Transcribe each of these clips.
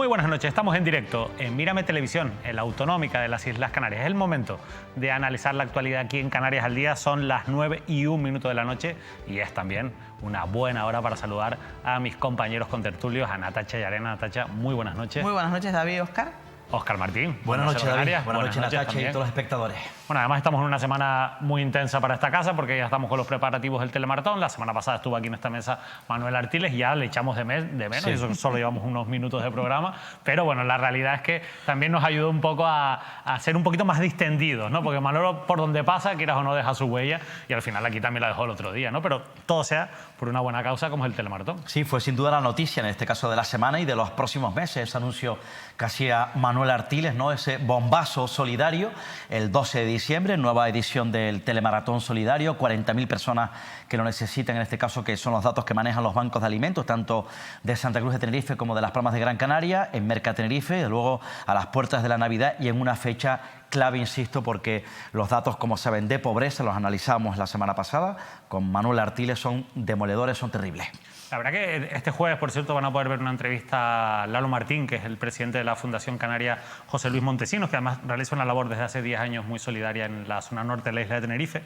Muy buenas noches, estamos en directo en Mírame Televisión, en la autonómica de las Islas Canarias. Es el momento de analizar la actualidad aquí en Canarias al día. Son las 9:01 de la noche y es también una buena hora para saludar a mis compañeros contertulios, a Natacha y Arena. Natacha, muy buenas noches. Muy buenas noches, David y Óscar. Óscar Martín. Buenas noches, David. Buenas noches, Natacha, también. y todos los espectadores. Bueno, además estamos en una semana muy intensa para esta casa porque ya estamos con los preparativos del telemaratón. La semana pasada estuvo aquí en esta mesa Manuel Artiles y ya le echamos de menos, sí. Y eso solo llevamos unos minutos de programa. Pero bueno, la realidad es que también nos ayudó un poco a ser un poquito más distendidos, ¿no? Porque Manolo, por donde pasa, quieras o no, deja su huella y al final aquí también la dejó el otro día, ¿no? Pero todo sea por una buena causa como es el telemaratón. Sí, fue sin duda la noticia, en este caso de la semana y de los próximos meses. Ese anuncio que hacía Manuel Artiles, ¿no? Ese bombazo solidario, el 12 de diciembre, nueva edición del telemaratón solidario, 40.000 personas que lo necesitan, en este caso, que son los datos que manejan los bancos de alimentos, tanto de Santa Cruz de Tenerife como de Las Palmas de Gran Canaria, en Mercatenerife, y luego a las puertas de la Navidad y en una fecha clave, insisto, porque los datos, como saben, de pobreza, los analizamos la semana pasada, con Manuel Artiles, son demoledores, son terribles. La verdad que este jueves, por cierto, van a poder ver una entrevista a Lalo Martín, que es el presidente de la Fundación Canaria José Luis Montesinos, que además realiza una labor desde hace 10 años muy solidaria en la zona norte de la isla de Tenerife.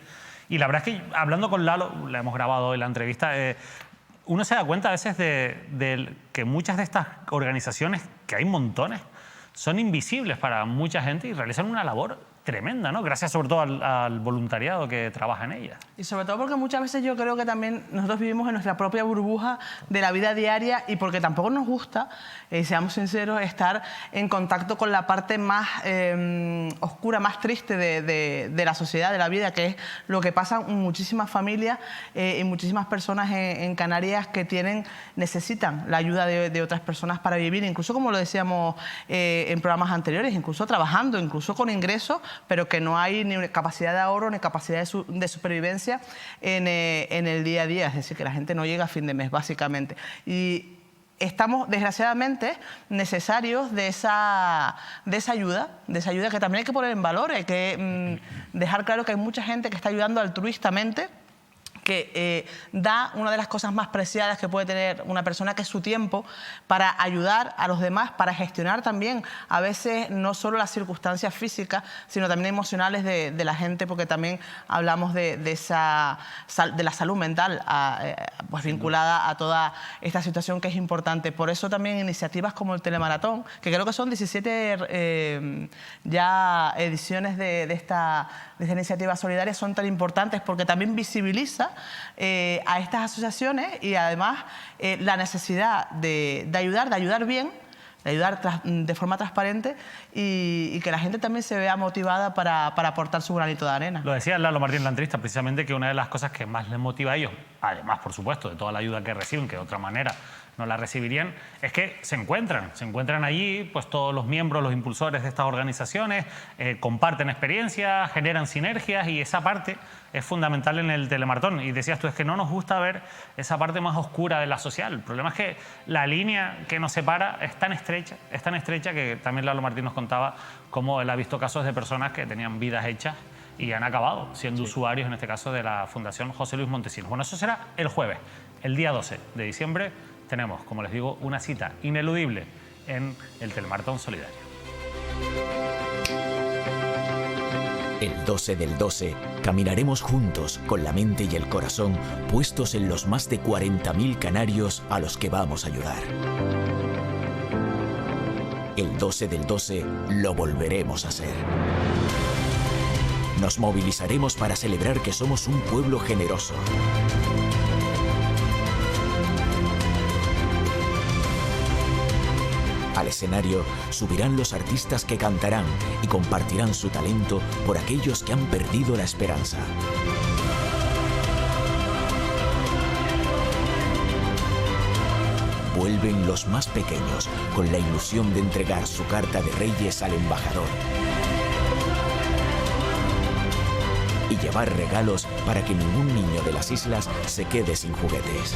Y la verdad es que, hablando con Lalo, la hemos grabado hoy la entrevista, uno se da cuenta a veces de que muchas de estas organizaciones, que hay montones, son invisibles para mucha gente y realizan una labor tremenda, ¿no? Gracias sobre todo al voluntariado que trabaja en ella. Y sobre todo porque muchas veces yo creo que también nosotros vivimos en nuestra propia burbuja de la vida diaria y porque tampoco nos gusta, seamos sinceros, estar en contacto con la parte más oscura, más triste de la sociedad, de la vida, que es lo que pasa en muchísimas familias y muchísimas personas en Canarias que necesitan la ayuda de otras personas para vivir, incluso como lo decíamos en programas anteriores, incluso trabajando, incluso con ingresos, pero que no hay ni capacidad de ahorro ni capacidad de supervivencia en el día a día. Es decir, que la gente no llega a fin de mes, básicamente. Y estamos, desgraciadamente, necesarios de esa ayuda que también hay que poner en valor. Hay que dejar claro que hay mucha gente que está ayudando altruistamente, que da una de las cosas más preciadas que puede tener una persona, que es su tiempo, para ayudar a los demás, para gestionar también a veces no solo las circunstancias físicas, sino también emocionales de la gente, porque también hablamos de la salud mental pues vinculada a toda esta situación que es importante. Por eso también iniciativas como el telemaratón, que creo que son 17 ya ediciones de esta iniciativa solidaria, son tan importantes porque también visibiliza a estas asociaciones y además la necesidad de ayudar bien, de ayudar de forma transparente y que la gente también se vea motivada para aportar su granito de arena. Lo decía Lalo Martín en la entrevista, precisamente, que una de las cosas que más les motiva a ellos, además, por supuesto, de toda la ayuda que reciben, que de otra manera no la recibirían, es que se encuentran allí, pues todos los miembros, los impulsores de estas organizaciones, comparten experiencias, generan sinergias y esa parte es fundamental en el telemaratón. Y decías tú, es que no nos gusta ver esa parte más oscura de la social. El problema es que la línea que nos separa es tan estrecha que también Lalo Martín nos contaba cómo él ha visto casos de personas que tenían vidas hechas y han acabado siendo usuarios, en este caso, de la Fundación José Luis Montesinos. Bueno, eso será el jueves, el día 12 de diciembre. Tenemos, como les digo, una cita ineludible en el telemaratón solidario. El 12 del 12 caminaremos juntos con la mente y el corazón puestos en los más de 40.000 canarios a los que vamos a ayudar. El 12 del 12 lo volveremos a hacer. Nos movilizaremos para celebrar que somos un pueblo generoso. Al escenario subirán los artistas que cantarán y compartirán su talento por aquellos que han perdido la esperanza. Vuelven los más pequeños con la ilusión de entregar su carta de Reyes al embajador y llevar regalos para que ningún niño de las islas se quede sin juguetes.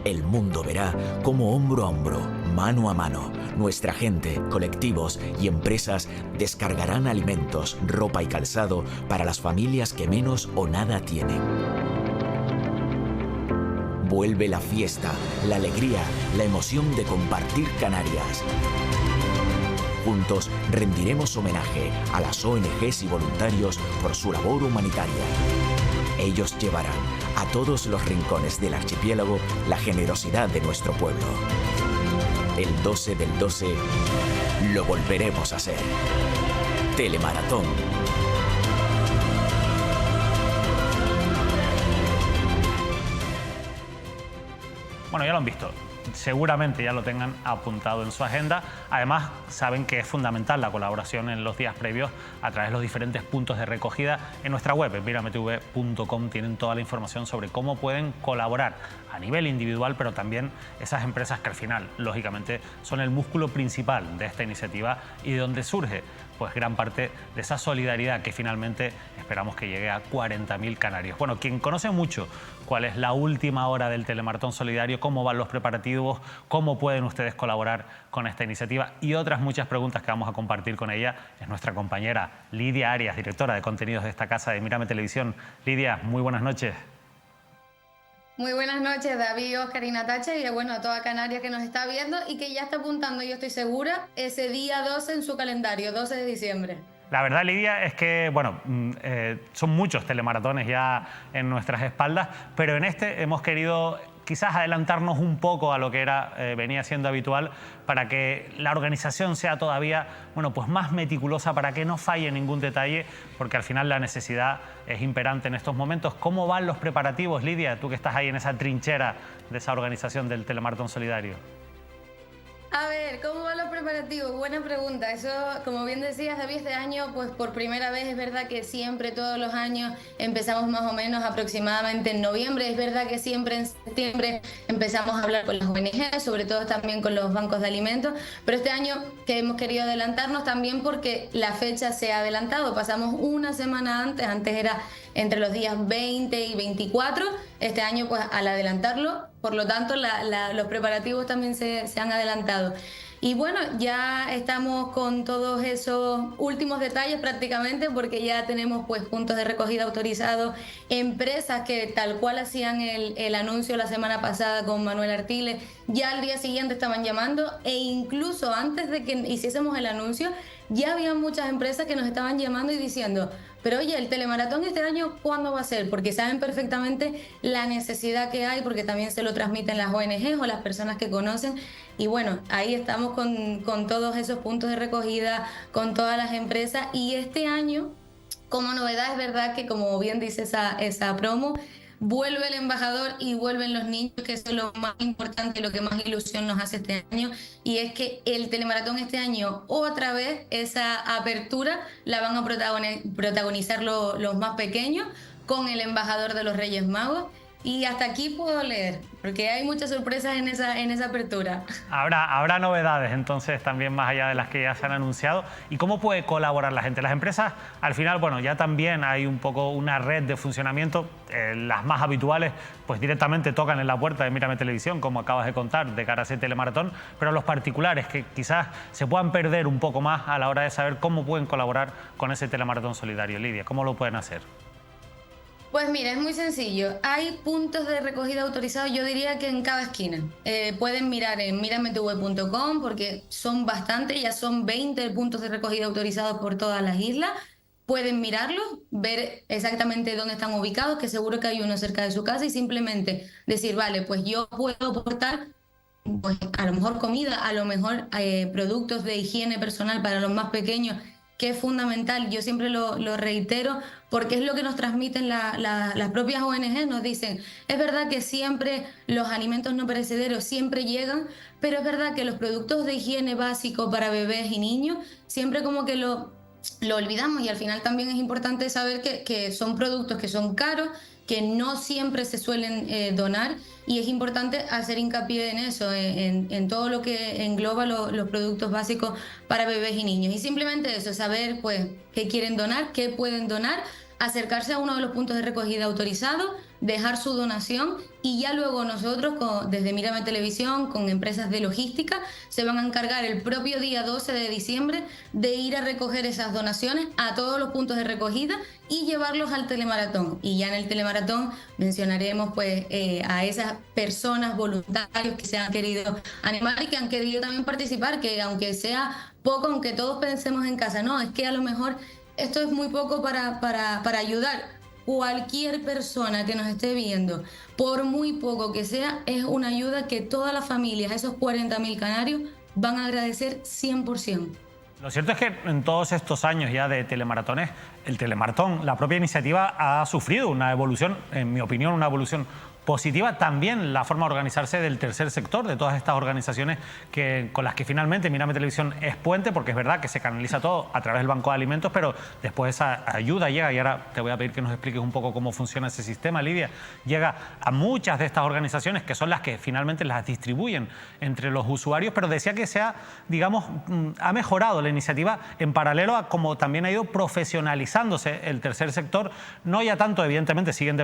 El mundo verá cómo hombro a hombro, mano a mano, nuestra gente, colectivos y empresas descargarán alimentos, ropa y calzado para las familias que menos o nada tienen. Vuelve la fiesta, la alegría, la emoción de compartir Canarias. Juntos rendiremos homenaje a las ONGs y voluntarios por su labor humanitaria. Ellos llevarán a todos los rincones del archipiélago la generosidad de nuestro pueblo. El 12 del 12 lo volveremos a hacer. Telemaratón. Bueno, ya lo han visto. Seguramente ya lo tengan apuntado en su agenda. Además, saben que es fundamental la colaboración en los días previos a través de los diferentes puntos de recogida. En nuestra web, en mirametv.com, tienen toda la información sobre cómo pueden colaborar a nivel individual, pero también esas empresas que al final, lógicamente, son el músculo principal de esta iniciativa y de donde surge pues gran parte de esa solidaridad que finalmente esperamos que llegue a 40.000 canarios. Bueno, quien conoce mucho cuál es la última hora del Telemaratón Solidario, cómo van los preparativos, cómo pueden ustedes colaborar con esta iniciativa y otras muchas preguntas que vamos a compartir con ella, es nuestra compañera Lidia Arias, directora de contenidos de esta casa de Mírame Televisión. Lidia, muy buenas noches. Muy buenas noches, David, Óscar y Natacha, y bueno, a toda Canarias que nos está viendo y que ya está apuntando, yo estoy segura, ese día 12 en su calendario, 12 de diciembre. La verdad, Lidia, es que bueno, son muchos telemaratones ya en nuestras espaldas, pero en este hemos querido quizás adelantarnos un poco a lo que venía siendo habitual para que la organización sea todavía pues más meticulosa, para que no falle ningún detalle, porque al final la necesidad es imperante en estos momentos. ¿Cómo van los preparativos, Lidia, tú que estás ahí en esa trinchera de esa organización del Telemaratón Solidario? A ver, ¿cómo van los preparativos? Buena pregunta. Eso, como bien decías, David, este año, pues por primera vez, es verdad que siempre, todos los años, empezamos más o menos aproximadamente en noviembre. Es verdad que siempre en septiembre empezamos a hablar con las ONG, sobre todo también con los bancos de alimentos, pero este año que hemos querido adelantarnos también porque la fecha se ha adelantado. Pasamos una semana antes era entre los días 20 y 24, este año pues al adelantarlo, por lo tanto los preparativos también se han adelantado. Y bueno, ya estamos con todos esos últimos detalles prácticamente, porque ya tenemos pues puntos de recogida autorizados, empresas que tal cual hacían el anuncio la semana pasada con Manuel Artiles, ya al día siguiente estaban llamando, e incluso antes de que hiciésemos el anuncio ya había muchas empresas que nos estaban llamando y diciendo: pero oye, el telemaratón este año, ¿cuándo va a ser? Porque saben perfectamente la necesidad que hay, porque también se lo transmiten las ONGs o las personas que conocen. Y bueno, ahí estamos con todos esos puntos de recogida, con todas las empresas. Y este año, como novedad, es verdad que, como bien dice esa promo, vuelve el embajador y vuelven los niños, que eso es lo más importante, lo que más ilusión nos hace este año, y es que el telemaratón este año, otra vez, esa apertura la van a protagonizar los más pequeños con el embajador de los Reyes Magos. Y hasta aquí puedo leer, porque hay muchas sorpresas en esa apertura. Habrá novedades entonces también más allá de las que ya se han anunciado. ¿Y cómo puede colaborar la gente? Las empresas, al final, bueno, ya también hay un poco una red de funcionamiento. Las más habituales, pues directamente tocan en la puerta de Mírame Televisión, como acabas de contar, de cara a ese telemaratón. Pero los particulares, que quizás se puedan perder un poco más a la hora de saber cómo pueden colaborar con ese telemaratón solidario. Lidia, ¿cómo lo pueden hacer? Pues mira, es muy sencillo. Hay puntos de recogida autorizados, yo diría que en cada esquina. Pueden mirar en mirametv.com, porque son bastantes, ya son 20 puntos de recogida autorizados por todas las islas. Pueden mirarlos, ver exactamente dónde están ubicados, que seguro que hay uno cerca de su casa, y simplemente decir: vale, pues yo puedo aportar, pues a lo mejor comida, a lo mejor productos de higiene personal para los más pequeños, que es fundamental. Yo siempre lo reitero, porque es lo que nos transmiten las propias ONG. Nos dicen: es verdad que siempre los alimentos no perecederos siempre llegan, pero es verdad que los productos de higiene básico para bebés y niños siempre como que lo olvidamos, y al final también es importante saber que son productos que son caros, que no siempre se suelen donar, y es importante hacer hincapié en eso, en todo lo que engloba los productos básicos para bebés y niños. Y simplemente eso, saber pues qué quieren donar, qué pueden donar, acercarse a uno de los puntos de recogida autorizados, dejar su donación y ya luego nosotros, desde Mírame Televisión, con empresas de logística, se van a encargar el propio día 12 de diciembre de ir a recoger esas donaciones a todos los puntos de recogida y llevarlos al telemaratón. Y ya en el telemaratón mencionaremos pues a esas personas, voluntarios que se han querido animar y que han querido también participar, que aunque sea poco, aunque todos pensemos en casa, no, es que a lo mejor esto es muy poco para ayudar. Cualquier persona que nos esté viendo, por muy poco que sea, es una ayuda que todas las familias, esos 40.000 canarios, van a agradecer 100%. Lo cierto es que en todos estos años ya de telemaratones, el telemaratón, la propia iniciativa ha sufrido una evolución, en mi opinión, una evolución positiva. También la forma de organizarse del tercer sector, de todas estas organizaciones con las que finalmente Mírame Televisión es puente, porque es verdad que se canaliza todo a través del Banco de Alimentos, pero después esa ayuda llega, y ahora te voy a pedir que nos expliques un poco cómo funciona ese sistema, Lidia, llega a muchas de estas organizaciones que son las que finalmente las distribuyen entre los usuarios, pero decía que digamos, ha mejorado la iniciativa en paralelo a cómo también ha ido profesionalizándose el tercer sector. No ya tanto, evidentemente, siguen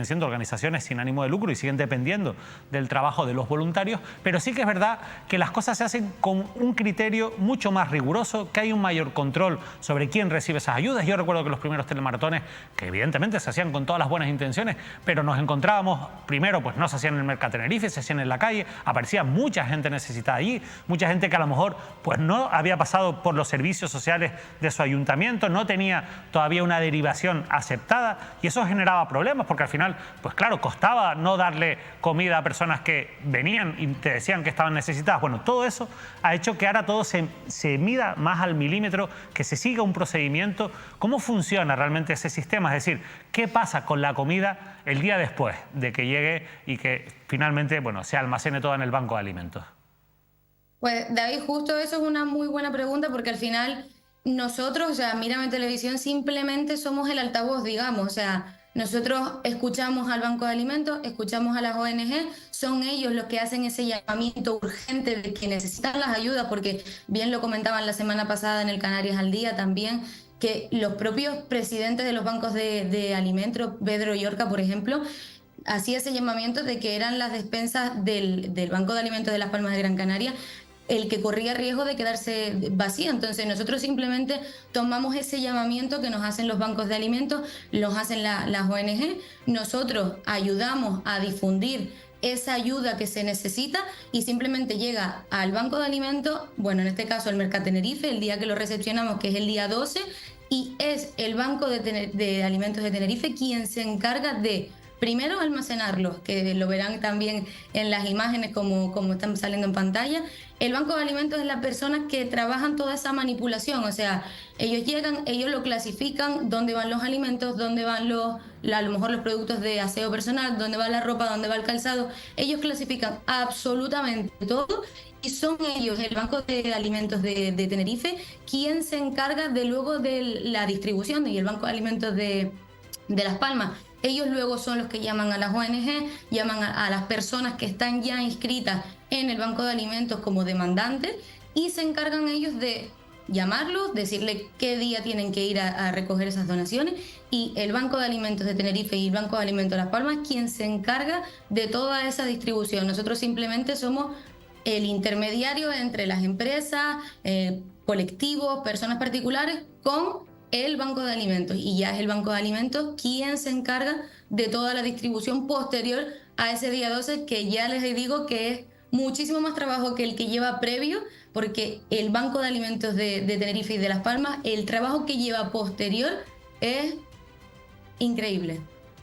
siendo organizaciones sin ánimo de lucro y siguen dependiendo del trabajo de los voluntarios, pero sí que es verdad que las cosas se hacen con un criterio mucho más riguroso, que hay un mayor control sobre quién recibe esas ayudas. Yo recuerdo que los primeros telemaratones, que evidentemente se hacían con todas las buenas intenciones, pero nos encontrábamos, primero, pues no se hacían en el Mercat Tenerife, se hacían en la calle, aparecía mucha gente necesitada allí, mucha gente que a lo mejor pues no había pasado por los servicios sociales de su ayuntamiento, no tenía todavía una derivación aceptada, y eso generaba problemas, porque al final, pues claro, costaba no darle comida a personas que venían y te decían que estaban necesitadas. Bueno, todo eso ha hecho que ahora todo se mida más al milímetro, que se siga un procedimiento. ¿Cómo funciona realmente ese sistema? Es decir, ¿qué pasa con la comida el día después de que llegue y que finalmente, bueno, se almacene toda en el Banco de Alimentos? Pues David, justo eso es una muy buena pregunta, porque al final nosotros, o sea, Mírame Televisión, simplemente somos el altavoz, digamos, o sea, nosotros escuchamos al Banco de Alimentos, escuchamos a las ONG, son ellos los que hacen ese llamamiento urgente de que necesitan las ayudas, porque bien lo comentaban la semana pasada en el Canarias al Día también, que los propios presidentes de los bancos de alimentos, Pedro Llorca, por ejemplo, hacía ese llamamiento de que eran las despensas del Banco de Alimentos de Las Palmas de Gran Canaria el que corría riesgo de quedarse vacío. Entonces nosotros simplemente tomamos ese llamamiento que nos hacen los bancos de alimentos, los hacen las ONG, nosotros ayudamos a difundir esa ayuda que se necesita y simplemente llega al Banco de Alimentos, bueno, en este caso el Mercat Tenerife, el día que lo recepcionamos, que es el día 12, y es el Banco de Alimentos de Tenerife quien se encarga de primero almacenarlos, que lo verán también en las imágenes como están saliendo en pantalla. El Banco de Alimentos es la persona que trabajan toda esa manipulación, o sea, ellos llegan, ellos lo clasifican, dónde van los alimentos, dónde van a lo mejor los productos de aseo personal, dónde va la ropa, dónde va el calzado. Ellos clasifican absolutamente todo y son ellos, el Banco de Alimentos de Tenerife, quien se encarga luego de la distribución, y el Banco de Alimentos de Las Palmas. Ellos luego son los que llaman a las ONG, llaman a las personas que están ya inscritas en el Banco de Alimentos como demandantes, y se encargan ellos de llamarlos, decirle qué día tienen que ir a recoger esas donaciones, y el Banco de Alimentos de Tenerife y el Banco de Alimentos de Las Palmas quien se encarga de toda esa distribución. Nosotros simplemente somos el intermediario entre las empresas, colectivos, personas particulares con el Banco de Alimentos, y ya es el Banco de Alimentos quien se encarga de toda la distribución posterior a ese día 12, que ya les digo que es muchísimo más trabajo que el que lleva previo, porque el Banco de Alimentos de Tenerife y de Las Palmas, el trabajo que lleva posterior es increíble.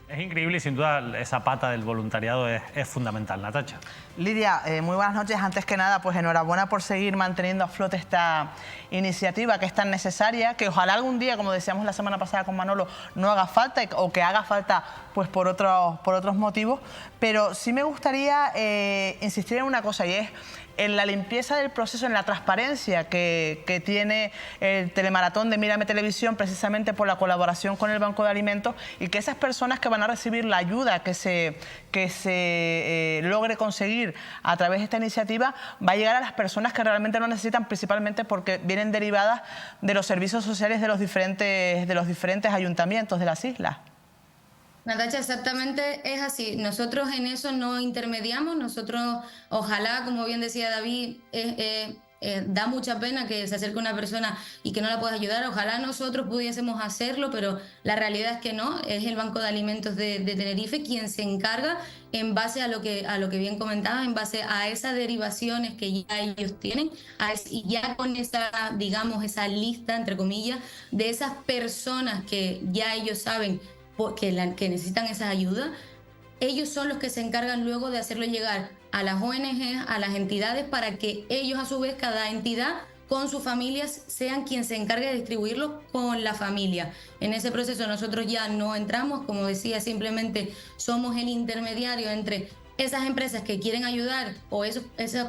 Es increíble y sin duda esa pata del voluntariado es fundamental. Natacha. Lidia, muy buenas noches. Antes que nada, pues enhorabuena por seguir manteniendo a flote esta iniciativa que es tan necesaria, que ojalá algún día, como decíamos la semana pasada con Manolo, no haga falta o que haga falta pues por otros motivos. Pero sí me gustaría insistir en una cosa, y es en la limpieza del proceso, en la transparencia que tiene el telemaratón de Mírame Televisión, precisamente por la colaboración con el Banco de Alimentos, y que esas personas que van a recibir la ayuda que se logre conseguir a través de esta iniciativa va a llegar a las personas que realmente lo necesitan, principalmente porque vienen derivadas de los servicios sociales de los diferentes ayuntamientos de las islas. Natacha, exactamente es así. Nosotros en eso no intermediamos. Nosotros, ojalá, como bien decía David, da mucha pena que se acerque una persona y que no la puedas ayudar. Ojalá nosotros pudiésemos hacerlo, pero la realidad es que no. Es el Banco de Alimentos de Tenerife quien se encarga, en base a lo que bien comentaba, en base a esas derivaciones que ya ellos tienen, y ya con esa, digamos, esa lista, entre comillas, de esas personas que ya ellos saben que necesitan esa ayuda. Ellos son los que se encargan luego de hacerlo llegar a las ONG, a las entidades, para que ellos, a su vez, cada entidad con sus familias, sean quien se encargue de distribuirlo con la familia. En ese proceso nosotros ya no entramos, como decía, simplemente somos el intermediario entre esas empresas que quieren ayudar, o esos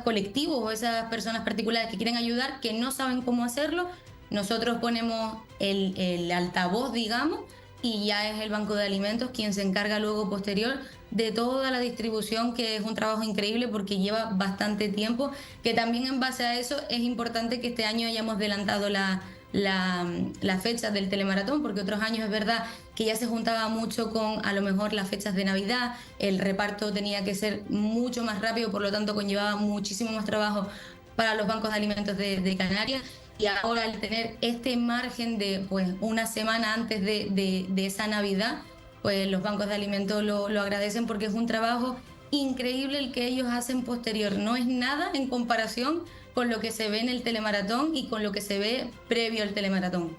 colectivos o esas personas particulares que quieren ayudar, que no saben cómo hacerlo. Nosotros ponemos el altavoz, digamos, y ya es el Banco de Alimentos quien se encarga luego, posterior, de toda la distribución, que es un trabajo increíble porque lleva bastante tiempo, que también en base a eso es importante que este año hayamos adelantado la fecha del telemaratón, porque otros años es verdad que ya se juntaba mucho con, a lo mejor, las fechas de Navidad. El reparto tenía que ser mucho más rápido, por lo tanto conllevaba muchísimo más trabajo para los bancos de alimentos de Canarias. Y ahora, al tener este margen de, pues, una semana antes de esa Navidad, pues los bancos de alimentos lo agradecen, porque es un trabajo increíble el que ellos hacen posterior. No es nada en comparación con lo que se ve en el telemaratón y con lo que se ve previo al telemaratón.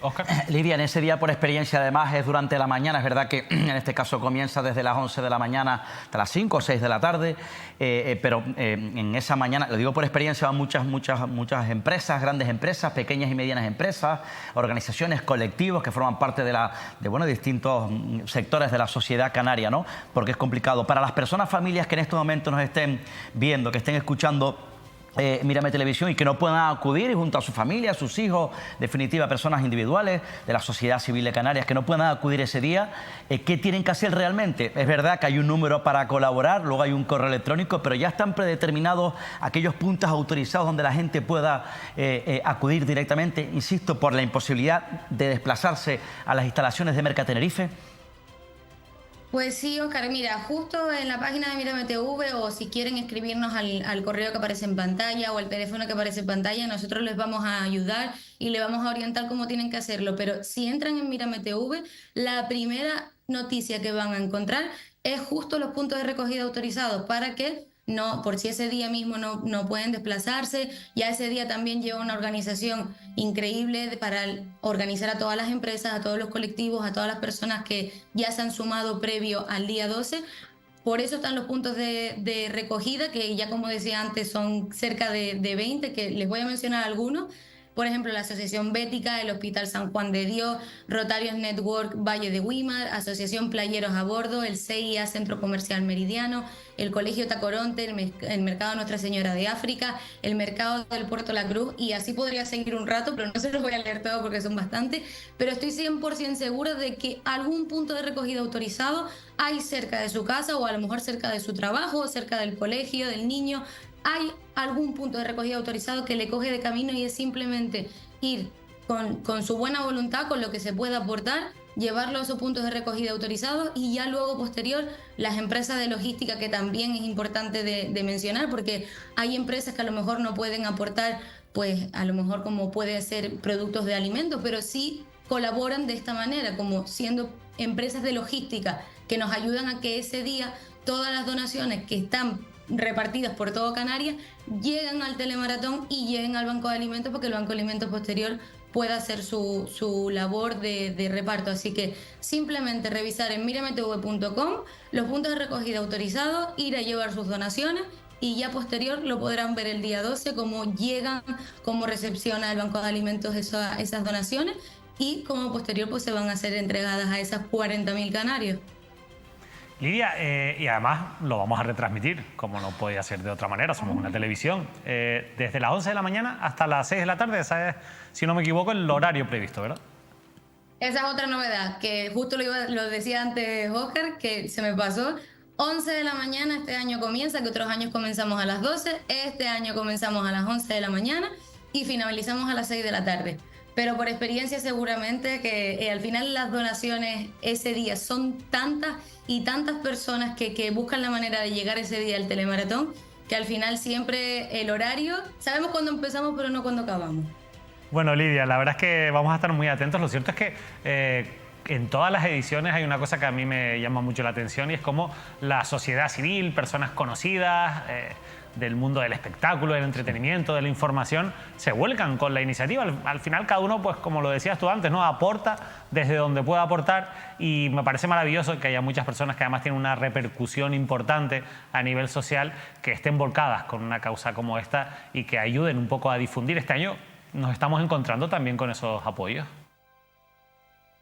Óscar. Lidia, en ese día, por experiencia, además, es durante la mañana. Es verdad que en este caso comienza desde las 11 de la mañana hasta las 5 o 6 de la tarde, pero en esa mañana, lo digo por experiencia, van muchas empresas, grandes empresas, pequeñas y medianas empresas, organizaciones, colectivos que forman parte de distintos sectores de la sociedad canaria, ¿no? Porque es complicado. Para las personas, familias que en estos momentos nos estén viendo, que estén escuchando Mírame Televisión y que no puedan acudir, y junto a su familia, a sus hijos, definitiva, personas individuales de la sociedad civil de Canarias que no puedan acudir ese día, ¿qué tienen que hacer realmente? Es verdad que hay un número para colaborar, luego hay un correo electrónico, pero ya están predeterminados aquellos puntos autorizados donde la gente pueda acudir directamente, insisto, por la imposibilidad de desplazarse a las instalaciones de Merca Tenerife. Pues sí, Óscar, mira, justo en la página de Mírame TV, o si quieren escribirnos al correo que aparece en pantalla o al teléfono que aparece en pantalla, nosotros les vamos a ayudar y les vamos a orientar cómo tienen que hacerlo. Pero si entran en Mírame TV, la primera noticia que van a encontrar es justo los puntos de recogida autorizados, para que no, por si ese día mismo no pueden desplazarse. Ya ese día también lleva una organización increíble para organizar a todas las empresas, a todos los colectivos, a todas las personas que ya se han sumado previo al día 12. Por eso están los puntos de recogida, que ya, como decía antes, son cerca de 20, que les voy a mencionar algunos. Por ejemplo, la Asociación Bética, el Hospital San Juan de Dios, Rotarios Network Valle de Güímar, Asociación Playeros a Bordo, el CIA Centro Comercial Meridiano, el Colegio Tacoronte, el Mercado Nuestra Señora de África, el Mercado del Puerto La Cruz, y así podría seguir un rato, pero no se los voy a leer todo porque son bastantes. Pero estoy 100% segura de que algún punto de recogida autorizado hay cerca de su casa, o a lo mejor cerca de su trabajo, cerca del colegio del niño. Hay algún punto de recogida autorizado que le coge de camino, y es simplemente ir con su buena voluntad, con lo que se pueda aportar, llevarlo a esos puntos de recogida autorizados, y ya luego, posterior, las empresas de logística, que también es importante de mencionar, porque hay empresas que a lo mejor no pueden aportar, pues a lo mejor como puede ser productos de alimentos, pero sí colaboran de esta manera, como siendo empresas de logística que nos ayudan a que ese día todas las donaciones que están repartidas por todo Canarias llegan al telemaratón y lleguen al Banco de Alimentos, porque el Banco de Alimentos posterior pueda hacer su labor de reparto. Así que simplemente revisar en mirametv.com los puntos de recogida autorizados, ir a llevar sus donaciones, y ya posterior lo podrán ver el día 12, cómo llegan, cómo recepciona el Banco de Alimentos esas donaciones, y cómo posterior pues se van a ser entregadas a esas 40.000 canarios. Lidia, y además lo vamos a retransmitir, como no podía ser de otra manera, somos una televisión, desde las 11 de la mañana hasta las 6 de la tarde, esa es, si no me equivoco, el horario previsto, ¿verdad? Esa es otra novedad, que justo lo decía antes Óscar, que se me pasó. 11 de la mañana este año comienza, que otros años comenzamos a las 12, este año comenzamos a las 11 de la mañana y finalizamos a las 6 de la tarde. pero por experiencia seguramente que al final las donaciones ese día son tantas y tantas personas que buscan la manera de llegar ese día al telemaratón, que al final siempre el horario, sabemos cuándo empezamos pero no cuándo acabamos. Bueno, Lidia, la verdad es que vamos a estar muy atentos. Lo cierto es que en todas las ediciones hay una cosa que a mí me llama mucho la atención y es cómo la sociedad civil, personas conocidas del mundo del espectáculo, del entretenimiento, de la información, se vuelcan con la iniciativa. Al final cada uno, pues como lo decías tú antes, ¿no? Aporta desde donde pueda aportar y me parece maravilloso que haya muchas personas que además tienen una repercusión importante a nivel social, que estén volcadas con una causa como esta y que ayuden un poco a difundir. Este año nos estamos encontrando también con esos apoyos.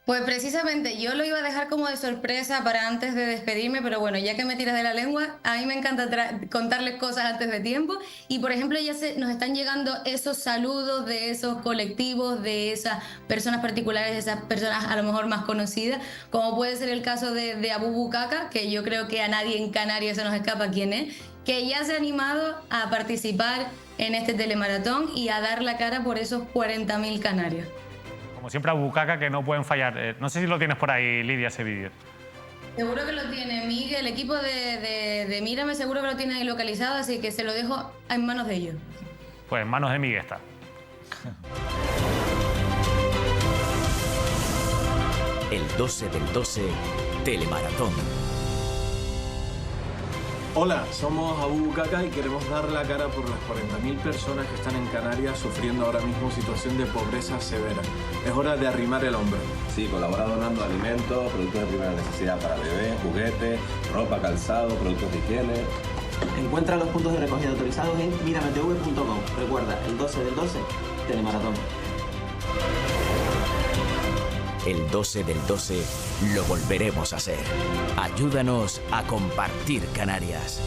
Pues precisamente yo lo iba a dejar como de sorpresa para antes de despedirme, pero bueno, ya que me tiras de la lengua, a mí me encanta contarles cosas antes de tiempo y por ejemplo ya nos están llegando esos saludos de esos colectivos, de esas personas particulares, de esas personas a lo mejor más conocidas, como puede ser el caso de Abu Bukaka, que yo creo que a nadie en Canarias se nos escapa quién es, que ya se ha animado a participar en este telemaratón y a dar la cara por esos 40.000 canarios. Como siempre a Bukaka, que no pueden fallar. No sé si lo tienes por ahí, Lidia, ese vídeo. Seguro que lo tiene Miguel, el equipo de Mírame seguro que lo tiene ahí localizado, así que se lo dejo en manos de ellos. Pues en manos de Miguel está. El 12 del 12 Telemaratón. Hola, somos Abu Bukaka y queremos dar la cara por las 40.000 personas que están en Canarias sufriendo ahora mismo situación de pobreza severa. Es hora de arrimar el hombro. Sí, colabora donando alimentos, productos de primera necesidad para bebés, juguetes, ropa, calzado, productos de higiene. Encuentra los puntos de recogida autorizados en mirametv.com. Recuerda, el 12 del 12, Telemaratón. El 12 del 12 lo volveremos a hacer. Ayúdanos a compartir Canarias.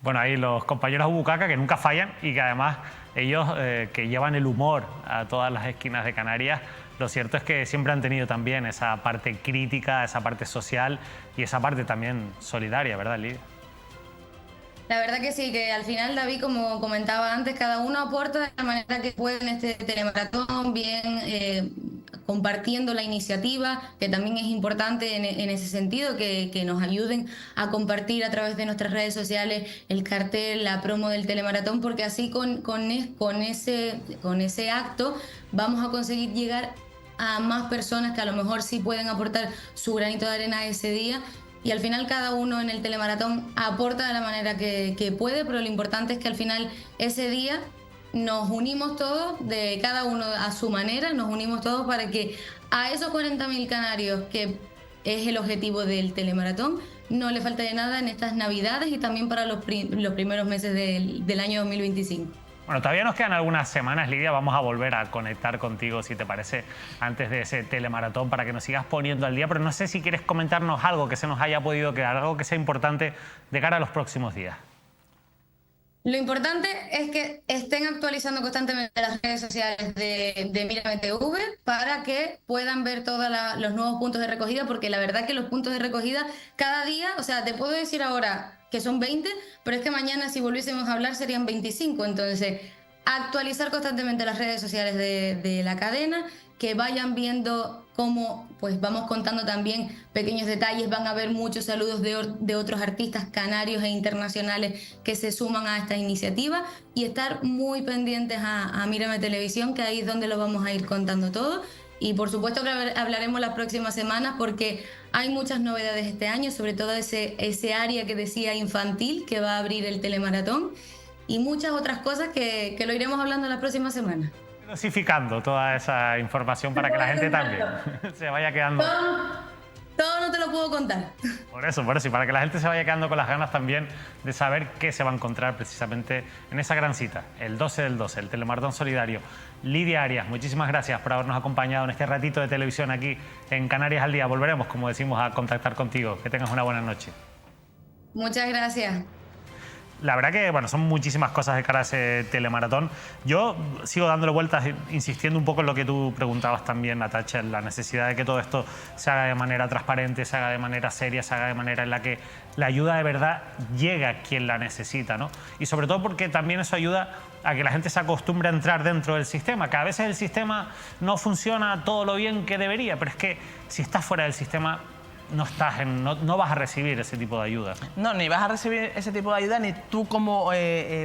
Bueno, ahí los compañeros Bukaka que nunca fallan y que además ellos que llevan el humor a todas las esquinas de Canarias, lo cierto es que siempre han tenido también esa parte crítica, esa parte social y esa parte también solidaria, ¿verdad, Lidia? La verdad que sí, que al final, David, como comentaba antes, cada uno aporta de la manera que puede en este telemaratón, bien compartiendo la iniciativa, que también es importante en ese sentido, que nos ayuden a compartir a través de nuestras redes sociales el cartel, la promo del telemaratón, porque así con ese acto vamos a conseguir llegar a más personas que a lo mejor sí pueden aportar su granito de arena ese día. Y al final cada uno en el telemaratón aporta de la manera que puede, pero lo importante es que al final ese día nos unimos todos, de cada uno a su manera, nos unimos todos para que a esos 40.000 canarios, que es el objetivo del telemaratón, no le falte de nada en estas Navidades y también para los primeros meses del año 2025. Bueno, todavía nos quedan algunas semanas, Lidia. Vamos a volver a conectar contigo, si te parece, antes de ese telemaratón para que nos sigas poniendo al día. Pero no sé si quieres comentarnos algo que se nos haya podido quedar, algo que sea importante de cara a los próximos días. Lo importante es que estén actualizando constantemente las redes sociales de Mírame TV para que puedan ver todos los nuevos puntos de recogida, porque la verdad que los puntos de recogida cada día, o sea, te puedo decir ahora que son 20, pero es que mañana si volviésemos a hablar serían 25, entonces actualizar constantemente las redes sociales de la cadena, que vayan viendo cómo pues vamos contando también pequeños detalles, van a haber muchos saludos de otros artistas canarios e internacionales que se suman a esta iniciativa y estar muy pendientes a Mírame Televisión, que ahí es donde lo vamos a ir contando todo. Y por supuesto que hablaremos las próximas semanas porque hay muchas novedades este año, sobre todo ese área que decía infantil que va a abrir el telemaratón y muchas otras cosas que lo iremos hablando las próximas semanas. Dosificando toda esa información para que la gente también se vaya quedando... Todo no te lo puedo contar. Por eso, y para que la gente se vaya quedando con las ganas también de saber qué se va a encontrar precisamente en esa gran cita, el 12 del 12, el telemaratón solidario. Lidia Arias, muchísimas gracias por habernos acompañado en este ratito de televisión aquí en Canarias al Día. Volveremos, como decimos, a contactar contigo. Que tengas una buena noche. Muchas gracias. La verdad que bueno, son muchísimas cosas de cara a ese telemaratón. Yo sigo dándole vueltas, insistiendo un poco en lo que tú preguntabas también, Natacha, en la necesidad de que todo esto se haga de manera transparente, se haga de manera seria, se haga de manera en la que la ayuda de verdad llegue a quien la necesita, ¿no? Y sobre todo porque también eso ayuda a que la gente se acostumbre a entrar dentro del sistema, que a veces el sistema no funciona todo lo bien que debería, pero es que si estás fuera del sistema no vas a recibir ese tipo de ayuda. No, ni vas a recibir ese tipo de ayuda, ni tú como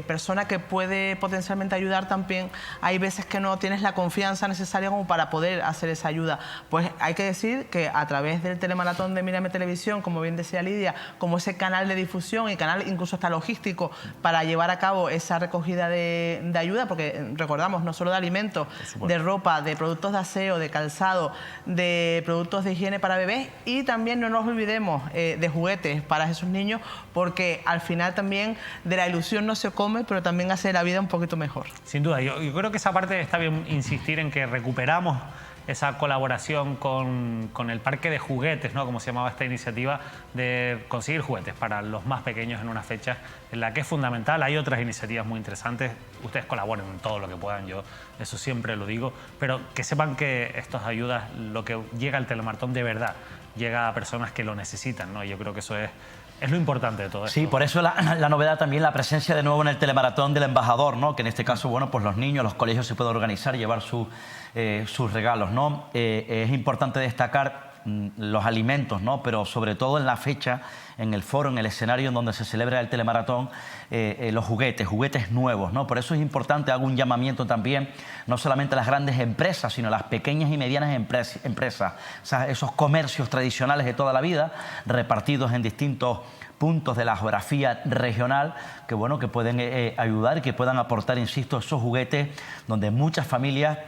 persona que puede potencialmente ayudar también, hay veces que no tienes la confianza necesaria como para poder hacer esa ayuda. Pues hay que decir que a través del telemaratón de Mírame Televisión, como bien decía Lidia, como ese canal de difusión y canal incluso hasta logístico para llevar a cabo esa recogida de ayuda, porque recordamos, no solo de alimentos, de ropa, de productos de aseo, de calzado, de productos de higiene para bebés, y también no nos olvidemos de juguetes para esos niños, porque al final también de la ilusión no se come, pero también hace la vida un poquito mejor. Sin duda, yo creo que esa parte está bien insistir en que recuperamos esa colaboración con el parque de juguetes, ¿no? Como se llamaba esta iniciativa de conseguir juguetes para los más pequeños en una fecha en la que es fundamental. Hay otras iniciativas muy interesantes. Ustedes colaboren en todo lo que puedan, yo eso siempre lo digo, pero que sepan que estas ayudas, lo que llega al telemaratón de verdad, llega a personas que lo necesitan, ¿no? Yo creo que eso es lo importante de todo esto. Sí, por eso la novedad también, la presencia de nuevo en el telemaratón del embajador, ¿no? Que en este caso, bueno, pues los niños, los colegios se pueden organizar y llevar sus regalos, ¿no? Es importante destacar los alimentos, ¿no? Pero sobre todo en la fecha, en el foro, en el escenario en donde se celebra el telemaratón, los juguetes nuevos, ¿no? Por eso es importante, hago un llamamiento también, no solamente a las grandes empresas, sino a las pequeñas y medianas empresas, o sea, esos comercios tradicionales de toda la vida, repartidos en distintos puntos de la geografía regional, que bueno, que pueden ayudar y que puedan aportar, insisto, esos juguetes donde muchas familias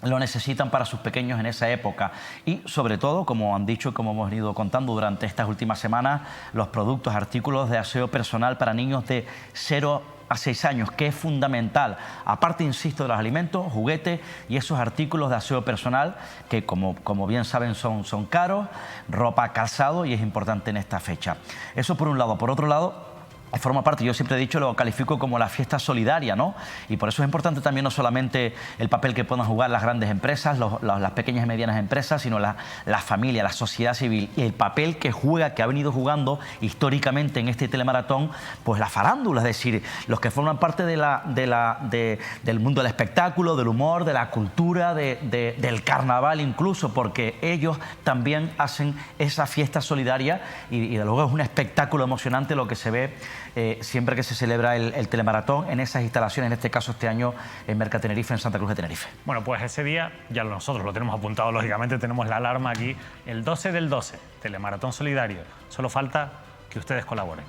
lo necesitan para sus pequeños en esa época. Y sobre todo, como han dicho y como hemos ido contando durante estas últimas semanas, los productos, artículos de aseo personal para niños de 0 a 6 años, que es fundamental. Aparte, insisto, de los alimentos, juguetes y esos artículos de aseo personal que, como bien saben, son caros, ropa, calzado, y es importante en esta fecha. Eso por un lado. Por otro lado, forma parte, yo siempre he dicho, lo califico como la fiesta solidaria, ¿no? Y por eso es importante también no solamente el papel que puedan jugar las grandes empresas, las pequeñas y medianas empresas, sino la familia, la sociedad civil, y el papel que juega, que ha venido jugando históricamente en este telemaratón, pues la farándula, es decir, los que forman parte del mundo del espectáculo, del humor, de la cultura, del carnaval incluso, porque ellos también hacen esa fiesta solidaria y de luego es un espectáculo emocionante lo que se ve siempre que se celebra el telemaratón en esas instalaciones, en este caso este año en Merca Tenerife, en Santa Cruz de Tenerife. Bueno, pues ese día ya nosotros lo tenemos apuntado, lógicamente tenemos la alarma aquí, el 12 del 12, telemaratón solidario. Solo falta que ustedes colaboren.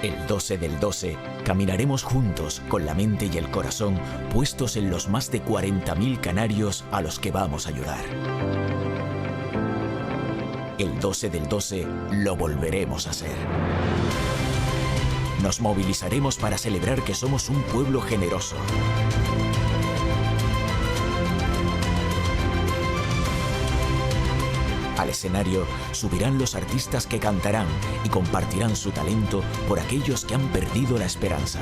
El 12 del 12 caminaremos juntos con la mente y el corazón puestos en los más de 40.000 canarios a los que vamos a ayudar. El 12 del 12 lo volveremos a hacer. Nos movilizaremos para celebrar que somos un pueblo generoso. Al escenario subirán los artistas que cantarán y compartirán su talento por aquellos que han perdido la esperanza.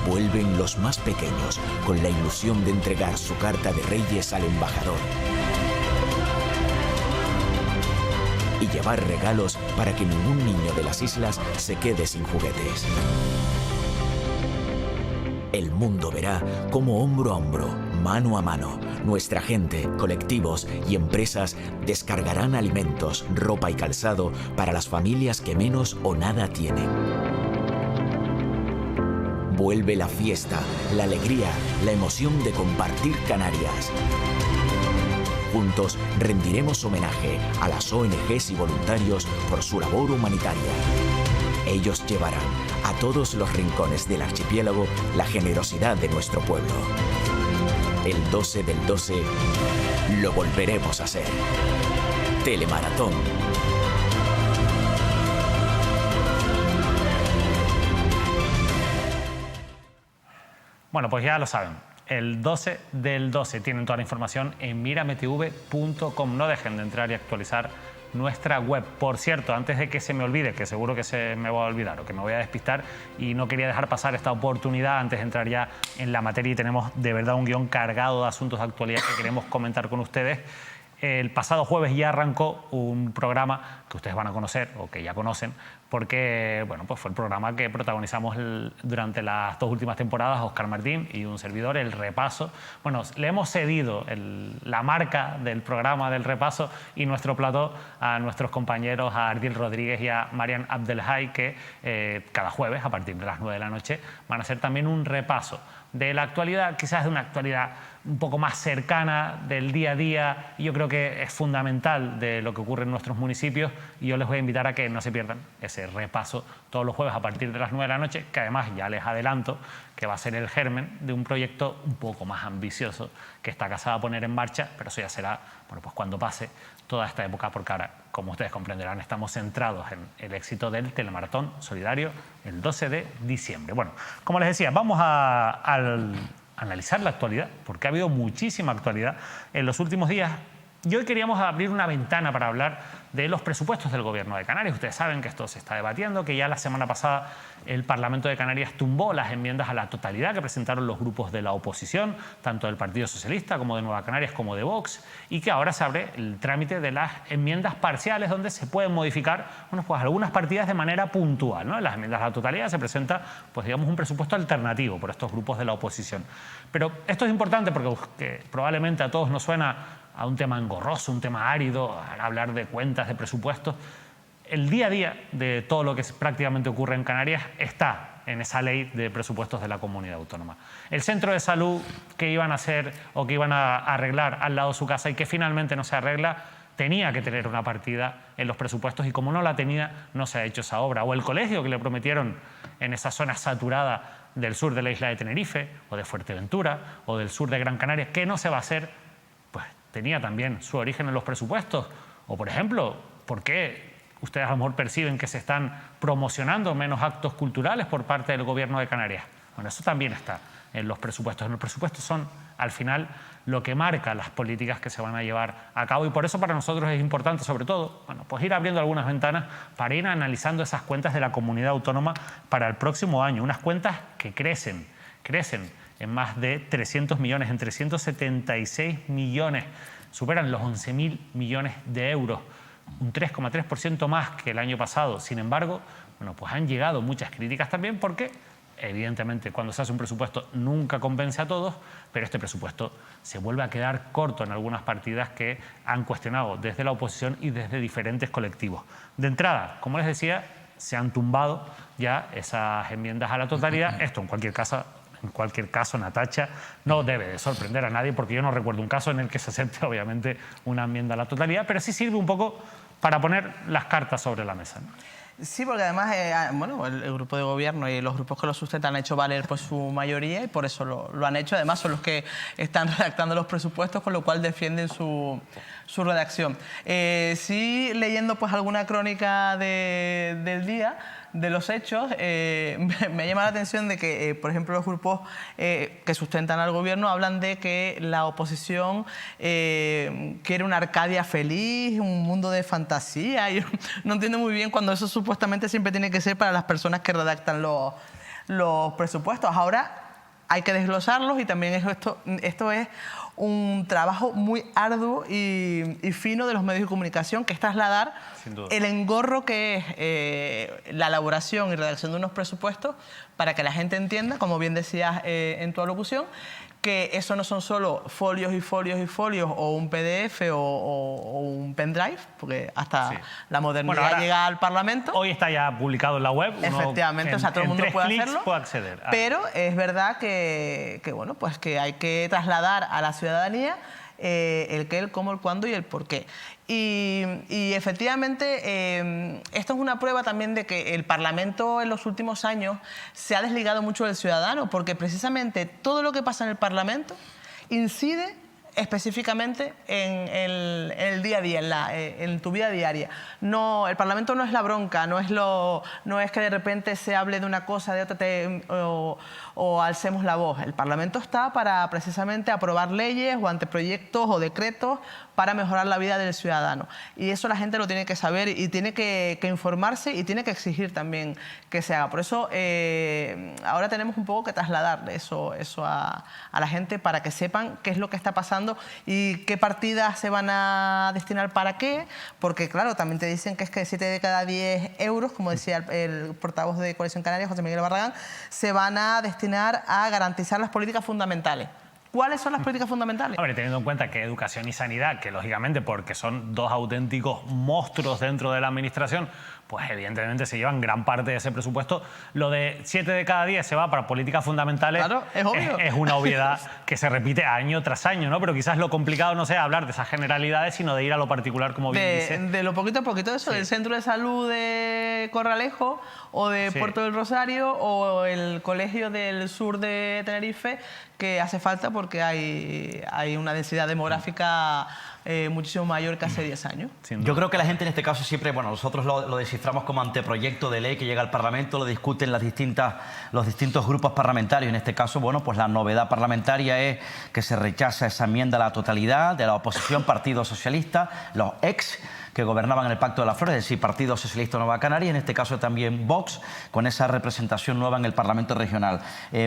Vuelven los más pequeños con la ilusión de entregar su carta de Reyes al embajador y llevar regalos para que ningún niño de las islas se quede sin juguetes. El mundo verá cómo hombro a hombro, mano a mano, nuestra gente, colectivos y empresas descargarán alimentos, ropa y calzado para las familias que menos o nada tienen. Vuelve la fiesta, la alegría, la emoción de compartir Canarias. Juntos rendiremos homenaje a las ONGs y voluntarios por su labor humanitaria. Ellos llevarán a todos los rincones del archipiélago la generosidad de nuestro pueblo. El 12 del 12 lo volveremos a hacer. Telemaratón. Bueno, pues ya lo saben, el 12 del 12 tienen toda la información en mirametv.com. No dejen de entrar y actualizar nuestra web. Por cierto, antes de que se me olvide, que seguro que se me va a olvidar o que me voy a despistar, y no quería dejar pasar esta oportunidad antes de entrar ya en la materia, y tenemos de verdad un guión cargado de asuntos de actualidad que queremos comentar con ustedes. El pasado jueves ya arrancó un programa que ustedes van a conocer o que ya conocen, porque bueno, pues fue el programa que protagonizamos durante las 2 últimas temporadas, Óscar Martín y un servidor, El Repaso. Bueno, le hemos cedido la marca del programa del Repaso y nuestro plató a nuestros compañeros, a Ardil Rodríguez y a Marian Abdelhai, que cada jueves, a partir de las 9 de la noche, van a hacer también un repaso de la actualidad, quizás de una actualidad un poco más cercana del día a día. Yo creo que es fundamental de lo que ocurre en nuestros municipios y yo les voy a invitar a que no se pierdan ese repaso todos los jueves a partir de las 9 de la noche, que además ya les adelanto que va a ser el germen de un proyecto un poco más ambicioso que está Casa va a poner en marcha, pero eso ya será, bueno, pues cuando pase toda esta época, porque ahora, como ustedes comprenderán, estamos centrados en el éxito del telemaratón solidario el 12 de diciembre. Bueno, como les decía, vamos a analizar la actualidad, porque ha habido muchísima actualidad en los últimos días. Y hoy queríamos abrir una ventana para hablar de los presupuestos del Gobierno de Canarias. Ustedes saben que esto se está debatiendo, que ya la semana pasada el Parlamento de Canarias tumbó las enmiendas a la totalidad que presentaron los grupos de la oposición, tanto del Partido Socialista como de Nueva Canarias como de Vox, y que ahora se abre el trámite de las enmiendas parciales donde se pueden modificar, bueno, pues algunas partidas de manera puntual, ¿no? En las enmiendas a la totalidad se presenta, pues digamos, un presupuesto alternativo por estos grupos de la oposición. Pero esto es importante porque probablemente a todos nos suena a un tema engorroso, un tema árido, al hablar de cuentas, de presupuestos. El día a día de todo lo que prácticamente ocurre en Canarias está en esa ley de presupuestos de la comunidad autónoma. El centro de salud que iban a hacer o que iban a arreglar al lado de su casa y que finalmente no se arregla, tenía que tener una partida en los presupuestos y como no la tenía, no se ha hecho esa obra. O el colegio que le prometieron en esa zona saturada del sur de la isla de Tenerife o de Fuerteventura o del sur de Gran Canaria, que no se va a hacer, pues tenía también su origen en los presupuestos. O, por ejemplo, ¿por qué ustedes a lo mejor perciben que se están promocionando menos actos culturales por parte del Gobierno de Canarias? Bueno, eso también está en los presupuestos. En los presupuestos son, al final, lo que marca las políticas que se van a llevar a cabo y por eso para nosotros es importante, sobre todo, bueno, pues ir abriendo algunas ventanas para ir analizando esas cuentas de la comunidad autónoma para el próximo año. Unas cuentas que crecen en más de 300 millones, en 376 millones, superan los 11.000 millones de euros, un 3,3% más que el año pasado. Sin embargo, bueno, pues han llegado muchas críticas también porque, evidentemente, cuando se hace un presupuesto nunca convence a todos, pero este presupuesto se vuelve a quedar corto en algunas partidas que han cuestionado desde la oposición y desde diferentes colectivos. De entrada, como les decía, se han tumbado ya esas enmiendas a la totalidad. Esto, en cualquier caso, Natacha, no debe de sorprender a nadie porque yo no recuerdo un caso en el que se acepte, obviamente, una enmienda a la totalidad, pero sí sirve un poco para poner las cartas sobre la mesa, ¿no? Sí, porque además bueno, el grupo de gobierno y los grupos que lo sustentan han hecho valer pues, su mayoría y por eso lo han hecho. Además son los que están redactando los presupuestos, con lo cual defienden su redacción. Sí, leyendo pues, alguna crónica del día, de los hechos, me llama la atención de que, por ejemplo, los grupos que sustentan al gobierno hablan de que la oposición quiere una Arcadia feliz, un mundo de fantasía. Yo no entiendo muy bien cuando eso supuestamente siempre tiene que ser para las personas que redactan los presupuestos. Ahora hay que desglosarlos y también esto es un trabajo muy arduo y fino de los medios de comunicación, que es trasladar el engorro que es la elaboración y redacción de unos presupuestos para que la gente entienda, como bien decías en tu alocución, que eso no son solo folios y folios y folios o un PDF o un pendrive, porque hasta la modernidad llega al Parlamento. Hoy está ya publicado en la web. Efectivamente, o sea, todo el mundo puede hacerlo. Puede acceder. Pero es verdad que, bueno, pues que hay que trasladar a la ciudadanía el qué, el cómo, el cuándo y el por qué. Y efectivamente esto es una prueba también de que el Parlamento en los últimos años se ha desligado mucho del ciudadano, porque precisamente todo lo que pasa en el Parlamento incide específicamente en el día a día, en tu vida diaria. No, el Parlamento no es la bronca, no es que de repente se hable de una cosa, de otra, o alcemos la voz. El Parlamento está para precisamente aprobar leyes o anteproyectos o decretos para mejorar la vida del ciudadano. Y eso la gente lo tiene que saber y tiene que informarse y tiene que exigir también que se haga. Por eso ahora tenemos un poco que trasladarle eso a la gente para que sepan qué es lo que está pasando pasando y qué partidas se van a destinar para qué, porque claro, también te dicen que es que 7 de cada 10 euros, como decía el portavoz de Coalición Canaria, José Miguel Barragán, se van a destinar a garantizar las políticas fundamentales. ¿Cuáles son las políticas fundamentales? Hombre, teniendo en cuenta que educación y sanidad, que lógicamente porque son dos auténticos monstruos dentro de la administración, pues evidentemente se llevan gran parte de ese presupuesto. Lo de 7 de cada 10 se va para políticas fundamentales. Claro, es obvio. Es una obviedad que se repite año tras año, ¿no? Pero quizás lo complicado no sea hablar de esas generalidades, sino de ir a lo particular, como bien dice. De lo poquito a poquito, eso, del Centro de Salud de Corralejo o de Puerto del Rosario o el Colegio del Sur de Tenerife, que hace falta porque hay una densidad demográfica muchísimo mayor que hace 10 años. Yo creo que la gente en este caso siempre, bueno, nosotros lo desciframos como anteproyecto de ley que llega al Parlamento, lo discuten los distintos grupos parlamentarios. En este caso, bueno, pues la novedad parlamentaria es que se rechaza esa enmienda a la totalidad de la oposición, Partido Socialista, los ex que gobernaban en el Pacto de la Flor, es decir, Partido Socialista de Nueva Canaria, y en este caso también Vox, con esa representación nueva en el Parlamento Regional.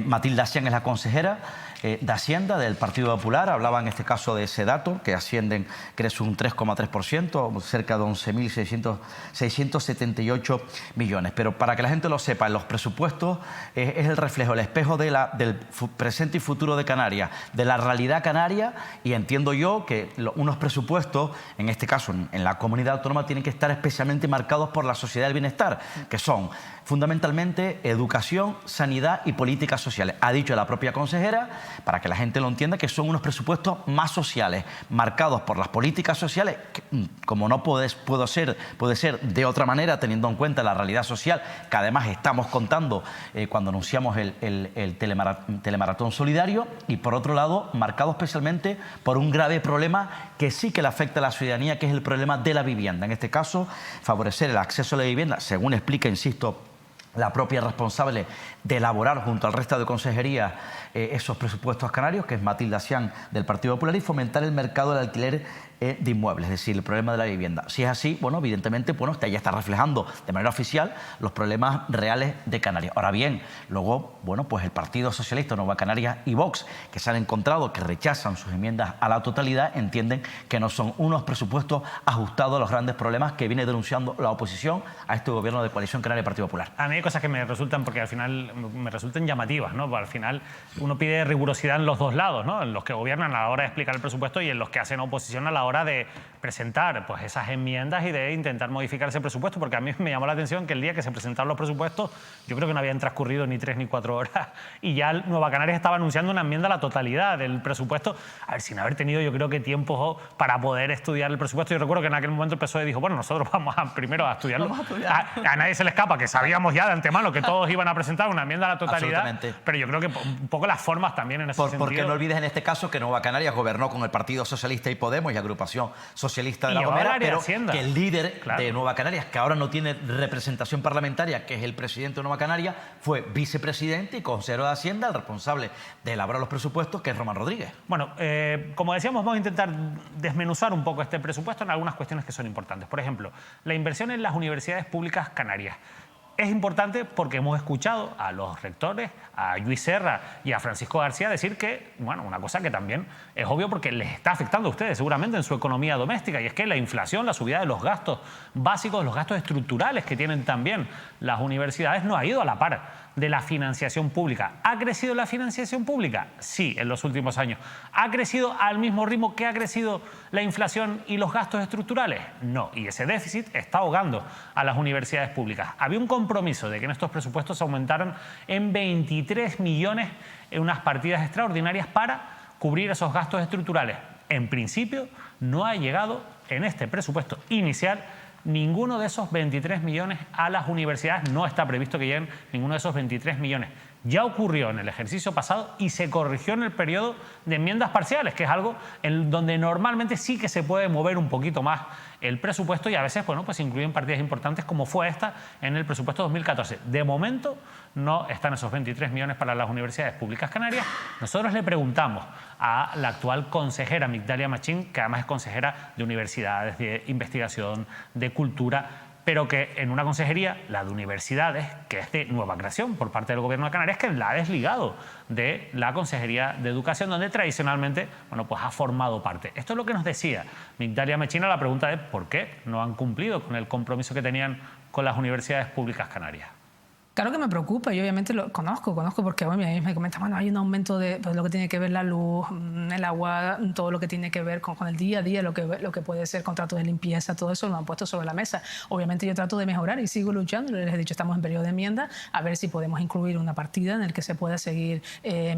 Matilde Asián es la consejera de Hacienda del Partido Popular, hablaba en este caso de ese dato, que ascienden, crece un 3,3%, cerca de 11.678 millones. Pero para que la gente lo sepa, en los presupuestos es el reflejo, el espejo del presente y futuro de Canarias, de la realidad canaria, y entiendo yo que unos presupuestos, en este caso en la comunidad autónoma, tienen que estar especialmente marcados por la sociedad del bienestar, que son fundamentalmente educación, sanidad y políticas sociales. Ha dicho la propia consejera, para que la gente lo entienda, que son unos presupuestos más sociales, marcados por las políticas sociales, que, como no puede ser de otra manera, teniendo en cuenta la realidad social, que además estamos contando cuando anunciamos el telemaratón solidario, y por otro lado, marcado especialmente por un grave problema que sí que le afecta a la ciudadanía, que es el problema de la vivienda. En este caso, favorecer el acceso a la vivienda, según explica, insisto, la propia responsable de elaborar junto al resto de consejerías esos presupuestos canarios, que es Matilde Asián del Partido Popular, y fomentar el mercado del alquiler de inmuebles, es decir, el problema de la vivienda. Si es así, bueno, evidentemente, bueno, ya está reflejando de manera oficial los problemas reales de Canarias. Ahora bien, luego, bueno, pues el Partido Socialista, Nueva Canarias y Vox, que se han encontrado, que rechazan sus enmiendas a la totalidad, entienden que no son unos presupuestos ajustados a los grandes problemas que viene denunciando la oposición a este gobierno de Coalición Canaria y Partido Popular. A mí hay cosas que me resultan, porque al final me resultan llamativas, ¿no? Al final uno pide rigurosidad en los dos lados, ¿no? En los que gobiernan a la hora de explicar el presupuesto y en los que hacen oposición a la hora de presentar pues esas enmiendas y de intentar modificar ese presupuesto, porque a mí me llamó la atención que el día que se presentaron los presupuestos, yo creo que no habían transcurrido ni 3 ni 4 horas y ya Nueva Canarias estaba anunciando una enmienda a la totalidad del presupuesto, a ver, sin haber tenido yo creo que tiempo para poder estudiar el presupuesto. Yo recuerdo que en aquel momento el PSOE dijo, bueno, nosotros vamos primero a estudiarlo. A nadie se le escapa que sabíamos ya de antemano que todos iban a presentar una enmienda a la totalidad, pero yo creo que un poco las formas también en ese sentido. Porque no olvides en este caso que Nueva Canarias gobernó con el Partido Socialista y Podemos y Agrupación Socialista de La Gomera, pero que el líder de Nueva Canarias, que ahora no tiene representación parlamentaria, que es el presidente de Nueva Canarias, fue vicepresidente y consejero de Hacienda, el responsable de elaborar los presupuestos, que es Román Rodríguez. Bueno, como decíamos, vamos a intentar desmenuzar un poco este presupuesto en algunas cuestiones que son importantes. Por ejemplo, la inversión en las universidades públicas canarias. Es importante porque hemos escuchado a los rectores, a Lluís Serra y a Francisco García decir que, bueno, una cosa que también es obvio porque les está afectando a ustedes seguramente en su economía doméstica, y es que la inflación, la subida de los gastos básicos, los gastos estructurales que tienen también las universidades, no ha ido a la par de la financiación pública. ¿Ha crecido la financiación pública? Sí, en los últimos años. ¿Ha crecido al mismo ritmo que ha crecido la inflación y los gastos estructurales? No, y ese déficit está ahogando a las universidades públicas. Había un compromiso de que en estos presupuestos se aumentaran en 23 millones en unas partidas extraordinarias para cubrir esos gastos estructurales. En principio, no ha llegado en este presupuesto inicial ninguno de esos 23 millones a las universidades. No está previsto que lleguen ninguno de esos 23 millones. Ya ocurrió en el ejercicio pasado y se corrigió en el periodo de enmiendas parciales, que es algo en donde normalmente sí que se puede mover un poquito más el presupuesto, y a veces, bueno, pues incluyen partidas importantes como fue esta en el presupuesto 2014. De momento no están esos 23 millones para las universidades públicas canarias. Nosotros le preguntamos a la actual consejera Migdalia Machín, que además es consejera de universidades, de investigación, de cultura, pero que en una consejería, la de universidades, que es de nueva creación por parte del Gobierno de Canarias, que la ha desligado de la Consejería de Educación, donde tradicionalmente, bueno, pues ha formado parte. Esto es lo que nos decía Migdalia Mechina. La pregunta es ¿por qué no han cumplido con el compromiso que tenían con las universidades públicas canarias? Claro que me preocupa y obviamente lo conozco porque bueno, a mí me comentan, bueno, hay un aumento de pues, lo que tiene que ver la luz, el agua, todo lo que tiene que ver con el día a día, lo que puede ser contratos de limpieza, todo eso lo han puesto sobre la mesa. Obviamente yo trato de mejorar y sigo luchando. Les he dicho, estamos en periodo de enmienda, a ver si podemos incluir una partida en la que se pueda seguir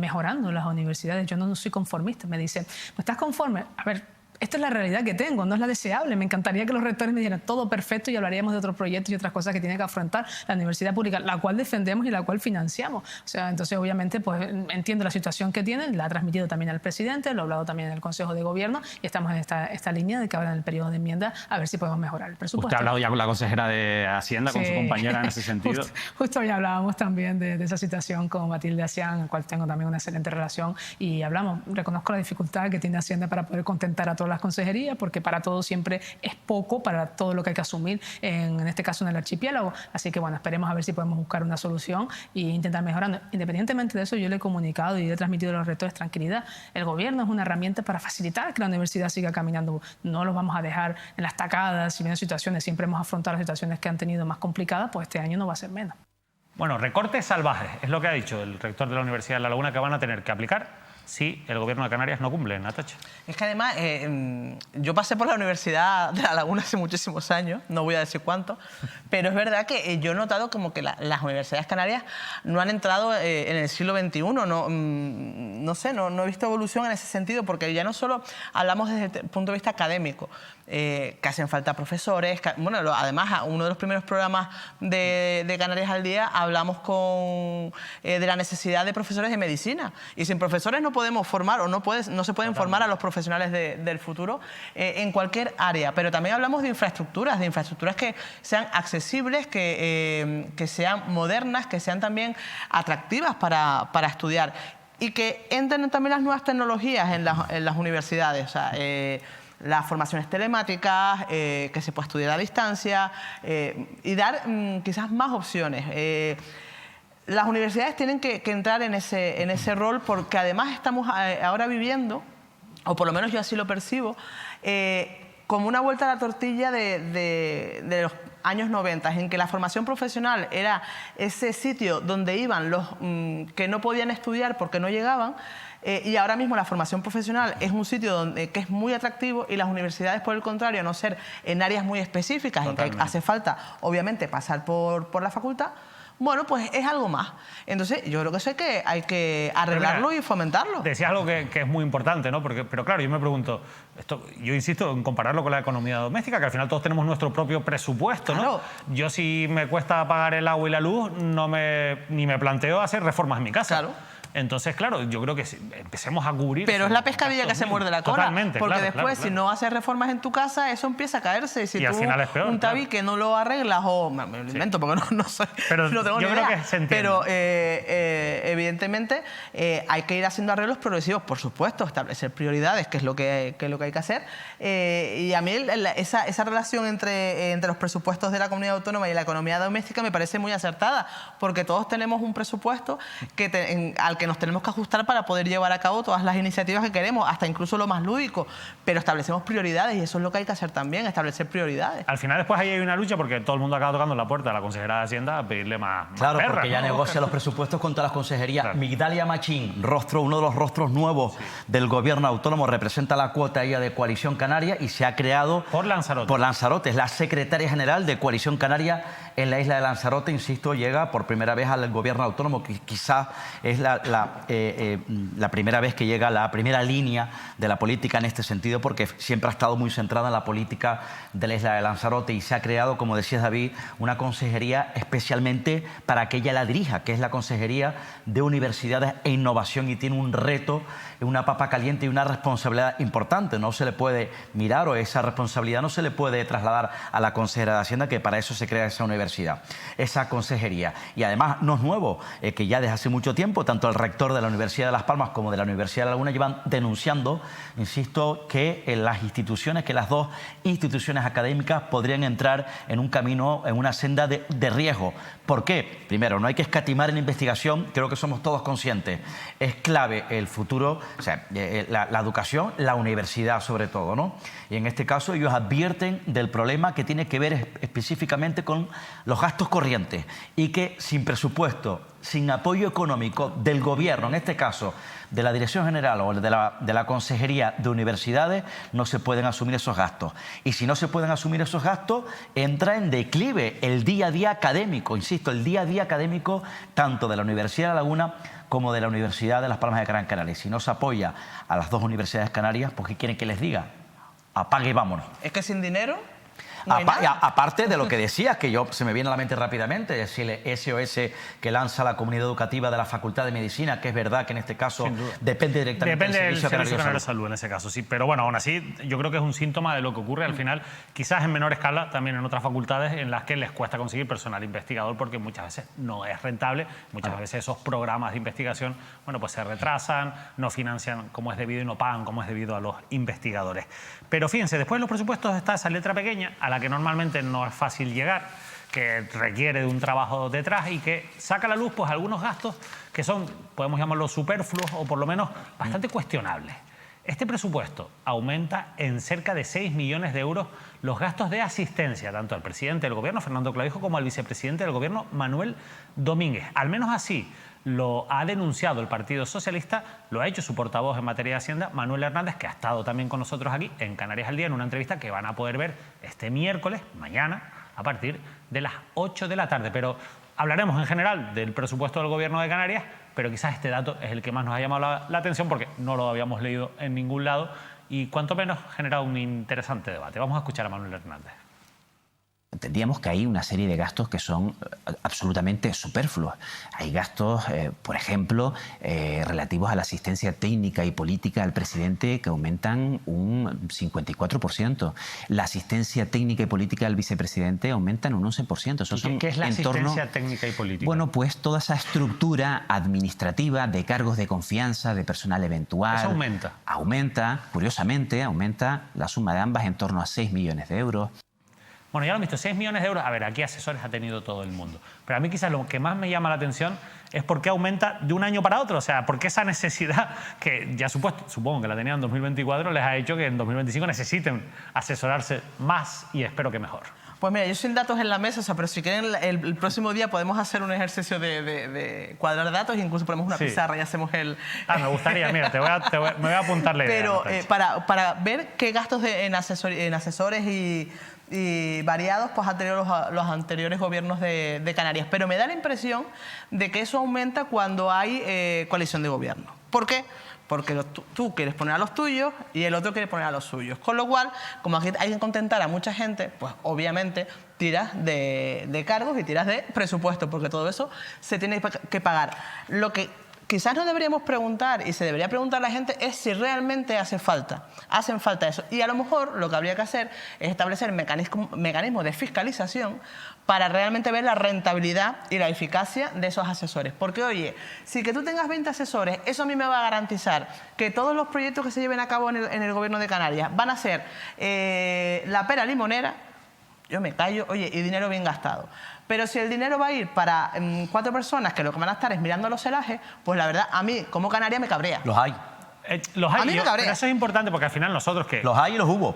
mejorando las universidades. Yo no soy conformista. Me dice, ¿estás conforme? A ver, esta es la realidad que tengo, no es la deseable. Me encantaría que los rectores me dijeran todo perfecto y hablaríamos de otros proyectos y otras cosas que tiene que afrontar la universidad pública, la cual defendemos y la cual financiamos. O sea, entonces obviamente pues entiendo la situación que tienen, la ha transmitido también al presidente, lo ha hablado también en el Consejo de Gobierno y estamos en esta línea de que ahora en el periodo de enmienda a ver si podemos mejorar el presupuesto. ¿Usted ha hablado ya con la consejera de Hacienda, con su compañera en ese sentido? Justo ya hablábamos también de esa situación con Matilde Asián, con la cual tengo también una excelente relación y hablamos, reconozco la dificultad que tiene Hacienda para poder contentar a todas las consejerías, porque para todo siempre es poco, para todo lo que hay que asumir, en este caso en el archipiélago. Así que bueno, esperemos a ver si podemos buscar una solución e intentar mejorando. Independientemente de eso, yo le he comunicado y le he transmitido a los rectores tranquilidad. El gobierno es una herramienta para facilitar que la universidad siga caminando. No los vamos a dejar en las tacadas, si bien situaciones, siempre hemos afrontado las situaciones que han tenido más complicadas, pues este año no va a ser menos. Bueno, recortes salvajes, es lo que ha dicho el rector de la Universidad de La Laguna, que van a tener que aplicar si el Gobierno de Canarias no cumple, Natacha. Es que además, yo pasé por la Universidad de La Laguna hace muchísimos años, no voy a decir cuánto, pero es verdad que yo he notado como que las universidades canarias no han entrado en el siglo XXI, no sé, no he visto evolución en ese sentido, porque ya no solo hablamos desde el punto de vista académico, que hacen falta profesores, bueno, además uno de los primeros programas de Canarias al Día hablamos de la necesidad de profesores de medicina, y sin profesores no podemos formar o no se pueden formar a los profesionales del futuro en cualquier área. Pero también hablamos de infraestructuras que sean accesibles, que sean modernas, que sean también atractivas para estudiar y que entren también las nuevas tecnologías en las universidades. O sea, las formaciones telemáticas, que se pueda estudiar a distancia y dar quizás más opciones. Las universidades tienen que entrar en ese rol, porque además estamos ahora viviendo, o por lo menos yo así lo percibo, como una vuelta a la tortilla de los años 90, en que la formación profesional era ese sitio donde iban los que no podían estudiar porque no llegaban, y ahora mismo la formación profesional es un sitio que es muy atractivo, y las universidades, por el contrario, a no ser en áreas muy específicas, en que hace falta, obviamente, pasar por la facultad, bueno, pues es algo más. Entonces, yo creo que eso hay que arreglarlo y fomentarlo. Decías algo que es muy importante, ¿no? Pero claro, yo me pregunto, yo insisto en compararlo con la economía doméstica, que al final todos tenemos nuestro propio presupuesto, ¿no? Claro. Yo, si me cuesta pagar el agua y la luz, ni me planteo hacer reformas en mi casa. Claro. Entonces, claro, yo creo que empecemos a cubrir... Pero es la pescadilla que se muerde la cola. Totalmente, porque claro, después, si no haces reformas en tu casa, eso empieza a caerse. Si y al final es peor, un tabique no lo arreglas, o me lo invento porque no sé, pero no tengo ni idea. Creo que se entiende. Pero evidentemente hay que ir haciendo arreglos progresivos, por supuesto, establecer prioridades, que es lo que hay que hacer. Y a mí esa relación entre los presupuestos de la comunidad autónoma y la economía doméstica me parece muy acertada, porque todos tenemos un presupuesto al que nos tenemos que ajustar para poder llevar a cabo todas las iniciativas que queremos, hasta incluso lo más lúdico, pero establecemos prioridades, y eso es lo que hay que hacer también, establecer prioridades. Al final después ahí hay una lucha, porque todo el mundo acaba tocando la puerta de la consejera de Hacienda a pedirle más claro, perra, porque ya negocia los presupuestos con todas las consejerías. Claro. Migdalia Machín, uno de los rostros nuevos del gobierno autónomo, representa la cuota ella de Coalición Canaria y se ha creado por Lanzarote. Es la secretaria general de Coalición Canaria en la isla de Lanzarote. Insisto, llega por primera vez al gobierno autónomo, que quizás es la primera vez que llega a la primera línea de la política en este sentido, porque siempre ha estado muy centrada en la política de la isla de Lanzarote, y se ha creado, como decías, David, una consejería especialmente para que ella la dirija, que es la Consejería de Universidades e Innovación, y tiene un reto, una papa caliente y una responsabilidad importante. No se le puede mirar, o esa responsabilidad no se le puede trasladar a la consejera de Hacienda, que para eso se crea esa universidad, esa consejería. Y además no es nuevo, que ya desde hace mucho tiempo tanto el rector de la Universidad de Las Palmas como de la Universidad de La Laguna llevan denunciando, insisto, que las dos instituciones académicas podrían entrar en un camino, en una senda de riesgo. ¿Por qué? Primero, no hay que escatimar en investigación, creo que somos todos conscientes. Es clave el futuro, o sea, la educación, la universidad sobre todo, ¿no? Y en este caso ellos advierten del problema que tiene que ver específicamente con los gastos corrientes y que sin presupuesto, sin apoyo económico del gobierno, en este caso de la Dirección General o de la Consejería de Universidades, no se pueden asumir esos gastos. Y si no se pueden asumir esos gastos, entra en declive el día a día académico, insisto, el día a día académico tanto de la Universidad de La Laguna como de la Universidad de Las Palmas de Gran Canaria. Si no se apoya a las dos universidades canarias, pues ¿qué quieren que les diga? Apague y vámonos. Es que sin dinero no hay nada. Aparte de lo que decías, que se me viene a la mente rápidamente, es decir, el SOS que lanza la comunidad educativa de la Facultad de Medicina, que es verdad que en este caso depende directamente del Servicio Canario de Salud en ese caso, sí. Pero bueno, aún así, yo creo que es un síntoma de lo que ocurre al final, quizás en menor escala, también en otras facultades en las que les cuesta conseguir personal investigador porque muchas veces no es rentable, muchas veces esos programas de investigación, bueno, pues se retrasan, no financian como es debido y no pagan como es debido a los investigadores. Pero fíjense, después de los presupuestos está esa letra pequeña a la que normalmente no es fácil llegar, que requiere de un trabajo detrás y que saca a la luz pues algunos gastos que son, podemos llamarlos superfluos o por lo menos bastante cuestionables. Este presupuesto aumenta en cerca de 6 millones de euros los gastos de asistencia tanto al presidente del gobierno, Fernando Clavijo, como al vicepresidente del gobierno, Manuel Domínguez. Al menos así lo ha denunciado el Partido Socialista, lo ha hecho su portavoz en materia de Hacienda, Manuel Hernández, que ha estado también con nosotros aquí en Canarias al Día en una entrevista que van a poder ver este miércoles, mañana, a partir de las 8 de la tarde. Pero hablaremos en general del presupuesto del Gobierno de Canarias, pero quizás este dato es el que más nos ha llamado la atención porque no lo habíamos leído en ningún lado y cuanto menos genera un interesante debate. Vamos a escuchar a Manuel Hernández. Entendíamos que hay una serie de gastos que son absolutamente superfluos. Hay gastos, por ejemplo, relativos a la asistencia técnica y política al presidente que aumentan un 54%. La asistencia técnica y política al vicepresidente aumenta en un 11%. ¿Qué es la asistencia técnica y política? Bueno, pues toda esa estructura administrativa de cargos de confianza, de personal eventual. ¿Eso aumenta? Aumenta, curiosamente, aumenta la suma de ambas en torno a 6 millones de euros. Bueno, ya lo han visto, 6 millones de euros. A ver, aquí asesores ha tenido todo el mundo. Pero a mí quizás lo que más me llama la atención es por qué aumenta de un año para otro. O sea, por qué esa necesidad que ya supongo que la tenían en 2024 les ha hecho que en 2025 necesiten asesorarse más y espero que mejor. Pues mira, yo sin datos en la mesa, o sea, pero si quieren el próximo día podemos hacer un ejercicio de cuadrar datos e incluso ponemos una pizarra y hacemos el... me gustaría, mira, me voy a apuntar la idea. Pero para ver qué gastos en asesores y variados pues han tenido los anteriores gobiernos de Canarias. Pero me da la impresión de que eso aumenta cuando hay coalición de gobierno. ¿Por qué? Porque tú quieres poner a los tuyos y el otro quiere poner a los suyos. Con lo cual, como aquí hay que contentar a mucha gente, pues obviamente tiras de cargos y tiras de presupuesto, porque todo eso se tiene que pagar. Lo que quizás no deberíamos preguntar y se debería preguntar a la gente es si realmente hacen falta eso. Y a lo mejor lo que habría que hacer es establecer mecanismos de fiscalización para realmente ver la rentabilidad y la eficacia de esos asesores. Porque, oye, si que tú tengas 20 asesores, eso a mí me va a garantizar que todos los proyectos que se lleven a cabo en el Gobierno de Canarias van a ser la pera limonera, yo me callo, oye, y dinero bien gastado. Pero si el dinero va a ir para 4 personas que lo que van a estar es mirando los celajes, pues la verdad, a mí, como canaria, me cabrea. Los hay. A mí me cabrea. Pero eso es importante porque al final nosotros que... Los hay y los hubo.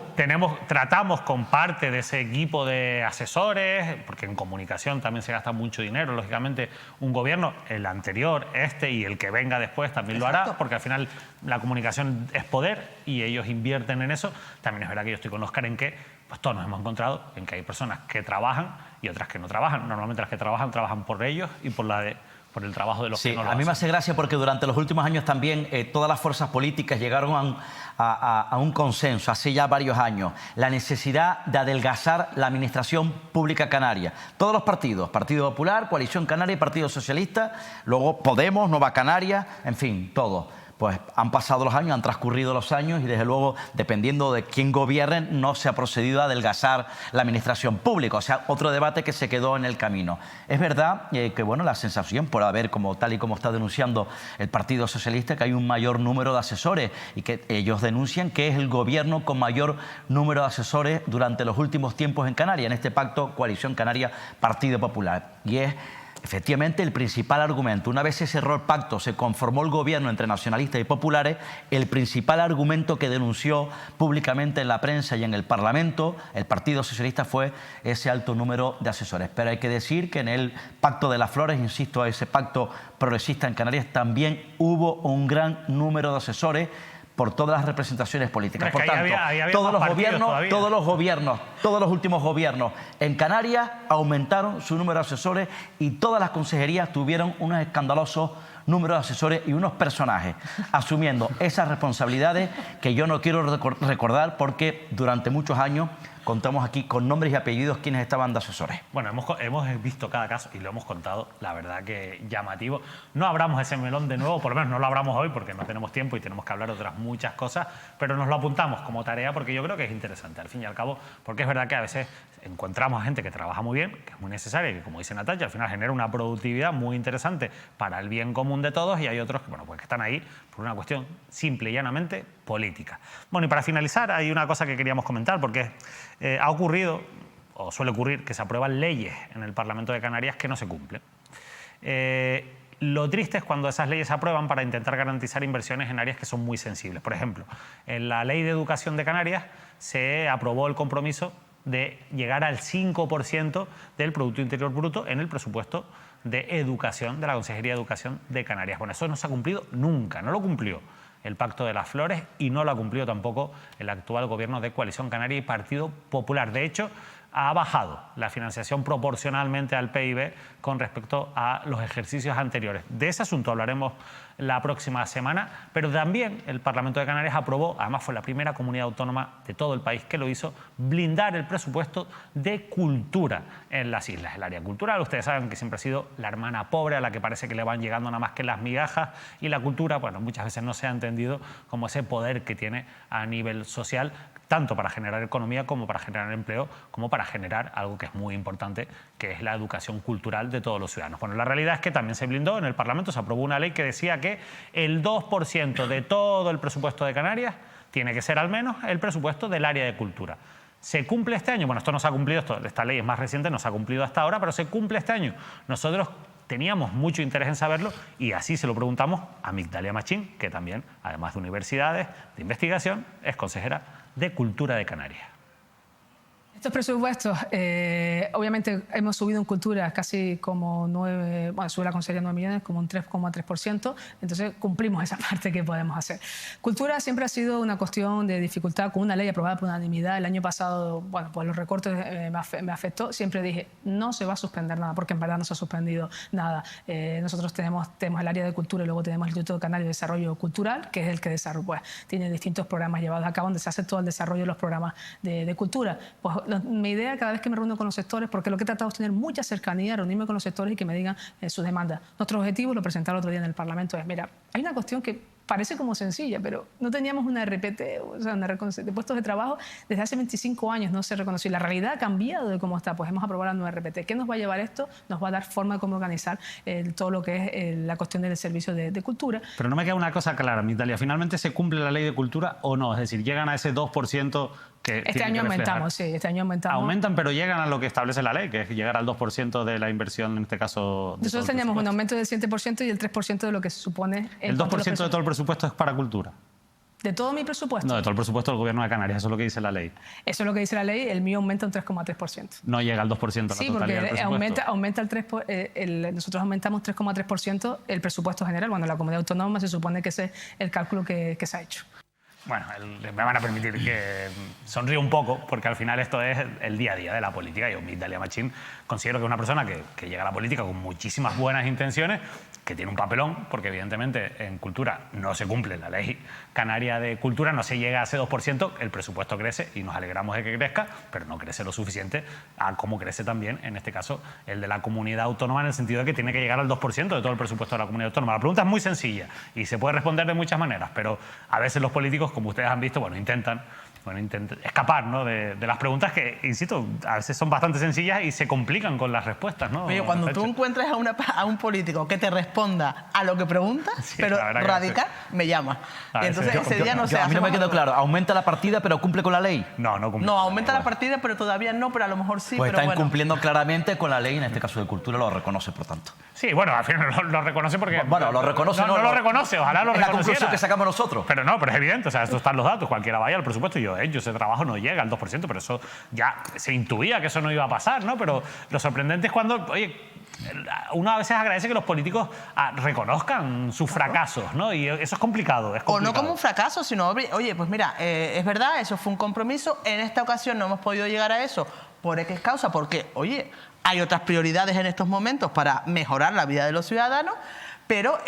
Tratamos con parte de ese equipo de asesores, porque en comunicación también se gasta mucho dinero, lógicamente un gobierno, el anterior, este y el que venga después también lo hará, porque al final la comunicación es poder y ellos invierten en eso. También es verdad que yo estoy con Óscar en que pues todos nos hemos encontrado en que hay personas que trabajan y otras que no trabajan. Normalmente las que trabajan por ellos y por el trabajo de los que no lo hacen. A mí me hace gracia porque durante los últimos años también todas las fuerzas políticas llegaron a un consenso, hace ya varios años, la necesidad de adelgazar la administración pública canaria. Todos los partidos, Partido Popular, Coalición Canaria y Partido Socialista, luego Podemos, Nueva Canaria, en fin, todo. pues han pasado los años, han transcurrido los años y desde luego, dependiendo de quién gobierne, no se ha procedido a adelgazar la administración pública. O sea, otro debate que se quedó en el camino. Es verdad que, bueno, la sensación, por haber, tal y como está denunciando el Partido Socialista, que hay un mayor número de asesores y que ellos denuncian que es el gobierno con mayor número de asesores durante los últimos tiempos en Canarias, en este pacto Coalición Canaria Partido Popular. Y es efectivamente el principal argumento. Una vez se cerró el pacto, se conformó el gobierno entre nacionalistas y populares, el principal argumento que denunció públicamente en la prensa y en el Parlamento el Partido Socialista fue ese alto número de asesores. Pero hay que decir que en el Pacto de las Flores, insisto, ese pacto progresista en Canarias, también hubo un gran número de asesores por todas las representaciones políticas. Por tanto, todos los últimos gobiernos en Canarias aumentaron su número de asesores y todas las consejerías tuvieron unos escandalosos números de asesores y unos personajes asumiendo esas responsabilidades que yo no quiero recordar porque durante muchos años contamos aquí con nombres y apellidos quienes estaban de asesores. Bueno, hemos visto cada caso y lo hemos contado, la verdad que llamativo. No abramos ese melón de nuevo, por lo menos no lo abramos hoy porque no tenemos tiempo y tenemos que hablar de otras muchas cosas, pero nos lo apuntamos como tarea porque yo creo que es interesante, al fin y al cabo, porque es verdad que a veces encontramos a gente que trabaja muy bien, que es muy necesaria y que, como dice Natalia, al final genera una productividad muy interesante para el bien común de todos, y hay otros que, bueno, pues que están ahí por una cuestión simple y llanamente política. Bueno, y para finalizar hay una cosa que queríamos comentar, porque ha ocurrido, o suele ocurrir, que se aprueban leyes en el Parlamento de Canarias que no se cumplen. Lo triste es cuando esas leyes se aprueban para intentar garantizar inversiones en áreas que son muy sensibles. Por ejemplo, en la Ley de Educación de Canarias se aprobó el compromiso de llegar al 5% del Producto Interior Bruto en el presupuesto de educación de la Consejería de Educación de Canarias. Bueno, eso no se ha cumplido nunca, no lo cumplió el Pacto de las Flores y no lo ha cumplido tampoco el actual gobierno de Coalición Canaria y Partido Popular. De hecho, ha bajado la financiación proporcionalmente al PIB con respecto a los ejercicios anteriores. De ese asunto hablaremos la próxima semana, pero también el Parlamento de Canarias aprobó, además fue la primera comunidad autónoma de todo el país que lo hizo, blindar el presupuesto de cultura en las islas. El área cultural, ustedes saben que siempre ha sido la hermana pobre a la que parece que le van llegando nada más que las migajas, y la cultura, bueno, muchas veces no se ha entendido como ese poder que tiene a nivel social, tanto para generar economía como para generar empleo, como para generar algo que es muy importante, que es la educación cultural de todos los ciudadanos. Bueno, la realidad es que también se blindó, en el Parlamento se aprobó una ley que decía que el 2% de todo el presupuesto de Canarias tiene que ser al menos el presupuesto del área de cultura. ¿Se cumple este año? Bueno, esto no se ha cumplido, esta ley es más reciente, no se ha cumplido hasta ahora, pero se cumple este año. Nosotros teníamos mucho interés en saberlo y así se lo preguntamos a Migdalia Machín, que también, además de universidades, de investigación, es consejera de Cultura de Canarias. Estos presupuestos, obviamente hemos subido en cultura casi como 9, bueno, sube la Consejería 9 millones, como un 3,3%, entonces cumplimos esa parte que podemos hacer. Cultura siempre ha sido una cuestión de dificultad, con una ley aprobada por unanimidad. El año pasado, bueno, pues los recortes me afectó, siempre dije, no se va a suspender nada, porque en verdad no se ha suspendido nada. Nosotros tenemos el área de cultura y luego tenemos el Instituto Canario de Desarrollo Cultural, que es el que desarrolla, pues, tiene distintos programas llevados a cabo donde se hace todo el desarrollo de los programas de cultura. Pues, mi idea cada vez que me reúno con los sectores, porque lo que he tratado es tener mucha cercanía, reunirme con los sectores y que me digan sus demandas. Nuestro objetivo, lo presenté el otro día en el Parlamento, es, mira, hay una cuestión que parece como sencilla, pero no teníamos una RPT, o sea, de puestos de trabajo desde hace 25 años, no se reconoció. La realidad ha cambiado de cómo está, pues hemos aprobado la nueva RPT. ¿Qué nos va a llevar esto? Nos va a dar forma de cómo organizar todo lo que es la cuestión del servicio de cultura. Pero no me queda una cosa clara, Migdalia. ¿Finalmente se cumple la ley de cultura o no? Es decir, llegan a ese 2% que este año aumentamos, sí, este año aumentamos. Aumentan, pero llegan a lo que establece la ley, que es llegar al 2% de la inversión, en este caso. Nosotros teníamos un aumento del 7% y el 3% de lo que se supone. ¿El 2% de todo el presupuesto es para cultura? ¿De todo mi presupuesto? No, de todo el presupuesto del Gobierno de Canarias, eso es lo que dice la ley. Eso es lo que dice la ley, el mío aumenta un 3,3%. No llega al 2% la totalidad del presupuesto. Sí, porque aumenta el 3%, nosotros aumentamos 3,3% el presupuesto general. Bueno, la comunidad autónoma se supone que ese es el cálculo que se ha hecho. Bueno, me van a permitir que sonríe un poco, porque al final esto es el día a día de la política. Yo, Migdalia Machín, considero que es una persona que llega a la política con muchísimas buenas intenciones, que tiene un papelón, porque evidentemente en cultura no se cumple la ley canaria de cultura, no se llega a ese 2%, el presupuesto crece y nos alegramos de que crezca, pero no crece lo suficiente a como crece también, en este caso, el de la comunidad autónoma, en el sentido de que tiene que llegar al 2% de todo el presupuesto de la comunidad autónoma. La pregunta es muy sencilla y se puede responder de muchas maneras, pero a veces los políticos, como ustedes han visto, intentan escapar, ¿no?, de las preguntas que, insisto, a veces son bastante sencillas y se complican con las respuestas, ¿no? Oye, cuando tú encuentres a un político que te responda a lo que preguntas, sí, pero radical, sí, me llama. Y entonces ese día no se hace. A mí no me quedó claro. ¿Aumenta la partida pero cumple con la ley? No cumple. No, aumenta la partida pero todavía no, pero a lo mejor sí. Pues pero está incumpliendo claramente con la ley, en este caso de cultura, lo reconoce, por tanto. Sí, bueno, al final lo reconoce porque... Bueno, lo reconoce, no lo reconoce, ojalá lo reconociera. Es la conclusión que sacamos nosotros. Pero es evidente, o sea, esto están los datos, cualquiera vaya al presupuesto y yo ese trabajo no llega al 2%, pero eso ya se intuía que eso no iba a pasar, ¿no? Pero lo sorprendente es cuando, uno a veces agradece que los políticos reconozcan sus fracasos, ¿no? Y eso es complicado, O no como un fracaso, sino, oye, pues mira, es verdad, eso fue un compromiso, en esta ocasión no hemos podido llegar a eso por X causa, porque, oye, hay otras prioridades en estos momentos para mejorar la vida de los ciudadanos, pero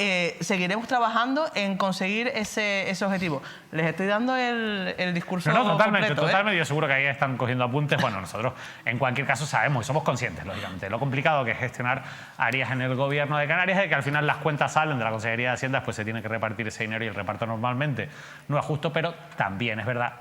seguiremos trabajando en conseguir ese objetivo. Les estoy dando el discurso totalmente. completo, Yo seguro que ahí están cogiendo apuntes. Bueno, nosotros en cualquier caso sabemos y somos conscientes, lógicamente, de lo complicado que es gestionar áreas en el gobierno de Canarias, de que al final las cuentas salen de la Consejería de Hacienda, pues se tiene que repartir ese dinero y el reparto normalmente no es justo, pero también es verdad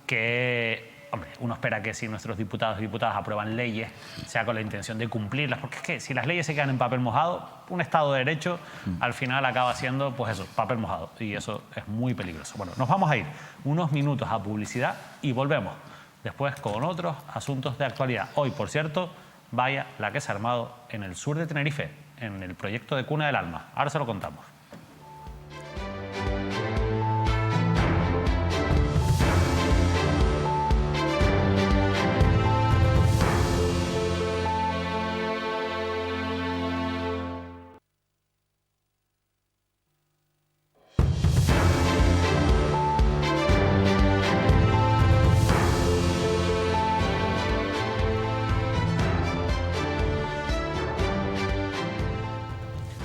que... Hombre, uno espera que si nuestros diputados y diputadas aprueban leyes, sea con la intención de cumplirlas, porque es que si las leyes se quedan en papel mojado, un Estado de Derecho al final acaba siendo, pues eso, papel mojado, y eso es muy peligroso. Bueno, nos vamos a ir unos minutos a publicidad y volvemos después con otros asuntos de actualidad. Hoy, por cierto, vaya la que se ha armado en el sur de Tenerife, en el proyecto de Cuna del Alma. Ahora se lo contamos.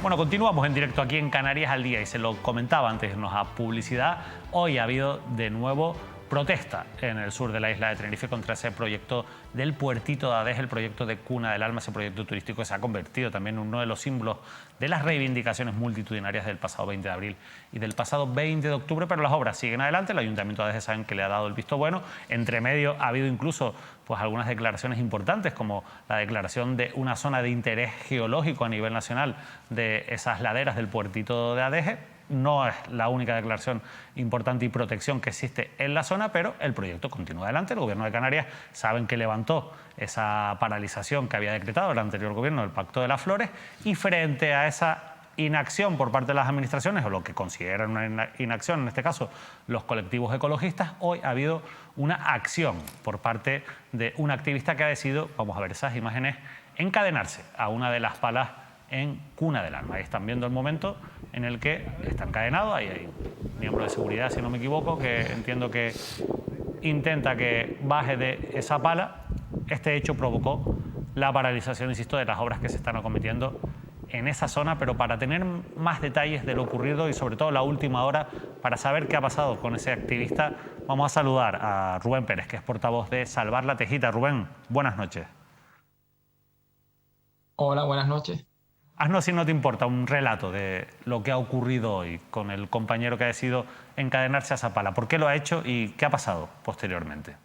Bueno, continuamos en directo aquí en Canarias al Día y se lo comentaba antes de irnos a publicidad. Hoy ha habido de nuevo protesta en el sur de la isla de Tenerife contra ese proyecto del puertito de Adeje, el proyecto de Cuna del Alma, ese proyecto turístico que se ha convertido también en uno de los símbolos de las reivindicaciones multitudinarias del pasado 20 de abril y del pasado 20 de octubre, pero las obras siguen adelante. El Ayuntamiento de Adeje saben que le ha dado el visto bueno. Entre medio ha habido incluso pues algunas declaraciones importantes, como la declaración de una zona de interés geológico a nivel nacional de esas laderas del puertito de Adeje. No es la única declaración importante y protección que existe en la zona, pero el proyecto continúa adelante. El Gobierno de Canarias saben que levantó esa paralización que había decretado el anterior gobierno, el Pacto de las Flores, y frente a esa inacción por parte de las administraciones, o lo que consideran una inacción, en este caso los colectivos ecologistas, hoy ha habido una acción por parte de un activista que ha decidido, vamos a ver esas imágenes, encadenarse a una de las palas en Cuna del Alma. Ahí están viendo el momento en el que está encadenado. Ahí hay un miembro de seguridad, si no me equivoco, que entiendo que intenta que baje de esa pala. Este hecho provocó la paralización, insisto, de las obras que se están acometiendo en esa zona, pero para tener más detalles de lo ocurrido y sobre todo la última hora, para saber qué ha pasado con ese activista, vamos a saludar a Rubén Pérez, que es portavoz de Salvar la Tejita. Rubén, buenas noches. Hola, buenas noches. Haznos, si no te importa, un relato de lo que ha ocurrido hoy con el compañero que ha decidido encadenarse a esa pala. ¿Por qué lo ha hecho y qué ha pasado posteriormente?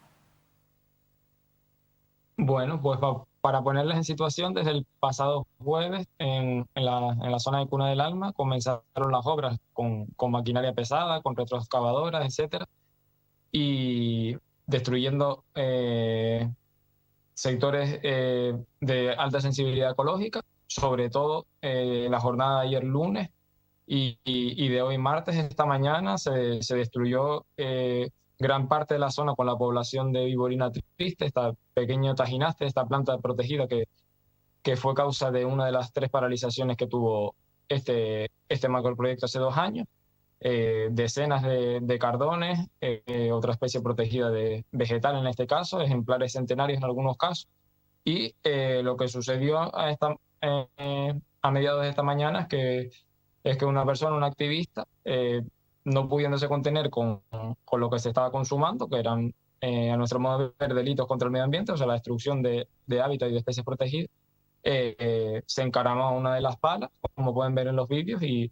Bueno, pues para ponerles en situación, desde el pasado jueves en la zona de Cuna del Alma comenzaron las obras con maquinaria pesada, con retroexcavadoras, etcétera, y destruyendo sectores de alta sensibilidad ecológica, sobre todo la jornada de ayer lunes y de hoy martes. Esta mañana se destruyó gran parte de la zona con la población de Viborina Triste, esta pequeño tajinaste, esta planta protegida que fue causa de una de las 3 paralizaciones que tuvo este macroproyecto hace 2 años. Decenas de cardones, otra especie protegida de vegetal en este caso, ejemplares centenarios en algunos casos. Y lo que sucedió a mediados de esta mañana es que una persona, un activista, no pudiéndose contener con lo que se estaba consumando, que eran, a nuestro modo de ver, delitos contra el medio ambiente, o sea, la destrucción de hábitat y de especies protegidas, se encaramó a una de las palas, como pueden ver en los vídeos, y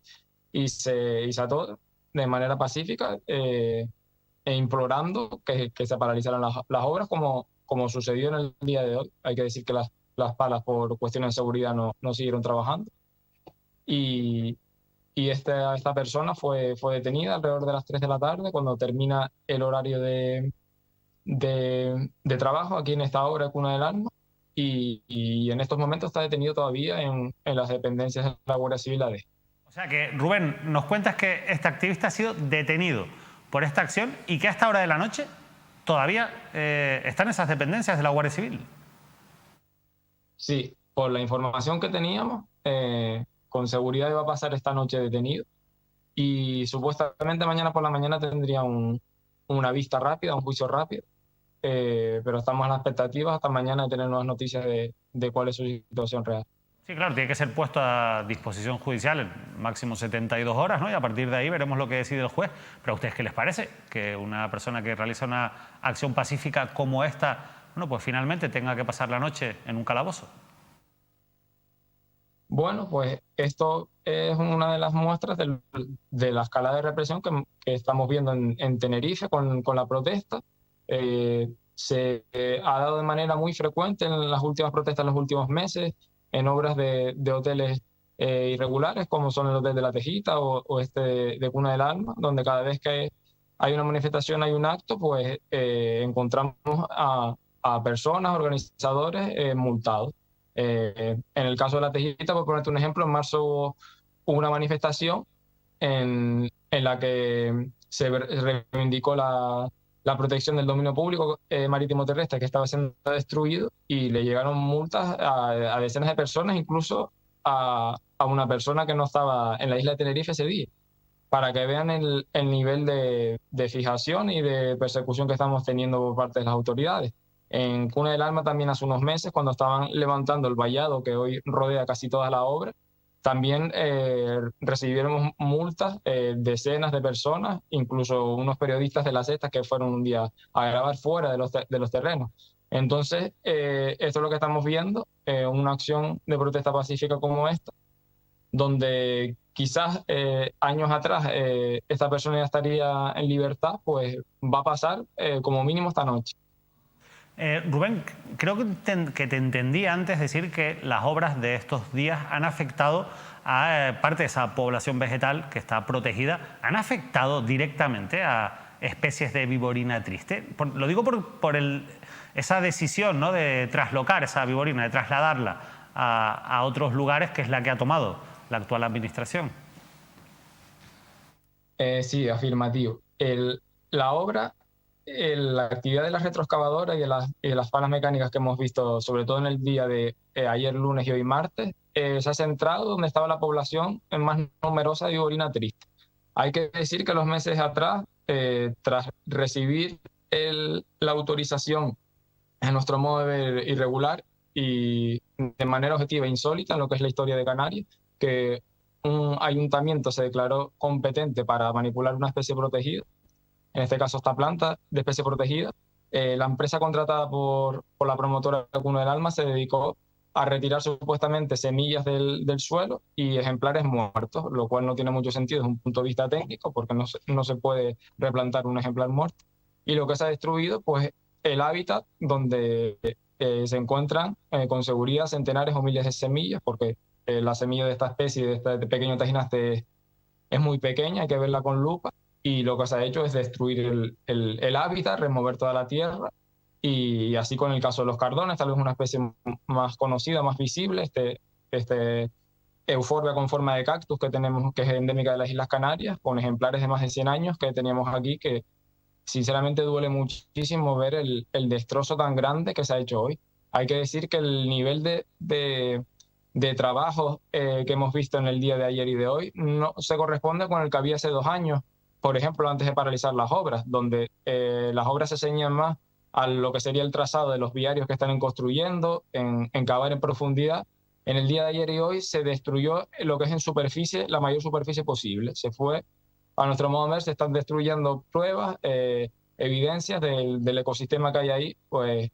se ató de manera pacífica, e implorando que se paralizaran las obras, como sucedió en el día de hoy. Hay que decir que las palas, por cuestiones de seguridad, no siguieron trabajando. Y esta persona fue detenida alrededor de las 3 de la tarde, cuando termina el horario de trabajo aquí en esta obra Cuna del Alma, y en estos momentos está detenido todavía en las dependencias de la Guardia Civil AD. O sea que, Rubén, nos cuentas que este activista ha sido detenido por esta acción y que a esta hora de la noche todavía están esas dependencias de la Guardia Civil. Sí, por la información que teníamos, con seguridad iba a pasar esta noche detenido, y supuestamente mañana por la mañana tendría una vista rápida, un juicio rápido, pero estamos en la expectativa hasta mañana de tener nuevas noticias de cuál es su situación real. Sí, claro, tiene que ser puesto a disposición judicial en máximo 72 horas, ¿no? Y a partir de ahí veremos lo que decide el juez. Pero ¿a ustedes qué les parece que una persona que realiza una acción pacífica como esta, bueno, pues finalmente tenga que pasar la noche en un calabozo? Bueno, pues esto es una de las muestras de la escalada de represión que estamos viendo en Tenerife con la protesta. Se ha dado de manera muy frecuente en las últimas protestas, en los últimos meses, en obras de hoteles irregulares, como son el Hotel de la Tejita o este de Cuna del Alma, donde cada vez que hay una manifestación, hay un acto, pues encontramos a personas, organizadores multados. En el caso de la Tejita, por ponerte un ejemplo, en marzo hubo una manifestación en la que se reivindicó la protección del dominio público marítimo terrestre, que estaba siendo destruido, y le llegaron multas a decenas de personas, incluso a una persona que no estaba en la isla de Tenerife ese día, para que vean el nivel de fijación y de persecución que estamos teniendo por parte de las autoridades. En Cuna del Alma también, hace unos meses, cuando estaban levantando el vallado que hoy rodea casi toda la obra, también recibieron multas, decenas de personas, incluso unos periodistas de La Sexta que fueron un día a grabar fuera de los terrenos. Entonces, esto es lo que estamos viendo, una acción de protesta pacífica como esta, donde quizás años atrás esta persona ya estaría en libertad, pues va a pasar como mínimo esta noche. Rubén, creo que te entendí antes decir que las obras de estos días han afectado a parte de esa población vegetal que está protegida, han afectado directamente a especies de viborina triste. Lo digo por esa decisión, ¿no?, de traslocar esa viborina, de trasladarla a otros lugares, que es la que ha tomado la actual administración. Sí, afirmativo. La obra, la actividad de las retroexcavadoras y de las palas mecánicas que hemos visto, sobre todo en el día de ayer lunes y hoy martes, se ha centrado donde estaba la población más numerosa de viborina triste. Hay que decir que los meses atrás, tras recibir la autorización, en nuestro modo de ver, irregular y de manera objetiva e insólita en lo que es la historia de Canarias, que un ayuntamiento se declaró competente para manipular una especie protegida, en este caso esta planta de especie protegida, la empresa contratada por la promotora Cuna del Alma se dedicó a retirar supuestamente semillas del suelo y ejemplares muertos, lo cual no tiene mucho sentido desde un punto de vista técnico, porque no se puede replantar un ejemplar muerto. Y lo que se ha destruido, pues el hábitat donde se encuentran con seguridad centenares o miles de semillas, porque la semilla de esta especie, de este pequeño tajinaste, es muy pequeña, hay que verla con lupa, y lo que se ha hecho es destruir el hábitat, remover toda la tierra, y así con el caso de los cardones, tal vez una especie más conocida, más visible, este euforbia con forma de cactus que tenemos, que es endémica de las Islas Canarias, con ejemplares de más de 100 años que teníamos aquí, que sinceramente duele muchísimo ver el destrozo tan grande que se ha hecho hoy. Hay que decir que el nivel de trabajo que hemos visto en el día de ayer y de hoy no se corresponde con el que había hace 2 años, por ejemplo, antes de paralizar las obras, donde las obras se ceñían más a lo que sería el trazado de los viarios que están construyendo, en cavar en profundidad. En el día de ayer y hoy se destruyó lo que es en superficie, la mayor superficie posible. Se fue, a nuestro modo de ver, se están destruyendo pruebas, evidencias del ecosistema que hay ahí, pues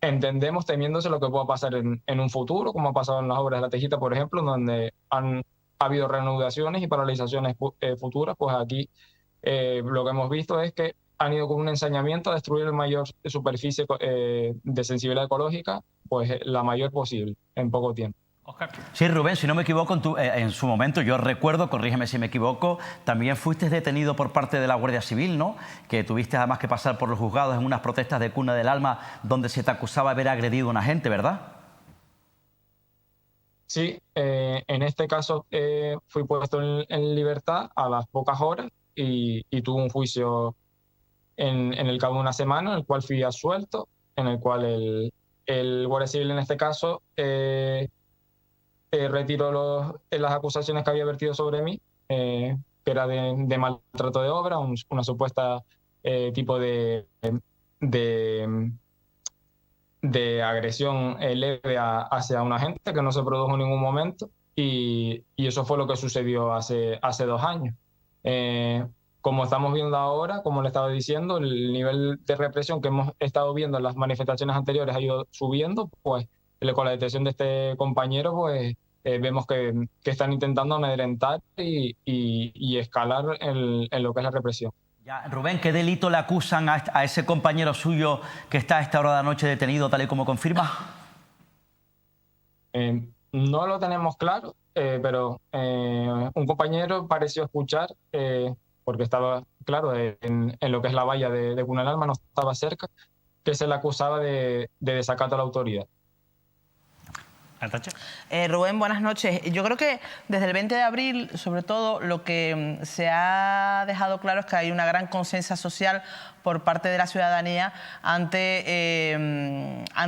entendemos temiéndose lo que pueda pasar en un futuro, como ha pasado en las obras de La Tejita, por ejemplo, donde ha habido reanudaciones y paralizaciones futuras. Pues aquí lo que hemos visto es que han ido con un ensañamiento a destruir la mayor superficie de sensibilidad ecológica, pues la mayor posible, en poco tiempo. Óscar. Sí, Rubén, si no me equivoco, en su momento, yo recuerdo, corrígeme si me equivoco, también fuiste detenido por parte de la Guardia Civil, ¿no? Que tuviste además que pasar por los juzgados en unas protestas de Cuna del Alma donde se te acusaba de haber agredido a una gente, ¿verdad? Sí, en este caso fui puesto en libertad a las pocas horas y tuve un juicio en el cabo de una semana, en el cual fui absuelto, en el cual el Guardia Civil en este caso retiró las acusaciones que había vertido sobre mí, que era de maltrato de obra, una supuesta tipo de agresión leve hacia un agente que no se produjo en ningún momento, y eso fue lo que sucedió hace 2 años. Como estamos viendo ahora, como le estaba diciendo, el nivel de represión que hemos estado viendo en las manifestaciones anteriores ha ido subiendo, pues con la detención de este compañero, pues vemos que están intentando amedrentar y escalar en lo que es la represión. Ya, Rubén, ¿qué delito le acusan a ese compañero suyo que está a esta hora de la noche detenido, tal y como confirma? No lo tenemos claro, pero un compañero pareció escuchar, porque estaba, claro, en lo que es la valla de Cuna del Alma, no estaba cerca, que se le acusaba de desacato a la autoridad. Rubén, buenas noches. Yo creo que desde el 20 de abril, sobre todo, lo que se ha dejado claro es que hay una gran conciencia social por parte de la ciudadanía ante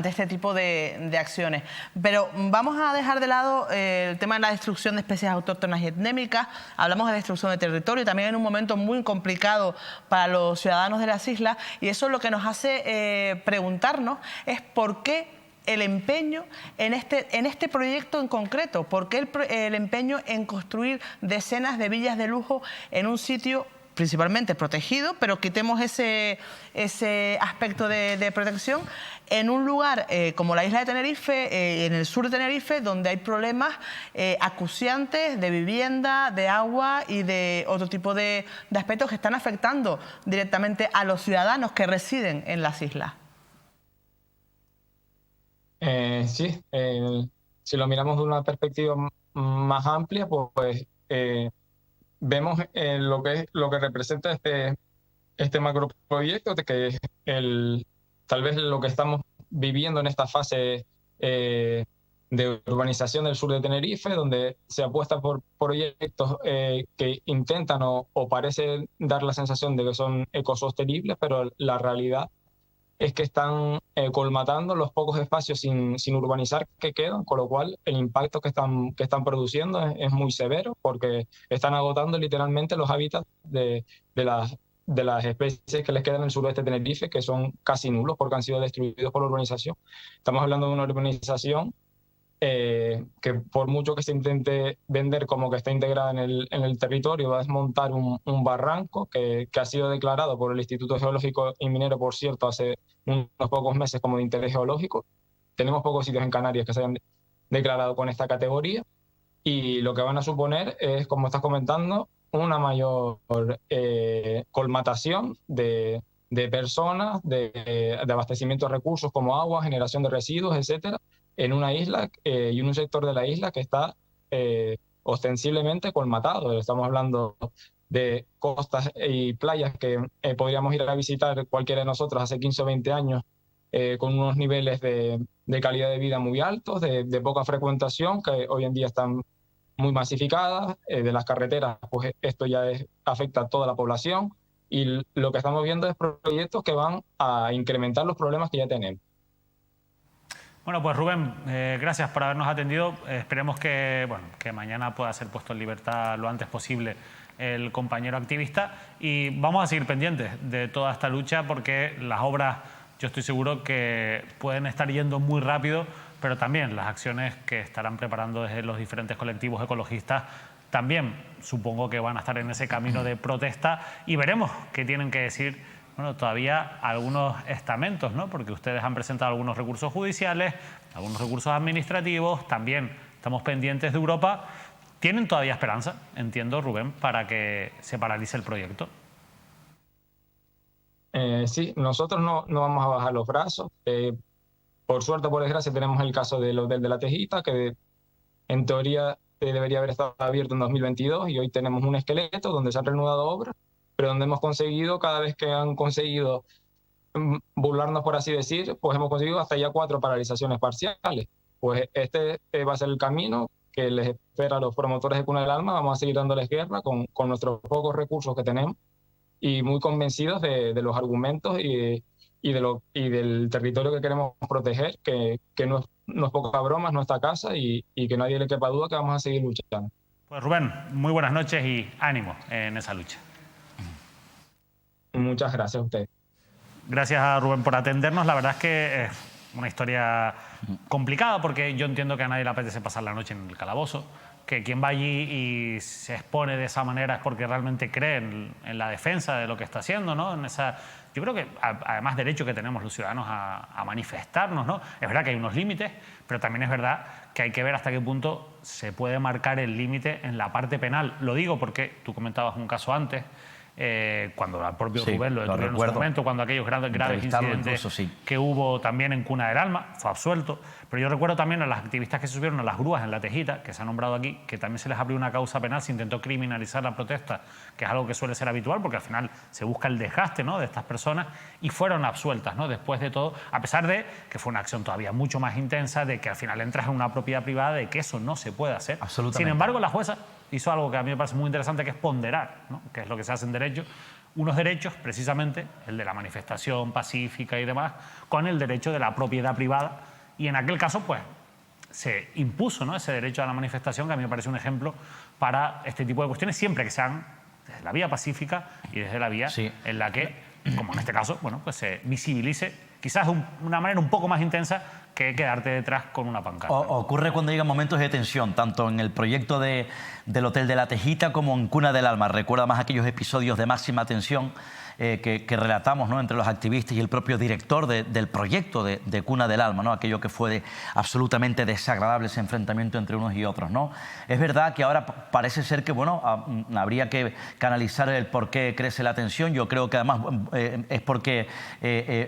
este tipo de acciones. Pero vamos a dejar de lado el tema de la destrucción de especies autóctonas y endémicas. Hablamos de destrucción de territorio, también en un momento muy complicado para los ciudadanos de las islas, y eso lo que nos hace preguntarnos es por qué el empeño en este proyecto en concreto, por qué el empeño en construir decenas de villas de lujo en un sitio principalmente protegido, pero quitemos ese aspecto de protección, en un lugar como la isla de Tenerife, en el sur de Tenerife, donde hay problemas acuciantes de vivienda, de agua y de otro tipo de aspectos que están afectando directamente a los ciudadanos que residen en las islas. Sí, si lo miramos de una perspectiva más amplia, pues vemos lo que representa este macroproyecto, que es tal vez lo que estamos viviendo en esta fase de urbanización del sur de Tenerife, donde se apuesta por proyectos que intentan o parecen dar la sensación de que son ecosostenibles, pero la realidad es que están colmatando los pocos espacios sin urbanizar que quedan, con lo cual el impacto que están produciendo es muy severo, porque están agotando literalmente los hábitats de las especies que les quedan en el suroeste de Tenerife, que son casi nulos porque han sido destruidos por la urbanización. Estamos hablando de una urbanización que por mucho que se intente vender como que está integrada en el territorio, va a desmontar un barranco que ha sido declarado por el Instituto Geológico y Minero, por cierto, hace unos pocos meses como de interés geológico. Tenemos pocos sitios en Canarias que se hayan declarado con esta categoría, y lo que van a suponer es, como estás comentando, una mayor colmatación de personas, de abastecimiento de recursos como agua, generación de residuos, etcétera, en una isla y en un sector de la isla que está ostensiblemente colmatado. Estamos hablando de costas y playas que podríamos ir a visitar cualquiera de nosotros hace 15 o 20 años con unos niveles de calidad de vida muy altos, de poca frecuentación, que hoy en día están muy masificadas. De las carreteras, pues esto ya afecta a toda la población, y lo que estamos viendo es proyectos que van a incrementar los problemas que ya tenemos. Bueno, pues Rubén, gracias por habernos atendido. Esperemos que mañana pueda ser puesto en libertad lo antes posible el compañero activista. Y vamos a seguir pendientes de toda esta lucha porque las obras, yo estoy seguro que pueden estar yendo muy rápido, pero también las acciones que estarán preparando desde los diferentes colectivos ecologistas también supongo que van a estar en ese camino de protesta y veremos qué tienen que decir, bueno, todavía algunos estamentos, ¿no? Porque ustedes han presentado algunos recursos judiciales, algunos recursos administrativos, también estamos pendientes de Europa. ¿Tienen todavía esperanza, entiendo, Rubén, para que se paralice el proyecto? Sí, nosotros no vamos a bajar los brazos. Por suerte o por desgracia tenemos el caso del Hotel de la Tejita, que en teoría debería haber estado abierto en 2022 y hoy tenemos un esqueleto donde se han reanudado obras, pero donde hemos conseguido, cada vez que han conseguido burlarnos, por así decir, pues hemos conseguido hasta ya 4 paralizaciones parciales. Pues este va a ser el camino que les espera a los promotores de Cuna del Alma. Vamos a seguir dándoles guerra con nuestros pocos recursos que tenemos y muy convencidos de los argumentos y del territorio que queremos proteger, que no es poca broma, es nuestra casa y que nadie le quepa duda que vamos a seguir luchando. Pues Rubén, muy buenas noches y ánimo en esa lucha. Muchas gracias a usted. Gracias a Rubén por atendernos. La verdad es que es una historia complicada porque yo entiendo que a nadie le apetece pasar la noche en el calabozo, que quien va allí y se expone de esa manera es porque realmente cree en la defensa de lo que está haciendo, ¿no? Yo creo que además derecho que tenemos los ciudadanos a manifestarnos, ¿no? Es verdad que hay unos límites, pero también es verdad que hay que ver hasta qué punto se puede marcar el límite en la parte penal. Lo digo porque tú comentabas un caso antes, cuando el propio Rubén lo detuvieron en su momento, cuando aquellos graves incidentes que hubo también en Cuna del Alma, fue absuelto. Pero yo recuerdo también a las activistas que se subieron a las grúas en La Tejita, que se ha nombrado aquí, que también se les abrió una causa penal, se intentó criminalizar la protesta, que es algo que suele ser habitual, porque al final se busca el desgaste, ¿no?, de estas personas, y fueron absueltas, ¿no?, después de todo, a pesar de que fue una acción todavía mucho más intensa, de que al final entras en una propiedad privada, de que eso no se puede hacer. Sin embargo, la jueza hizo algo que a mí me parece muy interesante, que es ponderar, ¿no?, que es lo que se hace en derecho, unos derechos, precisamente, el de la manifestación pacífica y demás, con el derecho de la propiedad privada. Y en aquel caso, pues, se impuso, ¿no?, ese derecho a la manifestación, que a mí me parece un ejemplo para este tipo de cuestiones, siempre que sean desde la vía pacífica y desde la vía en la que, como en este caso, bueno, pues se visibilice, quizás de una manera un poco más intensa que quedarte detrás con una pancarta. Ocurre cuando llegan momentos de tensión, tanto en el proyecto del Hotel de la Tejita como en Cuna del Alma. Recuerda más aquellos episodios de máxima tensión que relatamos, ¿no?, entre los activistas y el propio director del proyecto de Cuna del Alma, ¿no?, aquello que fue absolutamente desagradable, ese enfrentamiento entre unos y otros, ¿no? Es verdad que ahora parece ser que, bueno, habría que canalizar el por qué crece la tensión. Yo creo que además es porque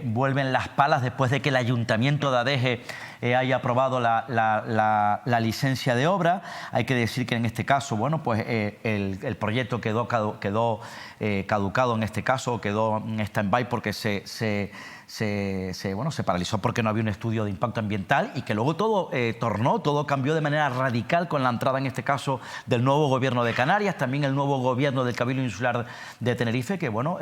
vuelven las palas después de que el Ayuntamiento de Adeje haya aprobado la licencia de obra. Hay que decir que en este caso, bueno, pues el proyecto quedó caducado en este caso, quedó en stand-by porque se paralizó porque no había un estudio de impacto ambiental, y que luego todo cambió de manera radical con la entrada, en este caso, del nuevo gobierno de Canarias, también el nuevo gobierno del Cabildo Insular de Tenerife, que, bueno,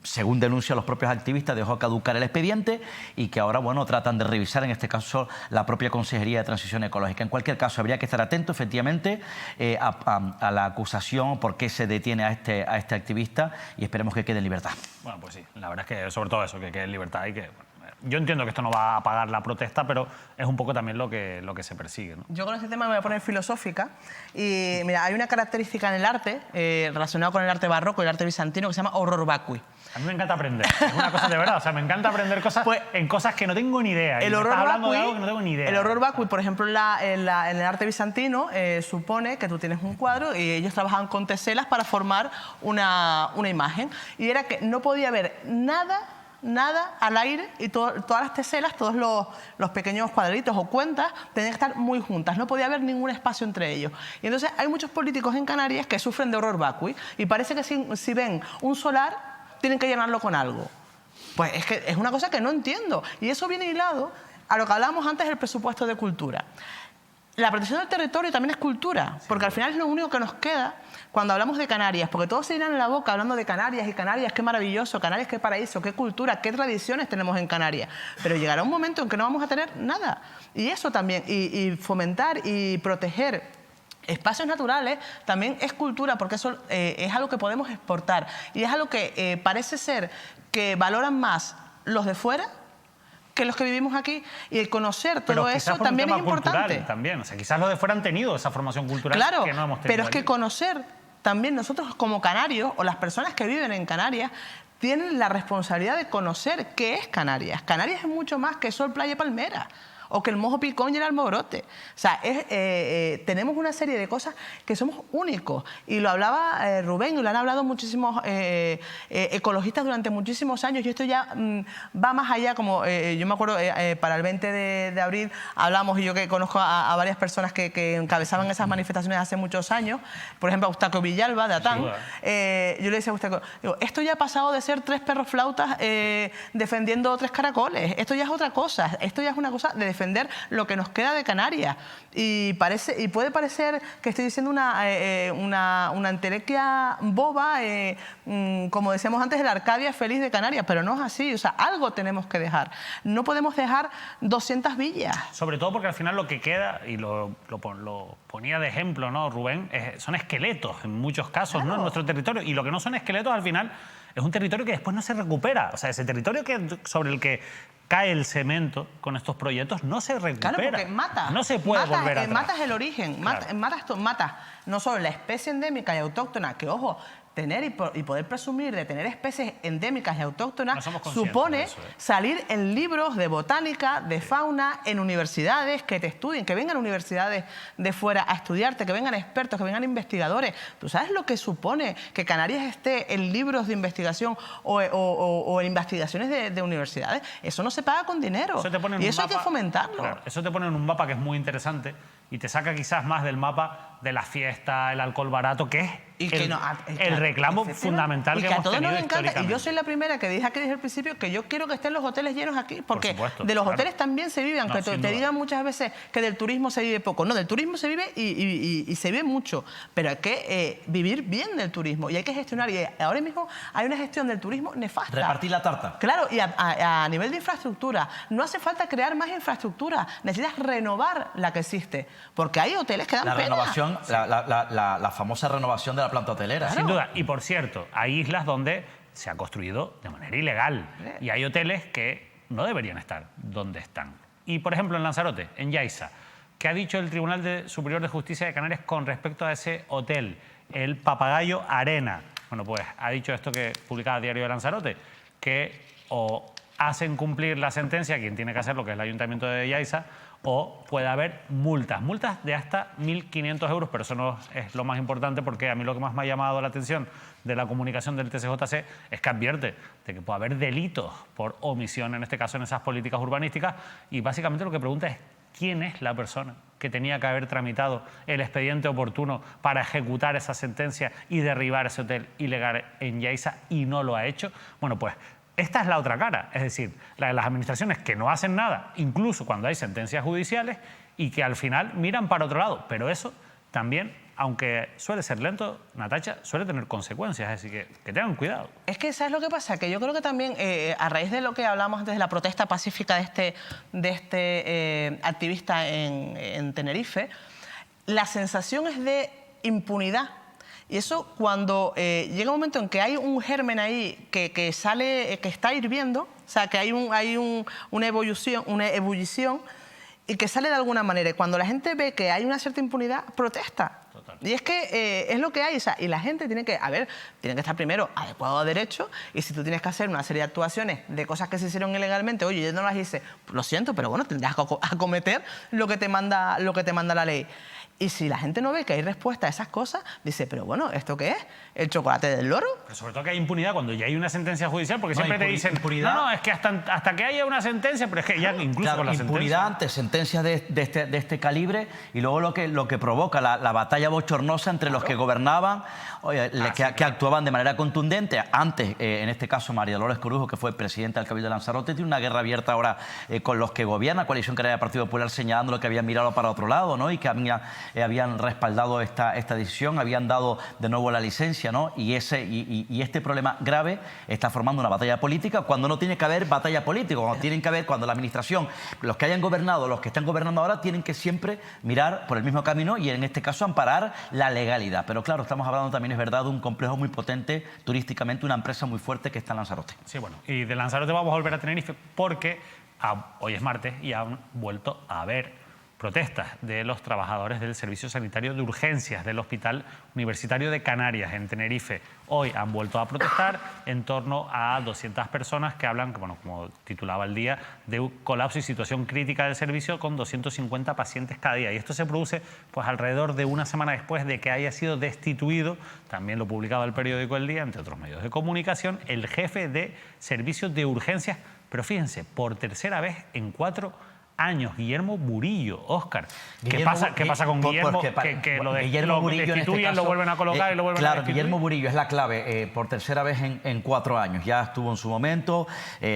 según denuncian los propios activistas, dejó caducar el expediente y que ahora, bueno, tratan de revisar, en este caso, la propia Consejería de Transición Ecológica. En cualquier caso, habría que estar atento, efectivamente, a la acusación, por qué se detiene a este activista, y esperemos que quede en libertad. Bueno, pues sí, la verdad es que sobre todo eso, que quede en libertad y que... Yo entiendo que esto no va a apagar la protesta, pero es un poco también lo que se persigue, ¿no? Yo con este tema me voy a poner filosófica y, mira, hay una característica en el arte relacionada con el arte barroco y el arte bizantino que se llama horror vacui. A mí me encanta aprender, es una cosa de verdad, o sea, me encanta aprender cosas en cosas que no tengo ni idea. El horror hablando de algo que no tengo ni idea. El horror vacui, por ejemplo, en el arte bizantino, supone que tú tienes un cuadro y ellos trabajaban con teselas para formar una imagen. Y era que no podía haber nada al aire, y todas las teselas, todos los pequeños cuadritos o cuentas tenían que estar muy juntas, no podía haber ningún espacio entre ellos. Y entonces hay muchos políticos en Canarias que sufren de horror vacui y parece que si ven un solar tienen que llenarlo con algo. Pues es que es una cosa que no entiendo, y eso viene hilado a lo que hablábamos antes del presupuesto de cultura. La protección del territorio también es cultura, porque al final es lo único que nos queda cuando hablamos de Canarias, porque todos se irán en la boca hablando de Canarias y Canarias, qué maravilloso, Canarias, qué paraíso, qué cultura, qué tradiciones tenemos en Canarias. Pero llegará un momento en que no vamos a tener nada. Y eso también, y fomentar y proteger espacios naturales también es cultura, porque eso es algo que podemos exportar y es algo que parece ser que valoran más los de fuera que los que vivimos aquí, y el conocer todo eso también es importante. También, o sea, quizás los de fuera han tenido esa formación cultural claro, que no hemos tenido. Pero es que conocer también nosotros como canarios o las personas que viven en Canarias tienen la responsabilidad de conocer qué es Canarias. Canarias es mucho más que sol, playa y palmera, o que el mojo picón y el almorote. O sea, tenemos una serie de cosas que somos únicos. Y lo hablaba Rubén, y lo han hablado muchísimos ecologistas durante muchísimos años. Y esto ya va más allá, como yo me acuerdo, para el 20 de abril hablamos, y yo que conozco a varias personas que encabezaban esas manifestaciones hace muchos años, por ejemplo, a Eustaquio Villalba, de Atán. Yo le decía a Eustaquio, esto ya ha pasado de ser 3 perros flautas defendiendo 3 caracoles. Esto ya es otra cosa. Esto ya es una cosa de defender lo que nos queda de Canarias. Y puede parecer que estoy diciendo una entelequia boba, como decíamos antes, el Arcadia feliz de Canarias, pero no es así. O sea, algo tenemos que dejar. No podemos dejar 200 villas. Sobre todo porque al final lo que queda, y lo ponía de ejemplo, ¿no, Rubén? Son esqueletos en muchos casos, claro, ¿no?, en nuestro territorio. Y lo que no son esqueletos al final es un territorio que después no se recupera. O sea, ese territorio sobre el que cae el cemento con estos proyectos no se recupera. Claro, porque mata. No se puede volver atrás. Matas el origen, claro. Matas no solo la especie endémica y autóctona, que ojo, tener y poder presumir de tener especies endémicas y autóctonas supone salir en libros de botánica, de fauna, en universidades, que te estudien, que vengan universidades de fuera a estudiarte, que vengan expertos, que vengan investigadores. ¿Tú sabes lo que supone que Canarias esté en libros de investigación o en investigaciones de universidades? Eso no se paga con dinero. Y eso hay que fomentarlo. Claro, eso te pone en un mapa que es muy interesante y te saca quizás más del mapa de la fiesta, el alcohol barato, que es el reclamo fundamental que hemos tenido históricamente. A todos nos encanta, y yo soy la primera que dije aquí desde el principio que yo quiero que estén los hoteles llenos aquí, porque de los hoteles también se vive, aunque te digan muchas veces que del turismo se vive poco. No, del turismo se vive y se vive mucho, pero hay que vivir bien del turismo y hay que gestionar. Y ahora mismo hay una gestión del turismo nefasta. Repartir la tarta. Claro, y a nivel de infraestructura, no hace falta crear más infraestructura, necesitas renovar la que existe, porque hay hoteles que dan pena. Renovación, la famosa renovación de la planta hotelera. Claro. Sin duda. Y por cierto, hay islas donde se ha construido de manera ilegal y hay hoteles que no deberían estar donde están. Y por ejemplo en Lanzarote, en Yaiza, ¿qué ha dicho el Tribunal Superior de Justicia de Canarias con respecto a ese hotel, el Papagayo Arena? Bueno, pues ha dicho esto que publicaba Diario de Lanzarote, que o hacen cumplir la sentencia quien tiene que hacerlo, que es el Ayuntamiento de Yaiza, o puede haber multas de hasta 1.500 euros, pero eso no es lo más importante, porque a mí lo que más me ha llamado la atención de la comunicación del TCJC es que advierte de que puede haber delitos por omisión, en este caso en esas políticas urbanísticas, y básicamente lo que pregunta es quién es la persona que tenía que haber tramitado el expediente oportuno para ejecutar esa sentencia y derribar ese hotel ilegal en Yaiza y no lo ha hecho. Bueno, pues esta es la otra cara, es decir, la de las administraciones que no hacen nada, incluso cuando hay sentencias judiciales, y que al final miran para otro lado. Pero eso también, aunque suele ser lento, Natacha, suele tener consecuencias, así que tengan cuidado. Es que ¿sabes lo que pasa? Que yo creo que también, a raíz de lo que hablamos antes de la protesta pacífica de este activista en Tenerife, la sensación es de impunidad. Y eso cuando llega un momento en que hay un germen ahí que sale, que está hirviendo, o sea, que hay una ebullición y que sale de alguna manera. Y cuando la gente ve que hay una cierta impunidad, protesta. Total. Y es que es lo que hay, o sea, y la gente tiene que estar primero adecuado a derecho, y si tú tienes que hacer una serie de actuaciones de cosas que se hicieron ilegalmente, oye, yo no las hice, lo siento, pero bueno, tendrás que acometer lo que te manda la ley. Y si la gente no ve que hay respuesta a esas cosas, dice, pero bueno, ¿esto qué es? ¿El chocolate del loro? Pero sobre todo que hay impunidad cuando ya hay una sentencia judicial, porque siempre te dicen, no, es que hasta que haya una sentencia, pero es que ya incluso claro, con la impunidad ante sentencias de este calibre, y luego lo que provoca la batalla bochornosa entre los que gobernaban, que actuaban de manera contundente. Antes, en este caso, María Dolores Corujo, que fue presidenta del Cabildo de Lanzarote, tiene una guerra abierta ahora con los que gobiernan, Coalición Canaria del Partido Popular, señalando lo que habían mirado para otro lado, ¿no? Y que había habían respaldado esta decisión, habían dado de nuevo la licencia, ¿no? Y este problema grave está formando una batalla política cuando no tiene que haber batalla política, cuando la administración, los que hayan gobernado, los que están gobernando ahora, tienen que siempre mirar por el mismo camino y en este caso amparar la legalidad. Pero claro, estamos hablando también, es verdad, de un complejo muy potente turísticamente, una empresa muy fuerte que está en Lanzarote. Sí, bueno, y de Lanzarote vamos a volver a Tenerife porque hoy es martes y han vuelto a haber protestas de los trabajadores del Servicio Sanitario de Urgencias del Hospital Universitario de Canarias en Tenerife. Hoy han vuelto a protestar en torno a 200 personas que hablan, bueno, como titulaba el día, de un colapso y situación crítica del servicio con 250 pacientes cada día. Y esto se produce pues alrededor de una semana después de que haya sido destituido, también lo publicaba el periódico El Día, entre otros medios de comunicación, el jefe de servicios de urgencias, pero fíjense, por tercera vez en 4 años, Guillermo Murillo. Óscar, ¿qué pasa con Guillermo? Que lo destituyen, lo vuelven a colocar y lo vuelven a destituir. Claro, Guillermo Murillo es la clave. Por tercera vez en 4 años. Ya estuvo en su momento,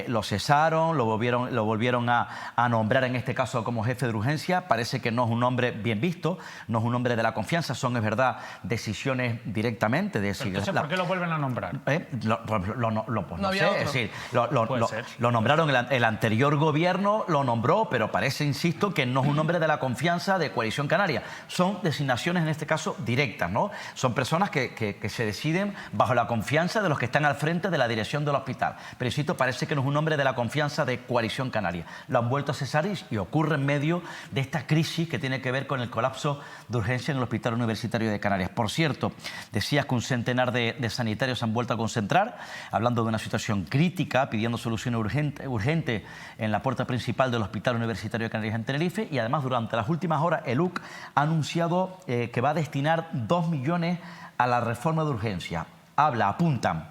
lo cesaron, lo volvieron a nombrar en este caso como jefe de urgencia. Parece que no es un hombre bien visto, no es un hombre de la confianza. Son, es verdad, decisiones directamente. Entonces, ¿por qué lo vuelven a nombrar? No sé, es decir, lo nombraron, el anterior gobierno lo nombró, pero parece, insisto, que no es un hombre de la confianza de Coalición Canaria. Son designaciones, en este caso, directas, ¿no? Son personas que se deciden bajo la confianza de los que están al frente de la dirección del hospital. Pero, insisto, parece que no es un hombre de la confianza de Coalición Canaria. Lo han vuelto a cesar y ocurre en medio de esta crisis que tiene que ver con el colapso de urgencia en el Hospital Universitario de Canarias. Por cierto, decías que un centenar de sanitarios se han vuelto a concentrar, hablando de una situación crítica, pidiendo soluciones urgentes en la puerta principal del Hospital Universitario de Canarias en Tenerife, y además durante las últimas horas el UC ha anunciado que va a destinar 2 millones a la reforma de urgencia. Apuntan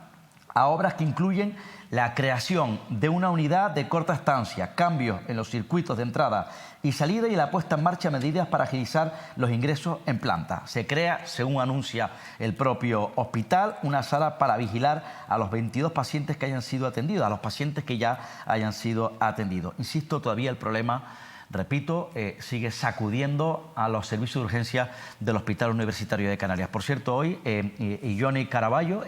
a obras que incluyen la creación de una unidad de corta estancia, cambios en los circuitos de entrada y salida y la puesta en marcha de medidas para agilizar los ingresos en planta. Se crea, según anuncia el propio hospital, una sala para vigilar a los 22 pacientes que hayan sido atendidos, a los pacientes que ya hayan sido atendidos. Insisto, todavía el problema, repito, sigue sacudiendo a los servicios de urgencia del Hospital Universitario de Canarias. Por cierto, hoy Johnny Caraballo,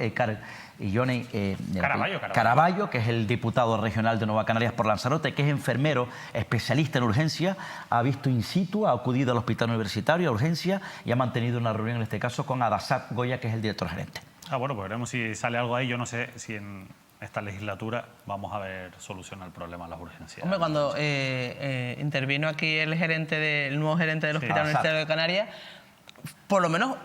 Caraballo, que es el diputado regional de Nueva Canarias por Lanzarote, que es enfermero especialista en urgencia, ha visto in situ, ha acudido al Hospital Universitario a urgencia y ha mantenido una reunión, en este caso, con Adasat Goya, que es el director gerente. Bueno, pues veremos si sale algo ahí. Yo no sé si en esta legislatura vamos a ver solución al problema de las urgencias. Hombre, cuando intervino aquí el nuevo gerente del Hospital Universitario de Canarias, por lo menos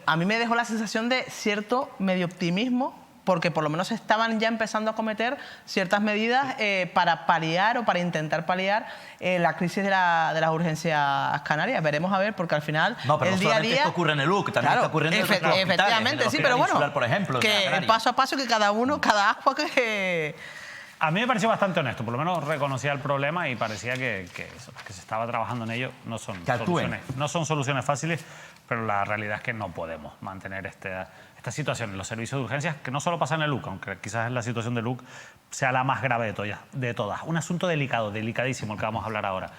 a mí me dejó la sensación de cierto medio optimismo, porque por lo menos estaban ya empezando a cometer ciertas medidas para paliar o para intentar paliar la crisis de las urgencias canarias. Veremos a ver, porque al final el día a día... esto ocurre en el UC, también está ocurriendo en otros hospitales, efectivamente, sí, pero bueno, Insular, por ejemplo, que paso a paso, que cada agua que... A mí me pareció bastante honesto, por lo menos reconocía el problema y parecía que se estaba trabajando en ello. No son soluciones fáciles, pero la realidad es que no podemos mantener esta situación en los servicios de urgencias, que no solo pasa en el UC, aunque quizás la situación del UC sea la más grave de todas. Un asunto delicado, delicadísimo, el que vamos a hablar ahora.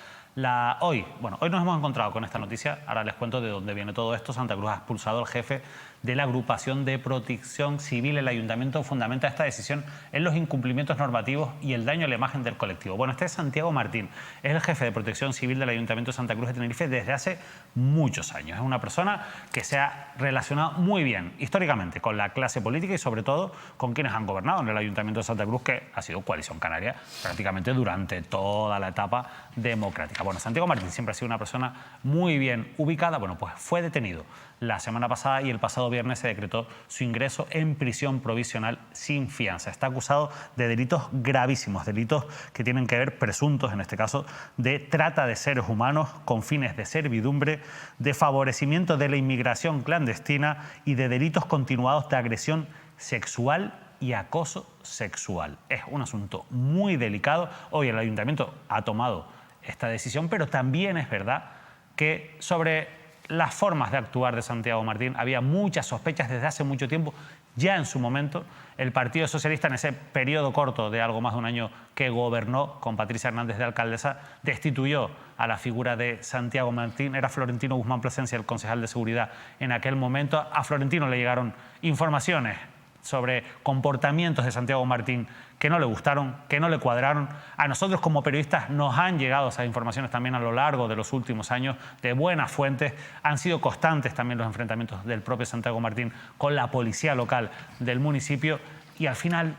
Hoy nos hemos encontrado con esta noticia, ahora les cuento de dónde viene todo esto. Santa Cruz ha expulsado al jefe de la agrupación de protección civil. El ayuntamiento fundamenta esta decisión en los incumplimientos normativos y el daño a la imagen del colectivo. Bueno, este es Santiago Martín, es el jefe de protección civil del Ayuntamiento de Santa Cruz de Tenerife desde hace muchos años. Es una persona que se ha relacionado muy bien históricamente con la clase política y sobre todo con quienes han gobernado en el Ayuntamiento de Santa Cruz, que ha sido Coalición Canaria prácticamente durante toda la etapa democrática. Bueno, Santiago Martín siempre ha sido una persona muy bien ubicada. Bueno, pues fue detenido la semana pasada y el pasado viernes se decretó su ingreso en prisión provisional sin fianza. Está acusado de delitos gravísimos, delitos que tienen que ver, presuntos en este caso, de trata de seres humanos con fines de servidumbre, de favorecimiento de la inmigración clandestina y de delitos continuados de agresión sexual y acoso sexual. Es un asunto muy delicado. Hoy el Ayuntamiento ha tomado esta decisión, pero también es verdad que sobre las formas de actuar de Santiago Martín había muchas sospechas desde hace mucho tiempo. Ya en su momento el Partido Socialista, en ese periodo corto de algo más de un año que gobernó con Patricia Hernández de alcaldesa, destituyó a la figura de Santiago Martín. Era Florentino Guzmán Plasencia el concejal de seguridad en aquel momento. A Florentino le llegaron informaciones sobre comportamientos de Santiago Martín que no le gustaron, que no le cuadraron. A nosotros como periodistas nos han llegado esas informaciones también a lo largo de los últimos años de buenas fuentes. Han sido constantes también los enfrentamientos del propio Santiago Martín con la policía local del municipio y al final,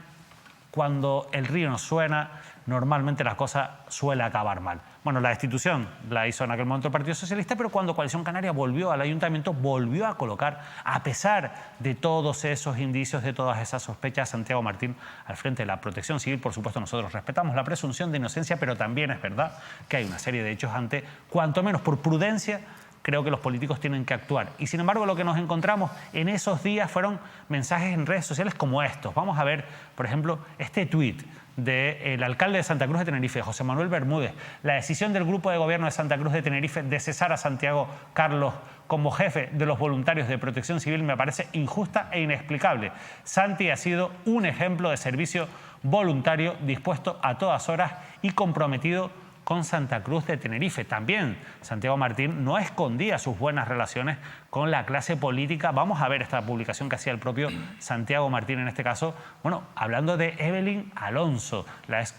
cuando el río no suena, normalmente la cosa suele acabar mal. Bueno, la destitución la hizo en aquel momento el Partido Socialista, pero cuando Coalición Canaria volvió al ayuntamiento, volvió a colocar, a pesar de todos esos indicios, de todas esas sospechas, Santiago Martín al frente de la Protección Civil. Por supuesto, nosotros respetamos la presunción de inocencia, pero también es verdad que hay una serie de hechos ante, cuanto menos por prudencia, creo que los políticos tienen que actuar. Y sin embargo, lo que nos encontramos en esos días fueron mensajes en redes sociales como estos. Vamos a ver, por ejemplo, este tuit del alcalde de Santa Cruz de Tenerife, José Manuel Bermúdez: la decisión del Grupo de Gobierno de Santa Cruz de Tenerife de cesar a Santiago Carlos como jefe de los voluntarios de Protección Civil me parece injusta e inexplicable. Santi ha sido un ejemplo de servicio voluntario, dispuesto a todas horas y comprometido con Santa Cruz de Tenerife. También Santiago Martín no escondía sus buenas relaciones con la clase política. Vamos a ver esta publicación que hacía el propio Santiago Martín en este caso, bueno, hablando de Evelyn Alonso, la ex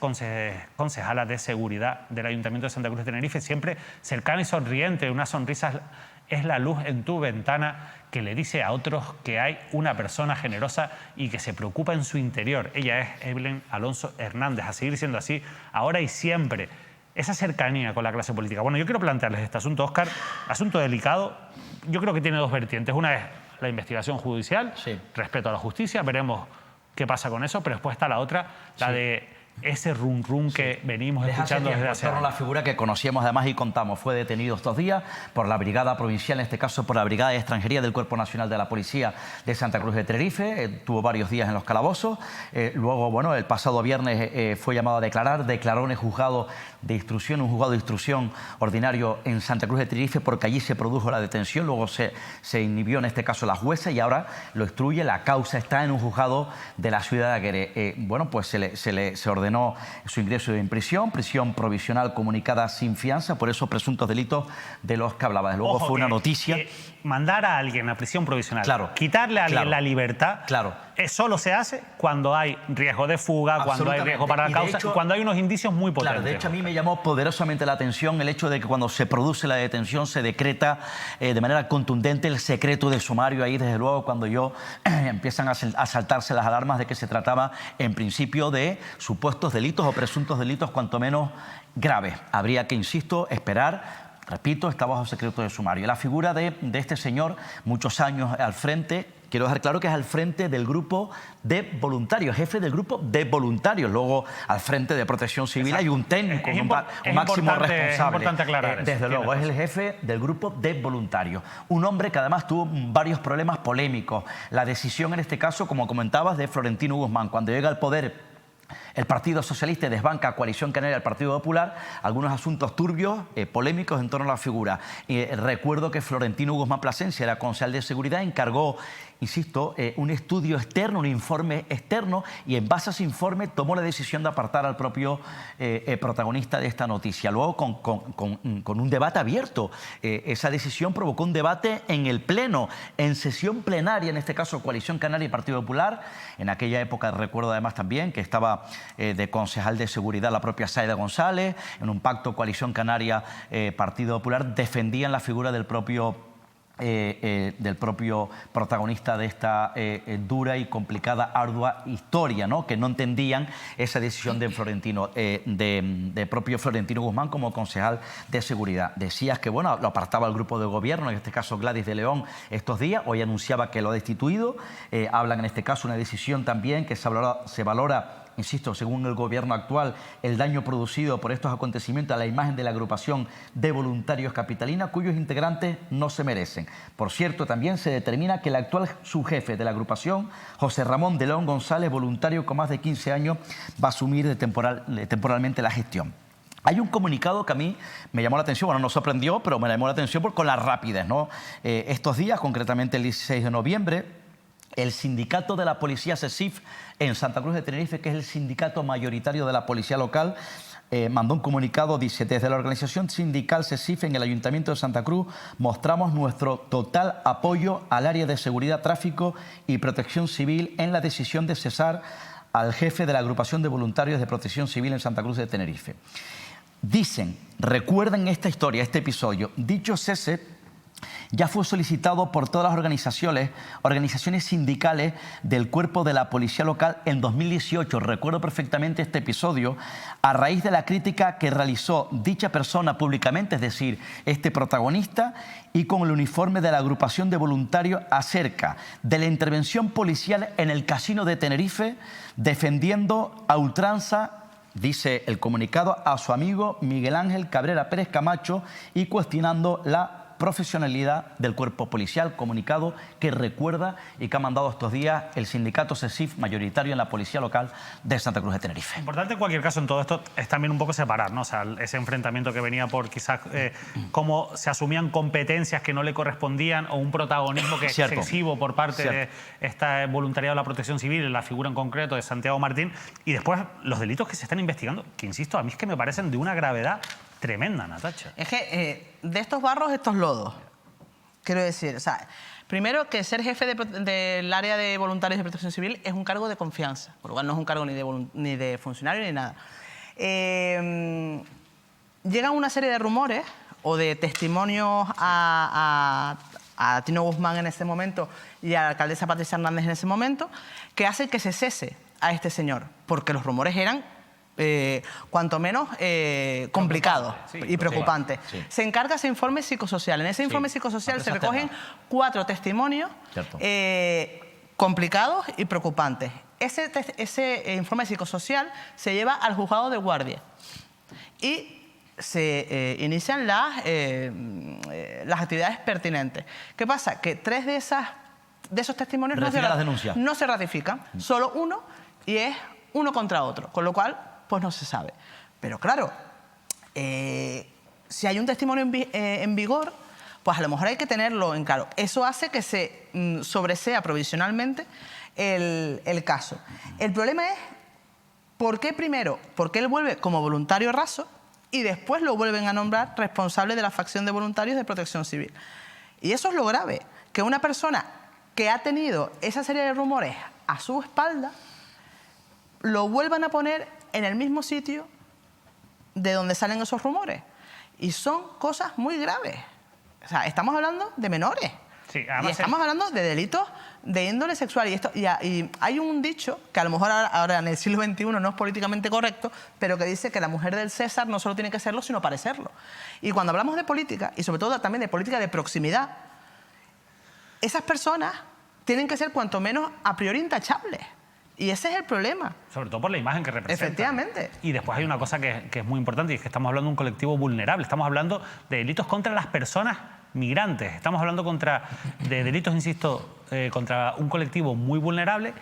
concejala de seguridad del Ayuntamiento de Santa Cruz de Tenerife, siempre cercana y sonriente, una sonrisa es la luz en tu ventana, que le dice a otros que hay una persona generosa y que se preocupa en su interior. Ella es Evelyn Alonso Hernández, a seguir siendo así ahora y siempre. Esa cercanía con la clase política. Bueno, yo quiero plantearles este asunto, Óscar, asunto delicado. Yo creo que tiene dos vertientes. Una es la investigación judicial, respeto a la justicia, veremos qué pasa con eso, pero después está la otra, la de ese rum que venimos escuchando desde hace años. La figura que conocíamos además y contamos, fue detenido estos días por la Brigada Provincial, en este caso por la Brigada de Extranjería del Cuerpo Nacional de la Policía de Santa Cruz de Tenerife, tuvo varios días en los calabozos, luego, bueno, el pasado viernes fue llamado a declarar, declaró en el juzgado de instrucción, un juzgado de instrucción ordinario en Santa Cruz de Tenerife, porque allí se produjo la detención, luego se inhibió en este caso la jueza y ahora lo instruye, la causa está en un juzgado de la ciudad de Aguere. Bueno, pues se ordenó su ingreso en prisión provisional comunicada sin fianza por esos presuntos delitos de los que hablaba. Luego Ojo, fue una noticia. Mandar a alguien a prisión provisional, quitarle a alguien la libertad, solo se hace cuando hay riesgo de fuga, cuando hay riesgo para la causa, y cuando hay unos indicios muy potentes. De hecho, a mí me llamó poderosamente la atención el hecho de que cuando se produce la detención se decreta de manera contundente el secreto de sumario. Ahí, desde luego, cuando empiezan a saltarse las alarmas de que se trataba, en principio, de supuestos delitos o presuntos delitos cuanto menos graves. Habría que, insisto, esperar. Repito, está bajo secreto de sumario. La figura de este señor, muchos años al frente, quiero dejar claro que es al frente del grupo de voluntarios, jefe del grupo de voluntarios. Luego, al frente de Protección Civil hay un técnico, un máximo responsable. Es importante aclarar eso. Desde luego, es el jefe del grupo de voluntarios. Un hombre que además tuvo varios problemas polémicos. La decisión, en este caso, como comentabas, de Florentino Guzmán, cuando llega al poder el Partido Socialista y desbanca a Coalición Canaria del Partido Popular, algunos asuntos turbios, polémicos en torno a la figura. Recuerdo que Florentino Guzmán Plasencia, era concejal de seguridad, encargó, insisto, un estudio externo, un informe externo, y en base a ese informe tomó la decisión de apartar al propio protagonista de esta noticia. Luego, con un debate abierto, esa decisión provocó un debate en el Pleno, en sesión plenaria, en este caso Coalición Canaria y Partido Popular. En aquella época recuerdo además también que estaba de concejal de seguridad la propia Saida González, en un pacto Coalición Canaria, Partido Popular, defendían la figura del propio protagonista de esta dura y complicada, ardua historia, ¿no? Que no entendían esa decisión de propio Florentino Guzmán como concejal de seguridad. Decías que, bueno, lo apartaba el grupo de gobierno, en este caso Gladys de León, estos días. Hoy anunciaba que lo ha destituido. Hablan en este caso una decisión también que se valora, insisto, según el gobierno actual, el daño producido por estos acontecimientos a la imagen de la agrupación de voluntarios capitalina, cuyos integrantes no se merecen. Por cierto, también se determina que el actual subjefe de la agrupación, José Ramón de León González, voluntario con más de 15 años, va a asumir temporalmente la gestión. Hay un comunicado que a mí me llamó la atención, bueno, no sorprendió, pero me llamó la atención con la rapidez, ¿no? Estos días, concretamente el 16 de noviembre, el sindicato de la policía SESIF en Santa Cruz de Tenerife, que es el sindicato mayoritario de la policía local, mandó un comunicado, dice: desde la organización sindical SESIF en el Ayuntamiento de Santa Cruz mostramos nuestro total apoyo al área de seguridad, tráfico y protección civil en la decisión de cesar al jefe de la agrupación de voluntarios de protección civil en Santa Cruz de Tenerife. Dicen, recuerden esta historia, este episodio, dicho cese ya fue solicitado por todas las organizaciones sindicales del cuerpo de la policía local en 2018. Recuerdo perfectamente este episodio a raíz de la crítica que realizó dicha persona públicamente, es decir, este protagonista, y con el uniforme de la agrupación de voluntarios acerca de la intervención policial en el casino de Tenerife, defendiendo a ultranza, dice el comunicado, a su amigo Miguel Ángel Cabrera Pérez Camacho y cuestionando la profesionalidad del cuerpo policial. Comunicado que recuerda y que ha mandado estos días el sindicato SESIF mayoritario en la policía local de Santa Cruz de Tenerife. Importante en cualquier caso en todo esto es también un poco separar, ¿no? O sea, ese enfrentamiento que venía por quizás cómo se asumían competencias que no le correspondían o un protagonismo que es excesivo por parte de este voluntariado de la protección civil, en la figura en concreto de Santiago Martín, y después los delitos que se están investigando, que insisto, a mí es que me parecen de una gravedad tremenda, Natacha. Es que de estos barros, estos lodos. Quiero decir, o sea, primero que ser jefe del área de voluntarios de protección civil es un cargo de confianza, por lo cual no es un cargo ni de funcionario ni nada. Llegan una serie de rumores o de testimonios a Tino Guzmán en ese momento y a la alcaldesa Patricia Hernández en ese momento, que hacen que se cese a este señor, porque los rumores eran cuanto menos complicados y preocupantes. Sí. Se encarga ese informe psicosocial. En ese informe psicosocial se recogen 4 testimonios complicados y preocupantes. Ese informe psicosocial se lleva al juzgado de guardia y se inician las actividades pertinentes. ¿Qué pasa? Que 3 de esos testimonios no se ratifican, solo uno, y es uno contra otro, con lo cual pues no se sabe. Pero claro, si hay un testimonio en vigor, pues a lo mejor hay que tenerlo en claro. Eso hace que se sobresea provisionalmente el caso. El problema es, ¿por qué primero? Porque él vuelve como voluntario raso y después lo vuelven a nombrar responsable de la facción de voluntarios de protección civil. Y eso es lo grave, que una persona que ha tenido esa serie de rumores a su espalda lo vuelvan a poner en el mismo sitio de donde salen esos rumores. Y son cosas muy graves. O sea, estamos hablando de menores. Sí, y estamos hablando de delitos de índole sexual. Y hay un dicho que a lo mejor ahora en el siglo XXI no es políticamente correcto, pero que dice que la mujer del César no solo tiene que serlo, sino parecerlo. Y cuando hablamos de política, y sobre todo también de política de proximidad, esas personas tienen que ser cuanto menos a priori intachables. Y ese es el problema. Sobre todo por la imagen que representan. Efectivamente. Y después hay una cosa que es muy importante, y es que estamos hablando de un colectivo vulnerable. Estamos hablando de delitos contra las personas migrantes. Estamos hablando de delitos, insisto, contra un colectivo muy vulnerable.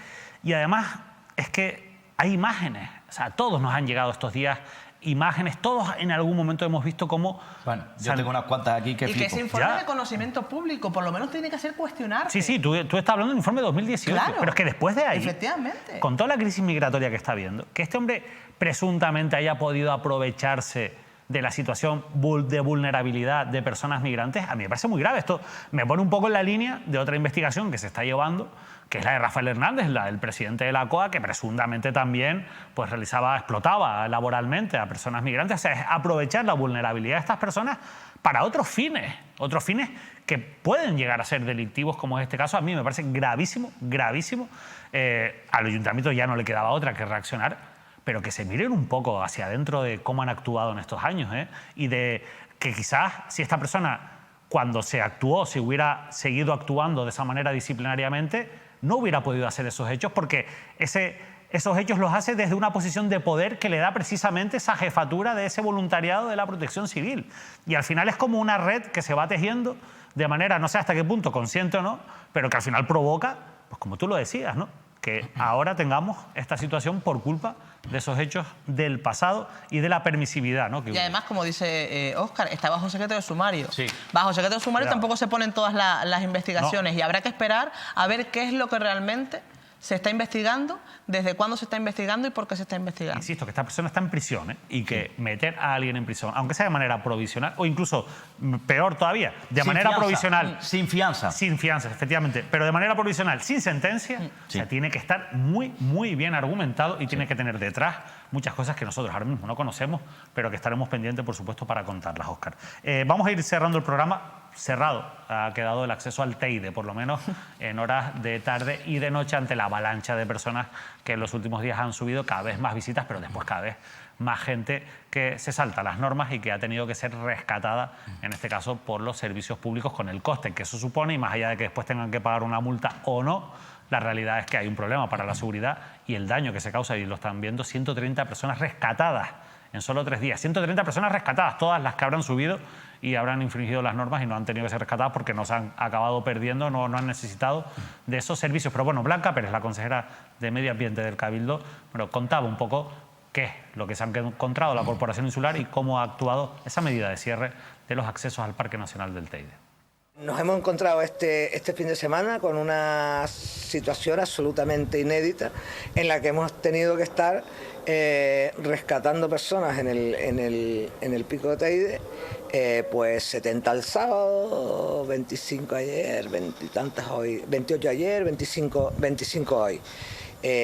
Y además es que hay imágenes. O sea, todos nos han llegado estos días imágenes. Todos en algún momento hemos visto cómo... Bueno, yo tengo unas cuantas aquí que flipo. Y que ese informe de conocimiento público por lo menos tiene que hacer cuestionarse. Sí, tú estás hablando del informe de 2018. Claro, pero es que después de ahí, efectivamente, con toda la crisis migratoria que está habiendo, que este hombre presuntamente haya podido aprovecharse de la situación de vulnerabilidad de personas migrantes, a mí me parece muy grave. Esto me pone un poco en la línea de otra investigación que se está llevando, que es la de Rafael Hernández, la del presidente de la COA, que presuntamente también pues, explotaba laboralmente a personas migrantes. O sea, es aprovechar la vulnerabilidad de estas personas para otros fines que pueden llegar a ser delictivos, como es este caso. A mí me parece gravísimo, gravísimo. Al ayuntamiento ya no le quedaba otra que reaccionar, pero que se miren un poco hacia adentro de cómo han actuado en estos años, y de que quizás si esta persona, cuando se actuó, si hubiera seguido actuando de esa manera disciplinariamente, no hubiera podido hacer esos hechos, porque esos hechos los hace desde una posición de poder que le da precisamente esa jefatura de ese voluntariado de la protección civil. Y al final es como una red que se va tejiendo de manera, no sé hasta qué punto, consciente o no, pero que al final provoca, pues como tú lo decías, ¿no? que ahora tengamos esta situación por culpa de esos hechos del pasado y de la permisividad, ¿no? Y además, como dice Óscar, está bajo secreto de sumario. Sí. Bajo secreto de sumario Claro. tampoco se ponen todas las investigaciones y habrá que esperar a ver qué es lo que realmente se está investigando, desde cuándo se está investigando y por qué se está investigando. Insisto, que esta persona está en prisión, ¿eh? Y que meter a alguien en prisión, aunque sea de manera provisional, o incluso, peor todavía, de Sin manera fianza. provisional. Sin fianza. Sin fianza, efectivamente. Pero de manera provisional, sin sentencia, o sea, tiene que estar muy, muy bien argumentado y tiene que tener detrás muchas cosas que nosotros ahora mismo no conocemos, pero que estaremos pendientes, por supuesto, para contarlas, Óscar. Vamos a ir cerrando el programa. Cerrado ha quedado el acceso al Teide, por lo menos en horas de tarde y de noche, ante la avalancha de personas que en los últimos días han subido cada vez más visitas, pero después cada vez más gente que se salta las normas y que ha tenido que ser rescatada, en este caso, por los servicios públicos con el coste que eso supone, y más allá de que después tengan que pagar una multa o no, la realidad es que hay un problema para la seguridad y el daño que se causa, y lo están viendo, 130 personas rescatadas en solo 3 días. 130 personas rescatadas, todas las que habrán subido y habrán infringido las normas y no han tenido que ser rescatadas porque no se han acabado perdiendo, no han necesitado de esos servicios. Pero bueno, Blanca Pérez, la consejera de Medio Ambiente del Cabildo, bueno, contaba un poco qué es lo que se han encontrado la Corporación Insular y cómo ha actuado esa medida de cierre de los accesos al Parque Nacional del Teide. Nos hemos encontrado este fin de semana con una situación absolutamente inédita en la que hemos tenido que estar rescatando personas en el Pico de Teide, pues 70 el sábado, 25 ayer, 20 y tantas hoy, 28 ayer, 25 hoy.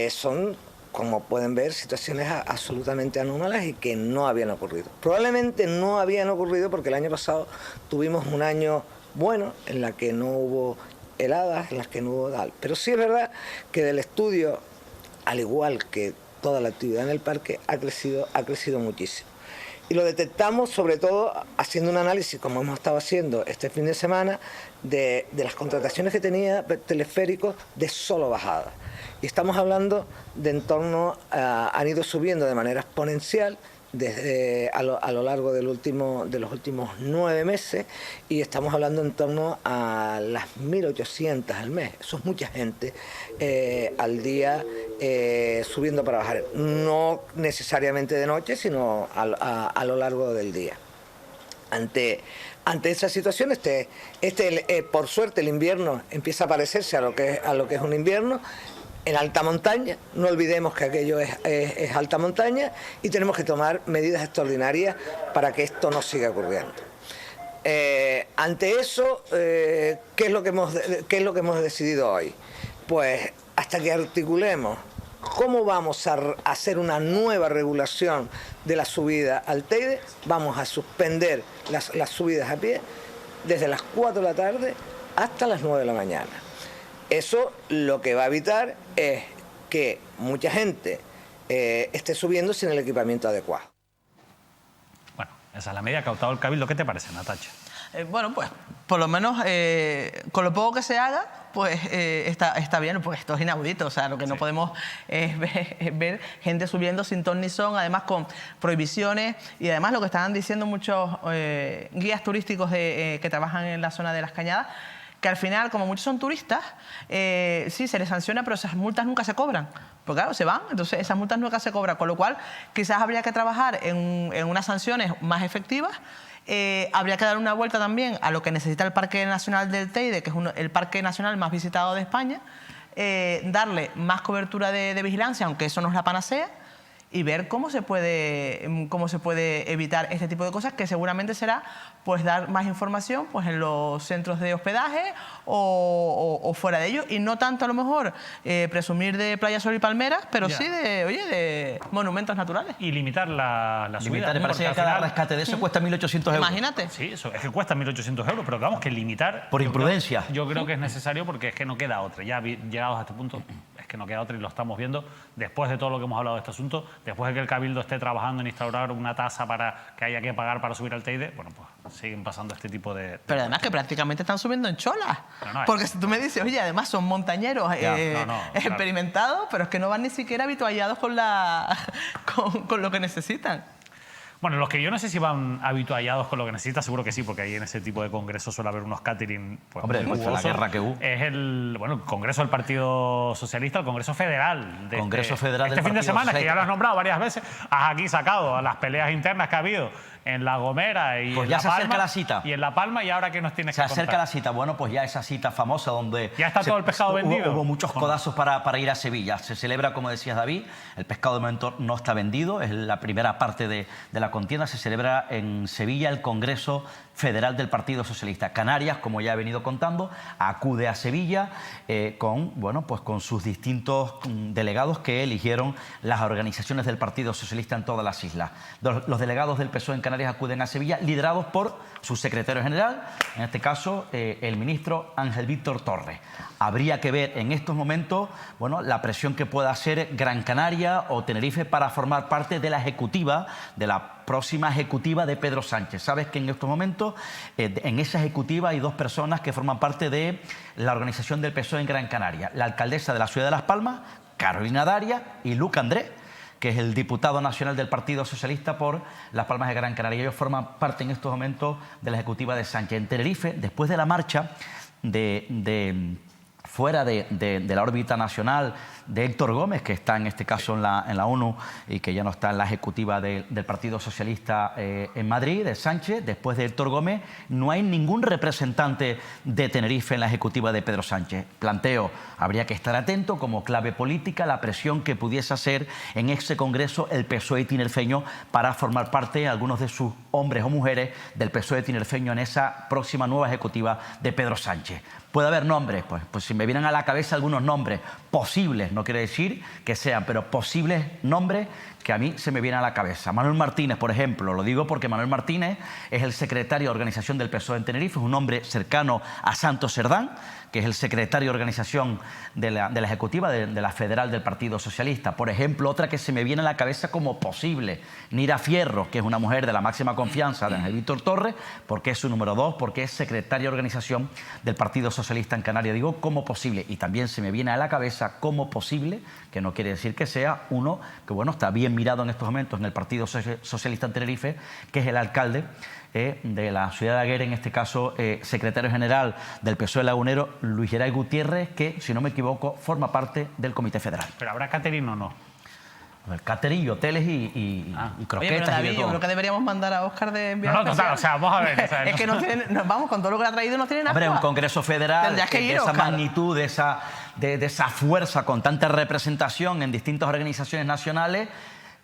Son, como pueden ver, situaciones absolutamente anómalas y que no habían ocurrido. Probablemente no habían ocurrido porque el año pasado tuvimos un año bueno, en la que no hubo heladas, en las que no hubo tal. Pero sí es verdad que del estudio, al igual que toda la actividad en el parque, ha crecido muchísimo. Y lo detectamos sobre todo haciendo un análisis, como hemos estado haciendo este fin de semana, de las contrataciones que tenía teleféricos de solo bajada. Y estamos hablando de en torno han ido subiendo de manera exponencial desde a lo largo de los últimos 9 meses, y estamos hablando en torno a las 1.800 al mes. Eso es mucha gente al día subiendo para bajar, no necesariamente de noche, sino a lo largo del día. Ante esa situación, por suerte el invierno empieza a parecerse a lo que es un invierno. En alta montaña, no olvidemos que aquello es alta montaña, y tenemos que tomar medidas extraordinarias para que esto no siga ocurriendo. Ante eso, ¿qué es lo que hemos decidido hoy? Pues hasta que articulemos cómo vamos a hacer una nueva regulación de la subida al Teide, vamos a suspender las subidas a pie desde las 4 de la tarde hasta las 9 de la mañana. Eso lo que va a evitar es que mucha gente esté subiendo sin el equipamiento adecuado. Bueno, esa es la medida que ha adoptado el Cabildo. ¿Qué te parece, Natacha? Bueno, pues por lo menos con lo poco que se haga, pues está bien, pues esto es inaudito. O sea, lo que no podemos es ver gente subiendo sin ton ni son, además con prohibiciones, y además lo que estaban diciendo muchos guías turísticos que trabajan en la zona de las Cañadas, que al final, como muchos son turistas, sí, se les sanciona, pero esas multas nunca se cobran. Porque claro, se van, entonces esas multas nunca se cobran, con lo cual quizás habría que trabajar en unas sanciones más efectivas. Habría que dar una vuelta también a lo que necesita el Parque Nacional del Teide, que es el parque nacional más visitado de España, darle más cobertura de vigilancia, aunque eso no es la panacea, y ver cómo se puede evitar este tipo de cosas, que seguramente será pues dar más información pues en los centros de hospedaje o fuera de ellos, y no tanto a lo mejor presumir de Playa Sol y Palmeras, pero sí de monumentos naturales. Y limitar la subida. Me parece que cada rescate de eso cuesta 1.800 euros. Imagínate. Sí, eso es que cuesta 1.800 euros, pero vamos, que limitar... Por imprudencia. Yo creo que es necesario, porque es que no queda otra. Ya llegados a este punto, es que no queda otra, y lo estamos viendo después de todo lo que hemos hablado de este asunto, después de que el Cabildo esté trabajando en instaurar una tasa para que haya que pagar para subir al Teide. Bueno, pues siguen pasando este tipo de... Pero además que prácticamente están subiendo en cholas. Porque si tú me dices, oye, además son montañeros experimentados, pero es que no van ni siquiera habituallados con lo que necesitan. Bueno, los que yo no sé si van habituallados con lo que necesita, seguro que sí, porque ahí en ese tipo de congresos suele haber unos catering. Pues, hombre, pues la guerra que hubo. Es el Congreso del Partido Socialista, el Congreso Federal. Congreso Federal del Este fin de Partido semana, Socialista. que ya lo has nombrado varias veces, has aquí sacado a las peleas internas que ha habido en La Gomera y pues en ya La se Palma. acerca la cita. Y en La Palma, ¿y ahora qué nos tienes que contar? Se acerca la cita. Bueno, pues ya esa cita famosa donde... Ya está todo el pescado vendido. Hubo muchos codazos para ir a Sevilla. Se celebra, como decías, David, el pescado de momento no está vendido, es la primera parte de la contienda. Se celebra en Sevilla el Congreso Federal del Partido Socialista. Canarias, como ya he venido contando, acude a Sevilla con sus distintos delegados que eligieron las organizaciones del Partido Socialista en todas las islas. Los delegados del PSOE en Canarias acuden a Sevilla, liderados por su secretario general, en este caso el ministro Ángel Víctor Torres. Habría que ver en estos momentos la presión que pueda hacer Gran Canaria o Tenerife para formar parte de la ejecutiva, de la próxima ejecutiva de Pedro Sánchez. Sabes que en estos momentos en esa ejecutiva hay dos personas que forman parte de la organización del PSOE en Gran Canaria. La alcaldesa de la ciudad de Las Palmas, Carolina Darias, y Luca Andrés, que es el diputado nacional del Partido Socialista por Las Palmas de Gran Canaria. Ellos forman parte en estos momentos de la ejecutiva de Sánchez. En Tenerife, después de la marcha fuera de la órbita nacional de Héctor Gómez, que está en este caso en la ONU y que ya no está en la ejecutiva del Partido Socialista en Madrid, de Sánchez, después de Héctor Gómez, no hay ningún representante de Tenerife en la ejecutiva de Pedro Sánchez. Planteo, habría que estar atento como clave política la presión que pudiese hacer en ese congreso el PSOE tinerfeño para formar parte algunos de sus hombres o mujeres del PSOE tinerfeño en esa próxima nueva ejecutiva de Pedro Sánchez. Puede haber nombres, pues si me vienen a la cabeza algunos nombres posibles, no quiere decir que sean, pero posibles nombres que a mí se me vienen a la cabeza. Manuel Martínez, por ejemplo, lo digo porque Manuel Martínez es el secretario de organización del PSOE en Tenerife, es un hombre cercano a Santos Cerdán, que es el secretario de organización de la ejecutiva de la federal del Partido Socialista. Por ejemplo, otra que se me viene a la cabeza como posible, Nira Fierro, que es una mujer de la máxima confianza de Ángel Víctor Torres, porque es su número 2, porque es secretaria de organización del Partido Socialista en Canarias. Digo como posible, y también se me viene a la cabeza como posible, que no quiere decir que sea uno que está bien mirado en estos momentos en el Partido Socialista en Tenerife, que es el alcalde de la ciudad de Aguera, en este caso secretario general del PSOE lagunero, Luis Geray Gutiérrez, que, si no me equivoco, forma parte del Comité Federal. ¿Pero habrá catering o no? El catering y hoteles y croquetas. Oye, pero David, y de todo. yo creo que deberíamos mandar a Óscar de enviar. No, total, o sea, vamos a ver. O sea, es que vamos, con todo lo que ha traído no tiene nada. Hombre, un congreso federal que de ir, esa Óscar. magnitud, de esa fuerza, con tanta representación en distintas organizaciones nacionales,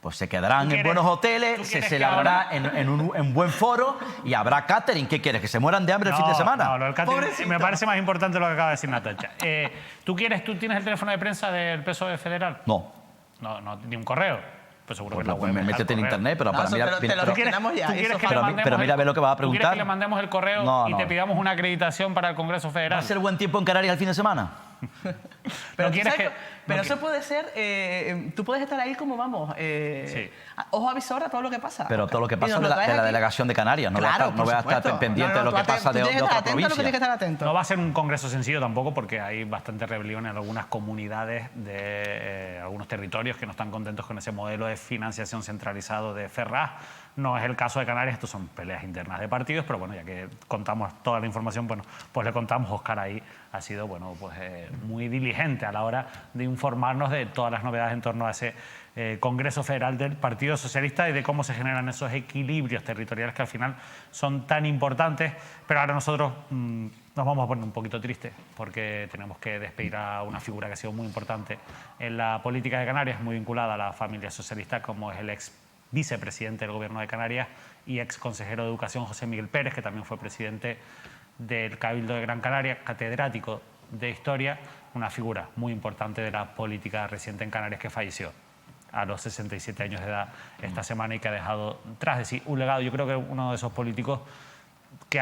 pues se quedarán en buenos hoteles, se celebrará en un buen foro y habrá catering. ¿Qué quieres? ¿Que se mueran de hambre el fin de semana? No, el catering me parece más importante lo que acaba de decir Natacha. ¿Tú tienes el teléfono de prensa del PSOE federal? No. No, ni un correo. Pues seguro Pues que la web métete en internet, pero para mirar... Te lo gestionamos ya. Pero mira, ve lo que vas a ¿Tú quieres preguntar. que le mandemos el correo y te pidamos una acreditación para el Congreso Federal? ¿Va a ser buen tiempo en Canarias el fin de semana? Pero, ¿No quieres pero eso puede ser... tú puedes estar ahí como vamos. Ojo avisor a todo lo que pasa. Pero todo lo que Y pasa nos de lo la traes aquí. delegación de Canarias. No Claro, voy a por estar supuesto. pendiente de lo que pasa de otra provincia. No va a ser un congreso sencillo tampoco, porque hay bastante rebelión en algunas comunidades de algunos territorios que no están contentos con ese modelo de financiación centralizado de Ferraz. No es el caso de Canarias, estos son peleas internas de partidos, pero bueno, ya que contamos toda la información, bueno, pues le contamos. Óscar ahí ha sido muy diligente a la hora de informarnos de todas las novedades en torno a ese Congreso Federal del Partido Socialista y de cómo se generan esos equilibrios territoriales que al final son tan importantes. Pero ahora nosotros nos vamos a poner un poquito tristes porque tenemos que despedir a una figura que ha sido muy importante en la política de Canarias, muy vinculada a la familia socialista, como es el ex vicepresidente del Gobierno de Canarias y ex consejero de Educación, José Miguel Pérez, que también fue presidente del Cabildo de Gran Canaria, catedrático de Historia, una figura muy importante de la política reciente en Canarias, que falleció a los 67 años de edad esta semana y que ha dejado tras de sí un legado. Yo creo que uno de esos políticos que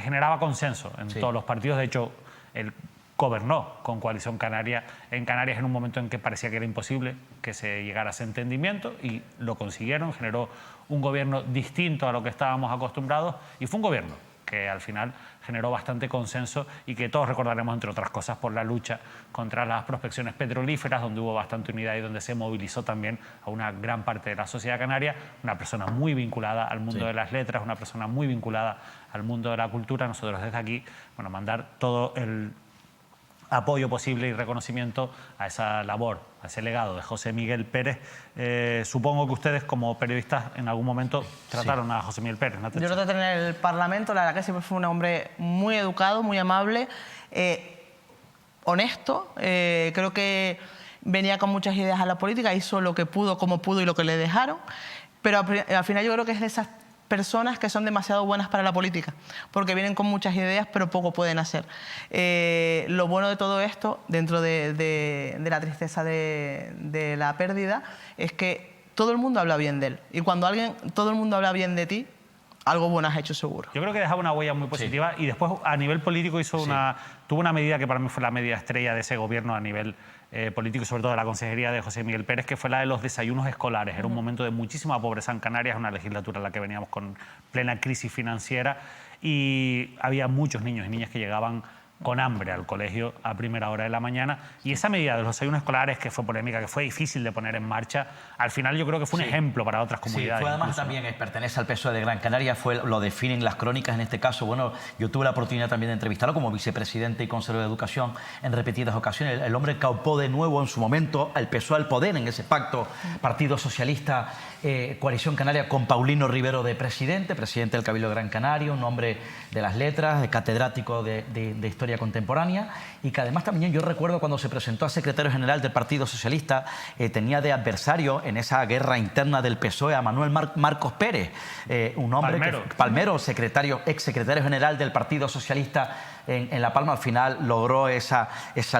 generaba consenso en todos los partidos. De hecho, él gobernó con Coalición Canaria en Canarias en un momento en que parecía que era imposible que se llegara a ese entendimiento, y lo consiguieron. Generó un gobierno distinto a lo que estábamos acostumbrados, y fue un gobierno que al final generó bastante consenso y que todos recordaremos, entre otras cosas, por la lucha contra las prospecciones petrolíferas, donde hubo bastante unidad y donde se movilizó también a una gran parte de la sociedad canaria, una persona muy vinculada al mundo de las letras, una persona muy vinculada al mundo de la cultura. Nosotros desde aquí, bueno, mandar todo el apoyo posible y reconocimiento a esa labor, a ese legado de José Miguel Pérez. Supongo que ustedes, como periodistas, en algún momento trataron a José Miguel Pérez, ¿no? Yo lo traté en el Parlamento, la verdad que siempre fue un hombre muy educado, muy amable, honesto. Creo que venía con muchas ideas a la política, hizo lo que pudo, como pudo y lo que le dejaron, pero al final yo creo que es de esas personas que son demasiado buenas para la política, porque vienen con muchas ideas pero poco pueden hacer. Lo bueno de todo esto, dentro de la tristeza de la pérdida, es que todo el mundo habla bien de él. Y cuando todo el mundo habla bien de ti, algo bueno has hecho seguro. Yo creo que dejaba una huella muy positiva y después a nivel político tuvo una medida que para mí fue la medida estrella de ese gobierno a nivel político y sobre todo de la consejería de José Miguel Pérez, que fue la de los desayunos escolares. Era un momento de muchísima pobreza en Canarias, una legislatura en la que veníamos con plena crisis financiera y había muchos niños y niñas que llegaban con hambre al colegio a primera hora de la mañana, y esa medida de los desayunos escolares, que fue polémica, que fue difícil de poner en marcha, al final yo creo que fue un ejemplo para otras comunidades. Sí, fue además incluso, también, pertenece al PSOE de Gran Canaria, lo definen las crónicas en este caso. Bueno, yo tuve la oportunidad también de entrevistarlo como vicepresidente y consejero de Educación en repetidas ocasiones. El hombre caupó de nuevo en su momento al PSOE al poder en ese pacto Partido Socialista, Coalición Canaria, con Paulino Rivero de presidente del Cabildo de Gran Canaria, un hombre de las letras, catedrático de Historia Contemporánea, y que además también yo recuerdo cuando se presentó a secretario general del Partido Socialista, tenía de adversario en esa guerra interna del PSOE a Manuel Marcos Pérez, un hombre Palmero, ex secretario general del Partido Socialista en La Palma. Al final logró esa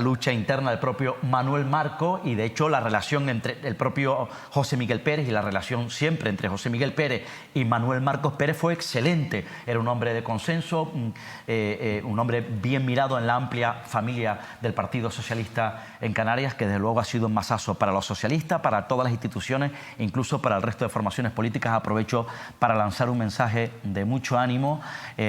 lucha interna del propio Manuel Marcos, y de hecho la relación entre el propio José Miguel Pérez y la relación siempre entre José Miguel Pérez y Manuel Marcos Pérez fue excelente. Era un hombre de consenso, un hombre bien mirado en la amplia familia del Partido Socialista en Canarias, que desde luego ha sido un masazo para los socialistas, para todas las instituciones, incluso para el resto de formaciones políticas. Aprovecho para lanzar un mensaje de mucho ánimo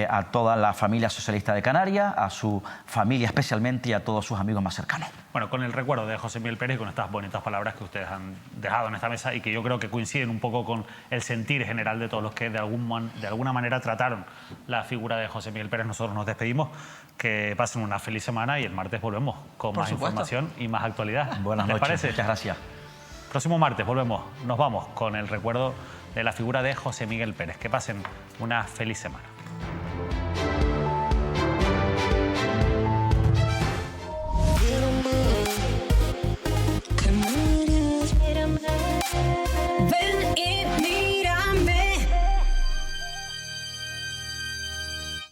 a toda la familia socialista de Canarias, a su familia especialmente y a todos sus amigos más cercanos. Bueno, con el recuerdo de José Miguel Pérez y con estas bonitas palabras que ustedes han dejado en esta mesa y que yo creo que coinciden un poco con el sentir general de todos los que de alguna manera trataron la figura de José Miguel Pérez, nosotros nos despedimos. Que pasen una feliz semana y el martes volvemos con más información y más actualidad. Buenas noches. ¿Les parece? Muchas gracias. Próximo martes volvemos, nos vamos con el recuerdo de la figura de José Miguel Pérez. Que pasen una feliz semana.